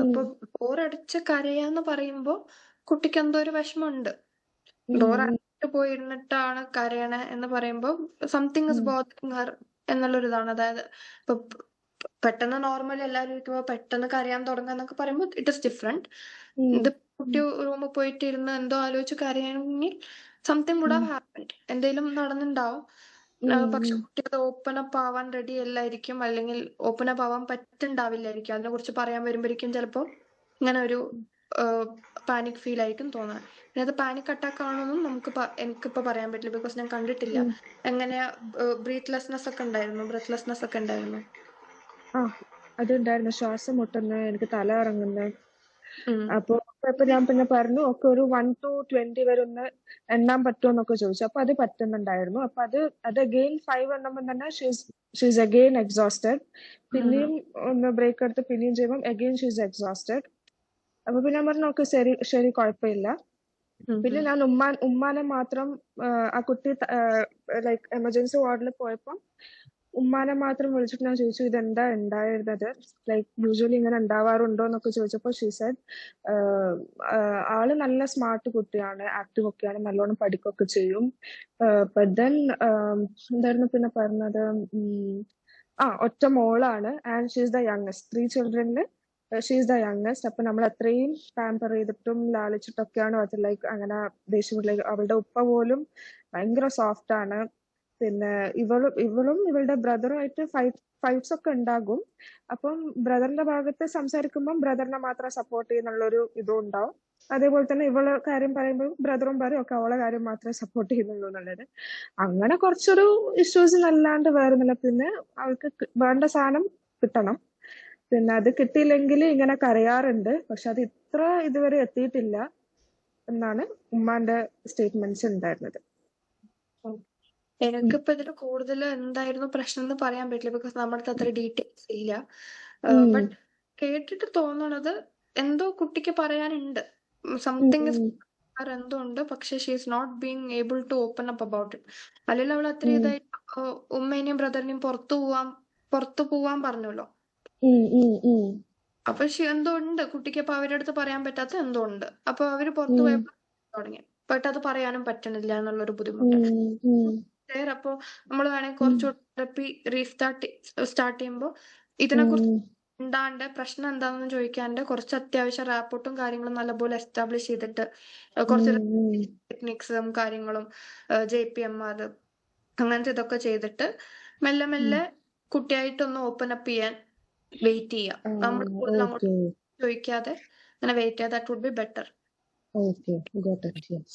ഇപ്പൊ ഡോറടച്ച് കരയാന്ന് പറയുമ്പോ കുട്ടിക്ക് എന്തോ ഒരു വിഷമമുണ്ട്. ഡോർ അടച്ചിട്ട് പോയിരുന്നിട്ടാണ് കരയണേ എന്ന് പറയുമ്പോൾ സംതിങ് ഇസ് ബോത്തറിങ് ഹർ എന്നുള്ളൊരിതാണ്. അതായത് ഇപ്പൊ പെട്ടെന്ന് നോർമലി എല്ലാവരും ഇരിക്കുമ്പോ പെട്ടെന്ന് കരയാൻ തുടങ്ങുക എന്നൊക്കെ പറയുമ്പോൾ ഇറ്റ് ഇസ് ഡിഫറെന്റ്. ഇത് കുട്ടി റൂമിൽ പോയിട്ട് ഇരുന്ന് എന്തോ ആലോചിച്ച് കരയാണെങ്കിൽ സംതിങ് വുഡ് ഹാവ് ഹാപ്പൻഡ്, എന്തെങ്കിലും നടന്നിട്ടുണ്ടാവും. പക്ഷെ കുട്ടി അത് ഓപ്പൺ അപ്പ് ആവാൻ റെഡി അല്ലായിരിക്കും, അല്ലെങ്കിൽ ഓപ്പൺ അപ്പ് ആവാൻ പറ്റുണ്ടാവില്ലായിരിക്കും. അതിനെ കുറിച്ച് പറയാൻ വരുമ്പോഴേക്കും ചിലപ്പോൾ ഇങ്ങനെ ഒരു പാനിക് ഫീൽ ആയിരിക്കും തോന്നുന്നത്. പിന്നെ അത് പാനിക് അറ്റാക്ക് ആണെന്നും എനിക്കിപ്പോ പറയാൻ പറ്റില്ല, ബിക്കോസ് ഞാൻ കണ്ടിട്ടില്ല. എങ്ങനെയാ ബ്രീത്ത്ലെസ്നെസ് ഒക്കെ ഉണ്ടായിരുന്നു. അതുണ്ടായിരുന്നു. ശ്വാസം മുട്ടുന്നു, എനിക്ക് തല ഇറങ്ങുന്നു. അപ്പൊ ഞാൻ പിന്നെ പറഞ്ഞു ഒക്കെ ഒരു 1 to 20 വരെ ഒന്ന് എണ്ണാൻ പറ്റുമോന്നൊക്കെ ചോദിച്ചു. അപ്പൊ അത് പറ്റുന്നുണ്ടായിരുന്നു. അപ്പൊ അത് അഗെയിൻ 5 എണ്ണുമ്പോൾ തന്നെ ഷീസ് അഗെയിൻ എക്സോസ്റ്റഡ്. പിന്നെയും ഒന്ന് ബ്രേക്ക് എടുത്ത് പിന്നെയും ചെയ്യുമ്പോൾ അഗെയിൻ ഷീസ് എക്സോസ്റ്റഡ്. അപ്പൊ പിന്നെ ഞാൻ പറഞ്ഞു ഓക്കെ ശരി കുഴപ്പമില്ല. പിന്നെ ഞാൻ ഉമ്മാനെ മാത്രം ആ കുട്ടി ലൈക്ക് എമർജൻസി വാർഡിൽ പോയപ്പോ ഉമ്മാനെ മാത്രം വിളിച്ചിട്ട് ഞാൻ ചോദിച്ചു ഇതെന്താ ഉണ്ടായിരുന്നത്, ലൈക്ക് യൂഷ്വലി ഇങ്ങനെ ഉണ്ടാവാറുണ്ടോ എന്നൊക്കെ ചോദിച്ചപ്പോ ഷീ സെഡ് ആള് നല്ല സ്മാർട്ട് കുട്ടിയാണ്, ആക്റ്റീവ് ഒക്കെയാണ്, നല്ലോണം പഠിക്കുകയൊക്കെ ചെയ്യും. ബട്ട് ദെൻ എന്തായിരുന്നു പിന്നെ പറഞ്ഞത്, ഒറ്റ മോളാണ് and she is the youngest. 3 childrenല് ഷീ ഈസ് ദ യങ്ങസ്റ്റ്. അപ്പൊ നമ്മൾ അത്രയും പാമ്പർ ചെയ്തിട്ടും ലാളിച്ചിട്ടൊക്കെയാണ് അത്, ലൈക്ക് അങ്ങനെ ദേഷ്യം, ലൈക്ക് അവളുടെ ഉപ്പ പോലും ഭയങ്കര സോഫ്റ്റ് ആണ്. പിന്നെ ഇവളും ഇവളുടെ ബ്രദറുമായിട്ട് ഫൈറ്റ്സ് ഒക്കെ ഉണ്ടാകും. അപ്പം ബ്രദറിന്റെ ഭാഗത്ത് സംസാരിക്കുമ്പോൾ ബ്രദറിനെ മാത്രം സപ്പോർട്ട് ചെയ്യുന്നുള്ളൊരു ഇതും ഉണ്ടാവും. അതേപോലെ തന്നെ ഇവളെ കാര്യം പറയുമ്പോൾ ബ്രദറും പറയും ഒക്കെ അവളെ കാര്യം മാത്രമേ സപ്പോർട്ട് ചെയ്യുന്നുള്ളൂ എന്നുള്ളത്. അങ്ങനെ കുറച്ചൊരു ഇഷ്യൂസ് അല്ലാണ്ട് വേറുന്നില്ല. പിന്നെ അവൾക്ക് വേണ്ട സാധനം കിട്ടണം, പിന്നെ അത് കിട്ടിയില്ലെങ്കിൽ ഇങ്ങനെ കരയാറുണ്ട്. പക്ഷെ അത് ഇത്ര ഇതുവരെ എത്തിയിട്ടില്ല എന്നാണ് ഉമ്മാന്റെ സ്റ്റേറ്റ്മെന്റ്സ് ഉണ്ടായിരുന്നത്. എനിക്കിപ്പോ ഇതിൽ കൂടുതൽ എന്തായിരുന്നു പ്രശ്നം എന്ന് പറയാൻ പറ്റില്ല, ബിക്കോസ് നമ്മുടെ അത്ര ഡീറ്റെയിൽസ് ഇല്ല. ബട്ട് കേട്ടിട്ട് തോന്നണത് എന്തോ കുട്ടിക്ക് പറയാനുണ്ട്, സംതിങ് എന്തോ ഉണ്ട്. പക്ഷെ she is not being able to open up about it. അല്ലെങ്കിൽ അവൾ അത്ര ഇതായിട്ട് ഉമ്മേനെയും ബ്രദറിനെയും പുറത്തു പോവാൻ പറഞ്ഞല്ലോ. അപ്പൊ എന്തോ ഉണ്ട് കുട്ടിക്ക്, അപ്പൊ അവരുടെ അടുത്ത് പറയാൻ പറ്റാത്ത എന്തോ ഉണ്ട്. അപ്പൊ അവര് പുറത്തു പോയപ്പോ തുടങ്ങി, ബട്ട് അത് പറയാനും പറ്റണില്ല എന്നുള്ളൊരു ബുദ്ധിമുട്ട്. അപ്പൊ നമ്മൾ വേണമെങ്കിൽ കുറച്ച് തെറപ്പി സ്റ്റാർട്ട് ചെയ്യുമ്പോൾ ഇതിനെക്കുറിച്ച് ഉണ്ടാണ്ട് പ്രശ്നം എന്താണെന്ന് ചോദിക്കാണ്ട് കുറച്ച് അത്യാവശ്യം റാപ്പോർട്ടും കാര്യങ്ങളും നല്ലപോലെ എസ്റ്റാബ്ലിഷ് ചെയ്തിട്ട് കുറച്ച് ടെക്നിക്സും കാര്യങ്ങളും JPMR അങ്ങനത്തെ ഇതൊക്കെ ചെയ്തിട്ട് മെല്ലെ മെല്ലെ കുട്ടിയായിട്ടൊന്ന് ഓപ്പൺ അപ്പ് ചെയ്യാൻ വെയിറ്റ് ചെയ്യാം. നമ്മൾ കൂടുതൽ അങ്ങോട്ട് ചോദിക്കാതെ അങ്ങനെ വെയിറ്റ് ചെയ്യാം. That would be better.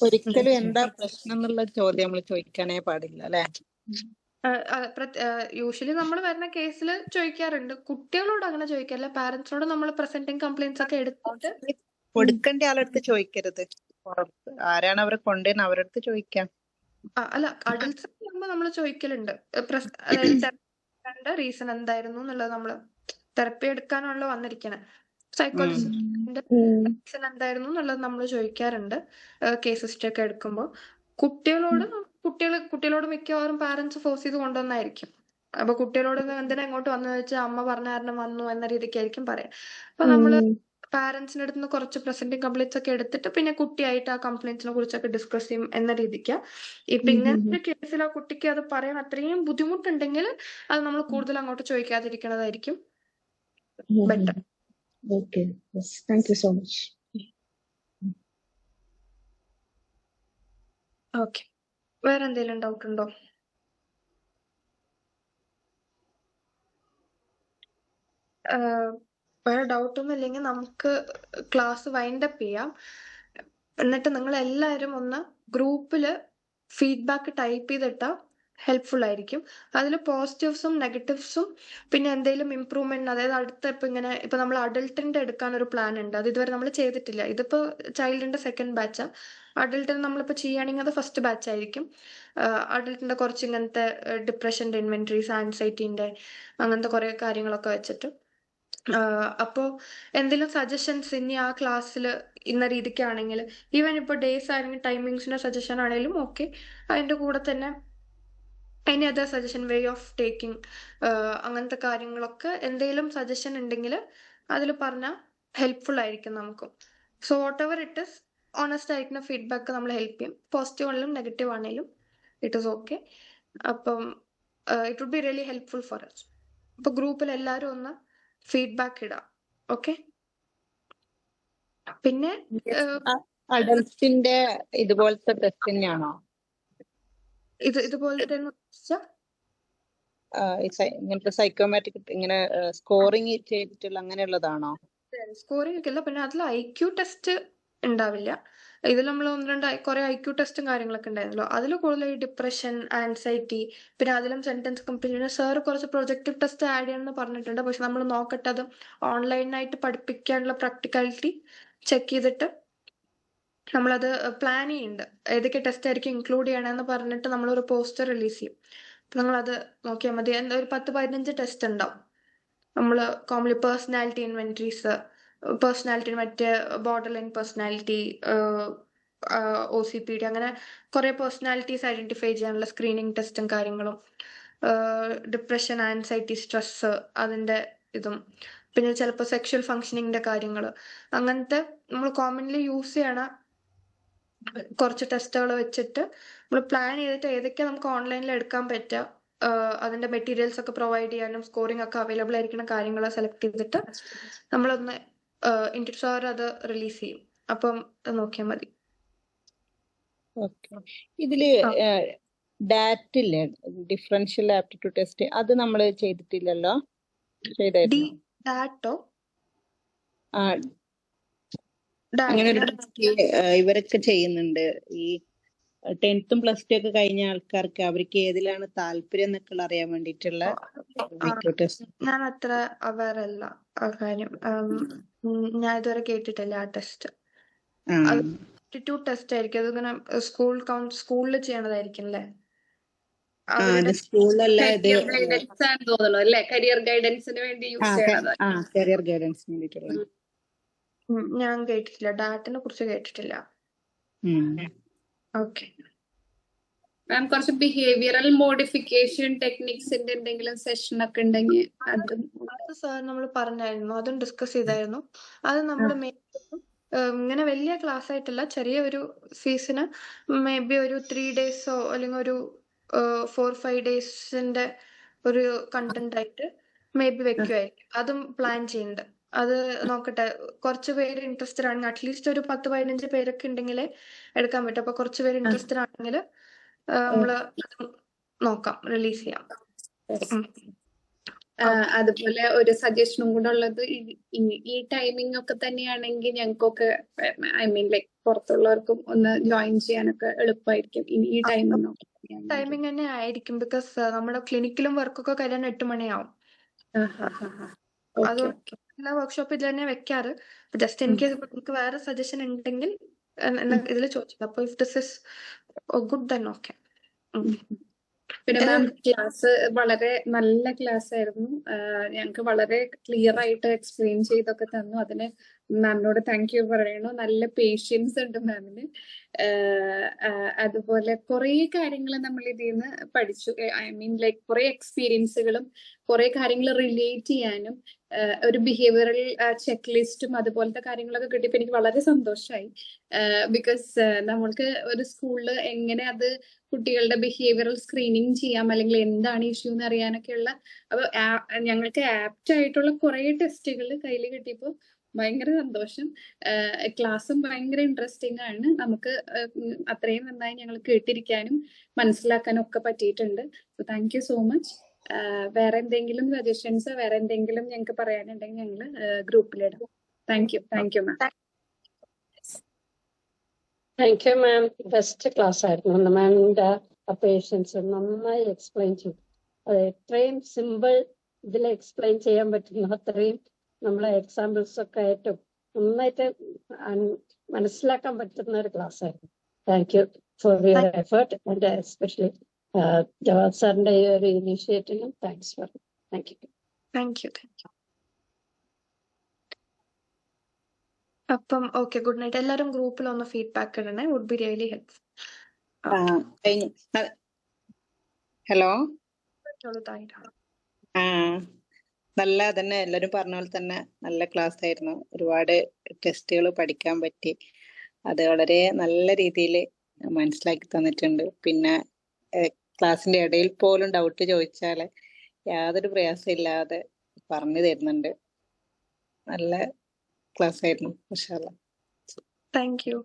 ഒരിക്കലും എന്താ പ്രശ്നം എന്നുള്ള ചോദ്യം നമ്മൾ ചോദിക്കാനേ പാടില്ല അല്ലെ? യൂഷ്വലി നമ്മൾ വരുന്ന കേസിൽ ചോദിക്കാറുണ്ട്. കുട്ടികളോട് അങ്ങനെ ചോദിക്കാറില്ല, പാരന്റ്സിനോട് നമ്മൾ പ്രസന്റിങ് കംപ്ലൈന്റ്സ് ഒക്കെ എടുത്തിട്ട് കൊടുക്കേണ്ട ആളടുത്ത് ചോദിക്കരുത്. ആരാണ് അവരെ കൊണ്ടുവന്ന് അവരടുത്ത് ചോദിക്കാം. അല്ല, അഡൽട്സ് ആകുമ്പോൾ നമ്മൾ ചോദിക്കലുണ്ട്. അതായത് റീസൺ എന്തായിരുന്നു എന്നുള്ളത് നമ്മൾ തെറപ്പി എടുക്കാനുള്ള വന്നിരിക്കണേ. സൈക്കോളജിസ്റ്റിന്റെ റീസൺ എന്തായിരുന്നു എന്നുള്ളത് നമ്മൾ ചോദിക്കാറുണ്ട് കേസ് ഹിസ്റ്ററി ഒക്കെ എടുക്കുമ്പോൾ. കുട്ടികളോട് മിക്കവാറും പാരന്റ്സ് ഫോഴ്സ് ചെയ്ത് കൊണ്ടുവന്നായിരിക്കും. അപ്പൊ കുട്ടികളോട് എന്തിനാ ഇങ്ങോട്ട് വന്നു വെച്ചാൽ അമ്മ പറഞ്ഞ കാരണം വന്നു എന്ന രീതിക്കായിരിക്കും പറയാം. അപ്പൊ നമ്മള് പാരന്റ്സിന്റെ അടുത്ത് നിന്ന് കുറച്ച് പ്രസന്റിങ് കംപ്ലൈന്റ്സ് ഒക്കെ എടുത്തിട്ട് പിന്നെ കുട്ടിയായിട്ട് ആ കംപ്ലൈന്റ്സിനെ കുറിച്ചൊക്കെ ഡിസ്കസ് ചെയ്യും എന്ന രീതിക്ക്. ഇപ്പൊ ഇങ്ങനത്തെ കേസിൽ ആ കുട്ടിക്ക് അത് പറയാൻ അത്രയും ബുദ്ധിമുട്ടുണ്ടെങ്കിൽ അത് നമ്മൾ കൂടുതൽ അങ്ങോട്ട് ചോദിക്കാതിരിക്കണതായിരിക്കും better. Thank you so much. Okay, വേറെ എന്തെങ്കിലും ഡൗട്ട് ഉണ്ടോ? വേറെ ഡൗട്ട് ഒന്നും ഇല്ലെങ്കിൽ നമുക്ക് ക്ലാസ് വൈൻഡ് അപ്പ് ചെയ്യാം. എന്നിട്ട് നിങ്ങൾ എല്ലാവരും ഒന്ന് ഗ്രൂപ്പില് ഫീഡ്ബാക്ക് ടൈപ്പ് ചെയ്തിട്ടാൽ ഹെൽപ്ഫുൾ ആയിരിക്കും. അതിൽ പോസിറ്റീവ്സും നെഗറ്റീവ്സും പിന്നെ എന്തെങ്കിലും ഇമ്പ്രൂവ്മെന്റ്, അതായത് അടുത്ത ഇപ്പൊ നമ്മൾ അഡൾട്ടിന്റെ എടുക്കാൻ ഒരു പ്ലാൻ ഉണ്ട്. അത് ഇതുവരെ നമ്മൾ ചെയ്തിട്ടില്ല. ഇതിപ്പോ ചൈൽഡിന്റെ സെക്കൻഡ് ബാച്ചാ. അഡൾട്ടിന് നമ്മളിപ്പോൾ ചെയ്യുകയാണെങ്കിൽ അത് ഫസ്റ്റ് ബാച്ച് ആയിരിക്കും. അഡൾട്ടിന്റെ കുറച്ച് ഇങ്ങനത്തെ ഡിപ്രഷന്റെ ഇൻവെന്ററീസ്, ആൻസൈറ്റിന്റെ അങ്ങനത്തെ കുറെ കാര്യങ്ങളൊക്കെ വെച്ചിട്ട് അപ്പോൾ എന്തെങ്കിലും സജഷൻസ് ഇനി ആ ക്ലാസ്സിൽ ഇന്ന രീതിക്കാണെങ്കിൽ, ഈവൻ ഇപ്പോൾ ഡേയ്സ് ആണെങ്കിൽ ടൈമിങ്സിന്റെ സജഷൻ ആണെങ്കിലും ഓക്കെ. അതിന്റെ കൂടെ തന്നെ any other suggestion, way of taking, അങ്ങനത്തെ കാര്യങ്ങളൊക്കെ എന്തെങ്കിലും സജഷൻ ഉണ്ടെങ്കിൽ അതിൽ പറഞ്ഞാൽ ഹെൽപ്ഫുൾ ആയിരിക്കും നമുക്കും. So whatever it is, honest ആയിരിക്കുന്ന ഫീഡ്ബാക്ക് നമ്മൾ ഹെൽപ്പ് ചെയ്യും. പോസിറ്റീവ് ആണെങ്കിലും നെഗറ്റീവ് ആണെങ്കിലും ഇറ്റ് ഇസ് ഓക്കെ. അപ്പം it would be really helpful for us. അപ്പൊ ഗ്രൂപ്പിൽ എല്ലാവരും ഒന്ന് ഫീഡ്ബാക്ക് ഇടാം. ഓക്കെ. പിന്നെ അഡൽട്സിന്റെ ഇതുപോലത്തെ ടെസ്റ്റ് തന്നെയാണോ? ഇതുപോലത്തെ ഇങ്ങനത്തെ സൈക്കോമാറ്റിക് ഇങ്ങനെ സ്കോറിംഗ് ചെയ്തിട്ടുള്ള അങ്ങനെയുള്ളതാണോ? സ്കോറിംഗ് ഒക്കെ ഇല്ല. പിന്നെ അതിൽ IQ ടെസ്റ്റ് ഉണ്ടാവില്ല. ഇതിൽ നമ്മൾ കുറെ IQ ടെസ്റ്റും കാര്യങ്ങളൊക്കെ ഉണ്ടായിരുന്നല്ലോ. അതിൽ കൂടുതൽ ഡിപ്രഷൻ, ആൻസൈറ്റി, പിന്നെ അതിലും സെന്റൻസ് കംപ്ലീറ്റ്. സാർ കുറച്ച് പ്രൊജക്റ്റീവ് ടെസ്റ്റ് ആഡ് ചെയ്യണമെന്ന് പറഞ്ഞിട്ടുണ്ട്. പക്ഷെ നമ്മൾ നോക്കട്ടെ, അത് ഓൺലൈനായിട്ട് പഠിപ്പിക്കാനുള്ള പ്രാക്ടിക്കാലിറ്റി ചെക്ക് ചെയ്തിട്ട് നമ്മളത് പ്ലാൻ ചെയ്യുന്നുണ്ട്. ഏതൊക്കെ ടെസ്റ്റ് ആയിരിക്കും ഇൻക്ലൂഡ് ചെയ്യണമെന്ന് പറഞ്ഞിട്ട് നമ്മളൊരു പോസ്റ്റർ റിലീസ് ചെയ്യും. അപ്പൊ നിങ്ങളത് നോക്കിയാൽ മതി. ഒരു 10-15 ടെസ്റ്റ് ഉണ്ടാവും. നമ്മൾ കോമൺലി പേഴ്സണാലിറ്റി ഇൻവെന്ററീസ്, പേഴ്സണാലിറ്റി മറ്റേ ബോർഡർ ലൈൻ പേഴ്സണാലിറ്റി, OCPD, അങ്ങനെ കുറെ പേഴ്സണാലിറ്റീസ് ഐഡന്റിഫൈ ചെയ്യാനുള്ള സ്ക്രീനിങ് ടെസ്റ്റും കാര്യങ്ങളും, ഡിപ്രഷൻ, ആൻസൈറ്റി, സ്ട്രെസ് അതിന്റെ ഇതും, പിന്നെ ചിലപ്പോൾ സെക്ഷൽ ഫങ്ഷനിങ്ങിന്റെ കാര്യങ്ങൾ, അങ്ങനത്തെ നമ്മൾ കോമൺലി യൂസ് ചെയ്യണ കുറച്ച് ടെസ്റ്റുകൾ വെച്ചിട്ട് നമ്മൾ പ്ലാൻ ചെയ്തിട്ട് ഏതൊക്കെ നമുക്ക് ഓൺലൈനിൽ എടുക്കാൻ പറ്റുക, അതിന്റെ മെറ്റീരിയൽസ് ഒക്കെ പ്രൊവൈഡ് ചെയ്യാനും സ്കോറിംഗ് ഒക്കെ അവൈലബിൾ ആയിരിക്കുന്ന കാര്യങ്ങൾ സെലക്ട് ചെയ്തിട്ട് നമ്മളൊന്ന് സാർ അത് റിലീസ് ചെയ്യും. അപ്പം നോക്കിയാൽ മതി. ഇതില് ഡാറ്റ് ഇല്ലേ, ഡിഫറൻഷ്യൽ ആപ്റ്റിറ്റ്യൂഡ് ടെസ്റ്റ്, അത് നമ്മൾ ചെയ്തിട്ടില്ലല്ലോ. ഡാറ്റോ അങ്ങനെ ഒരു ടെസ്റ്റ് ഇവരൊക്കെ ചെയ്യുന്നുണ്ട്. ഈ 10th പ്ലസ് 2 ഒക്കെ കഴിഞ്ഞ ആൾക്കാർക്ക് അവർക്ക് ഏതിലാണ് താല്പര്യം എന്നൊക്കെ അറിയാൻ വേണ്ടിയിട്ടുള്ള ടെസ്റ്റ്. ഞാൻ അത്ര അവയർ അല്ല ആ കാര്യം. ഞാൻ ഇതുവരെ കേട്ടിട്ടില്ല ആ ടെസ്റ്റ്. ആപ്റ്റിറ്റ്യൂഡ് ടെസ്റ്റ് ആയിരിക്കും. അതിങ്ങനെ സ്കൂളിൽ ചെയ്യണതായിരിക്കും അല്ലേ? സ്കൂളിലല്ല, തോന്നുന്നു അല്ലേ? കരിയർ ഗൈഡൻസിന് വേണ്ടി യൂസ് ചെയ്യണത്. കരിയർ ഗൈഡൻസിന് വേണ്ടിയിട്ടുള്ള. ഞാൻ കേട്ടിട്ടില്ല, ഡാറ്റിനെ കുറിച്ച് കേട്ടിട്ടില്ല. ഓക്കെ മാം, കുറച്ച് ബിഹേവിയറൽ മോഡിഫിക്കേഷൻ ടെക്നിക്സിന്റെ എന്തെങ്കിലും സെഷൻ ഒക്കെ ഉണ്ടെങ്കിൽ അത് സാർ നമ്മൾ പറഞ്ഞായിരുന്നു, അതും ഡിസ്കസ് ചെയ്തായിരുന്നു. അത് നമ്മൾ ഇങ്ങനെ വലിയ ക്ലാസ് ആയിട്ടല്ല, ചെറിയ ഒരു ഫീസിന് മേ ബി ഒരു 3 days അല്ലെങ്കിൽ ഒരു 4-5 days ഒരു കണ്ടന്റ് ആയിട്ട് മേ ബി വെക്കുമായിരിക്കും. അതും പ്ലാൻ ചെയ്യുന്നുണ്ട്. അത് നോക്കട്ടെ, കുറച്ച് പേര് ഇൻട്രസ്റ്റഡ് ആണെങ്കിൽ, അറ്റ്ലീസ്റ്റ് ഒരു 10-15 പേരൊക്കെ ഉണ്ടെങ്കിൽ എടുക്കാൻ പറ്റും. അപ്പൊ കുറച്ച് പേര് ഇൻട്രസ്റ്റഡ് ആണെങ്കിൽ നമ്മള് നോക്കാം, റിലീസ് ചെയ്യാം. അതുപോലെ ഒരു സജഷനും കൂടെ ഉള്ളത്, ഈ ടൈമിംഗ് ഒക്കെ തന്നെയാണെങ്കിൽ ഞങ്ങൾക്കൊക്കെ ലൈക്ക് പുറത്തുള്ളവർക്കും ഒന്ന് ജോയിൻ ചെയ്യാനൊക്കെ എളുപ്പമായിരിക്കും. ഇനി ഈ ടൈമിംഗ് തന്നെ ആയിരിക്കും. ബിക്കോസ് നമ്മുടെ ക്ലിനിക്കിലും വർക്കൊക്കെ കഴിയാൻ 8 മണിയാവും. അത് എല്ലാ വർക്ക്ഷോപ്പ് ഇത് തന്നെ വെക്കാറ്. ജസ്റ്റ് എനിക്ക് നിങ്ങൾക്ക് വേറെ സജഷൻ ഉണ്ടെങ്കിൽ ഇതിൽ ചോദിച്ചത്. അപ്പൊ if this is good then okay. പിന്നെ മാം, ക്ലാസ് വളരെ നല്ല ക്ലാസ് ആയിരുന്നു. ഞങ്ങൾക്ക് വളരെ ക്ലിയർ ആയിട്ട് എക്സ്പ്ലെയിൻ ചെയ്തൊക്കെ തന്നു. അതിന് മാമിനോട് താങ്ക് യു പറയണു. നല്ല പേഷ്യൻസ് ഉണ്ട് മാമിന്. അതുപോലെ കുറെ കാര്യങ്ങൾ നമ്മൾ ഇതിൽ നിന്ന് പഠിച്ചു. ലൈക്ക് കുറെ എക്സ്പീരിയൻസുകളും കുറെ കാര്യങ്ങൾ റിലേറ്റ് ചെയ്യാനും ഒരു ബിഹേവിയറൽ ചെക്ക് ലിസ്റ്റും അതുപോലത്തെ കാര്യങ്ങളൊക്കെ കിട്ടിയപ്പോൾ എനിക്ക് വളരെ സന്തോഷമായി. ബിക്കോസ് നമ്മൾക്ക് ഒരു സ്കൂളിൽ എങ്ങനെ അത് കുട്ടികളുടെ ബിഹേവിയറൽ സ്ക്രീനിങ് ചെയ്യാം, അല്ലെങ്കിൽ എന്താണ് ഇഷ്യൂ എന്ന് അറിയാനൊക്കെയുള്ള, അപ്പൊ ഞങ്ങൾക്ക് ആപ്റ്റ് ആയിട്ടുള്ള കുറെ ടെസ്റ്റുകൾ കയ്യിൽ കിട്ടിയപ്പോൾ ഭയങ്കര സന്തോഷം. ക്ലാസ്സും ഭയങ്കര ഇൻട്രസ്റ്റിംഗ് ആണ്. നമുക്ക് അത്രയും നന്നായി ഞങ്ങൾ കേട്ടിരിക്കാനും മനസ്സിലാക്കാനും ഒക്കെ പറ്റിയിട്ടുണ്ട്. So thank you so much. വേറെ എന്തെങ്കിലും സജഷൻസ്, വേറെ എന്തെങ്കിലും ഞങ്ങൾക്ക് പറയാനുണ്ടെങ്കിൽ ഞങ്ങൾ ഗ്രൂപ്പിലിടാം. Thank you ma'am. Thank you ma'am. Best class ആയിരുന്നു. മാമിന്റെ പേഷ്യൻസ് നന്നായി എക്സ്പ്ലെയിൻ ചെയ്തു. അത് എത്രയും സിമ്പിൾ ഇതിൽ എക്സ്പ്ലെയിൻ ചെയ്യാൻ പറ്റുന്നു അത്രയും നമ്മളെ എക്സാമ്പിൾസ് ഒക്കെ ആയിട്ടും നന്നായിട്ട് മനസ്സിലാക്കാൻ പറ്റുന്ന ഒരു ക്ലാസ് ആയിരുന്നു. Thank you for your effort and especially Jawab സാറിന്റെ ഈ ഒരു ഇനിഷ്യേറ്റീവിനും thanks for. Thank you. Thank you. അപ്പം ഓക്കെ, ഗുഡ് നൈറ്റ്. എല്ലാവരും ഗ്രൂപ്പിൽ ഒന്ന് ഫീഡ്ബാക്ക് ഇടണേ. Would be really helpful. Hello. Thank നല്ല തന്നെ എല്ലാവരും പറഞ്ഞ പോലെ തന്നെ നല്ല ക്ലാസ് ആയിരുന്നു. ഒരുപാട് ടെസ്റ്റുകൾ പഠിക്കാൻ പറ്റി. അത് വളരെ നല്ല രീതിയിൽ മനസ്സിലാക്കി തന്നിട്ടുണ്ട്. പിന്നെ ക്ലാസ്സിന്റെ ഇടയിൽ പോലും ഡൗട്ട് ചോദിച്ചാൽ യാതൊരു പ്രയാസം ഇല്ലാതെ പറഞ്ഞു തരുന്നുണ്ട്. നല്ല ക്ലാസ് ആയിരുന്നു. മാഷാ അല്ലാഹ്. Thank you.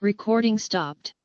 Recording stopped.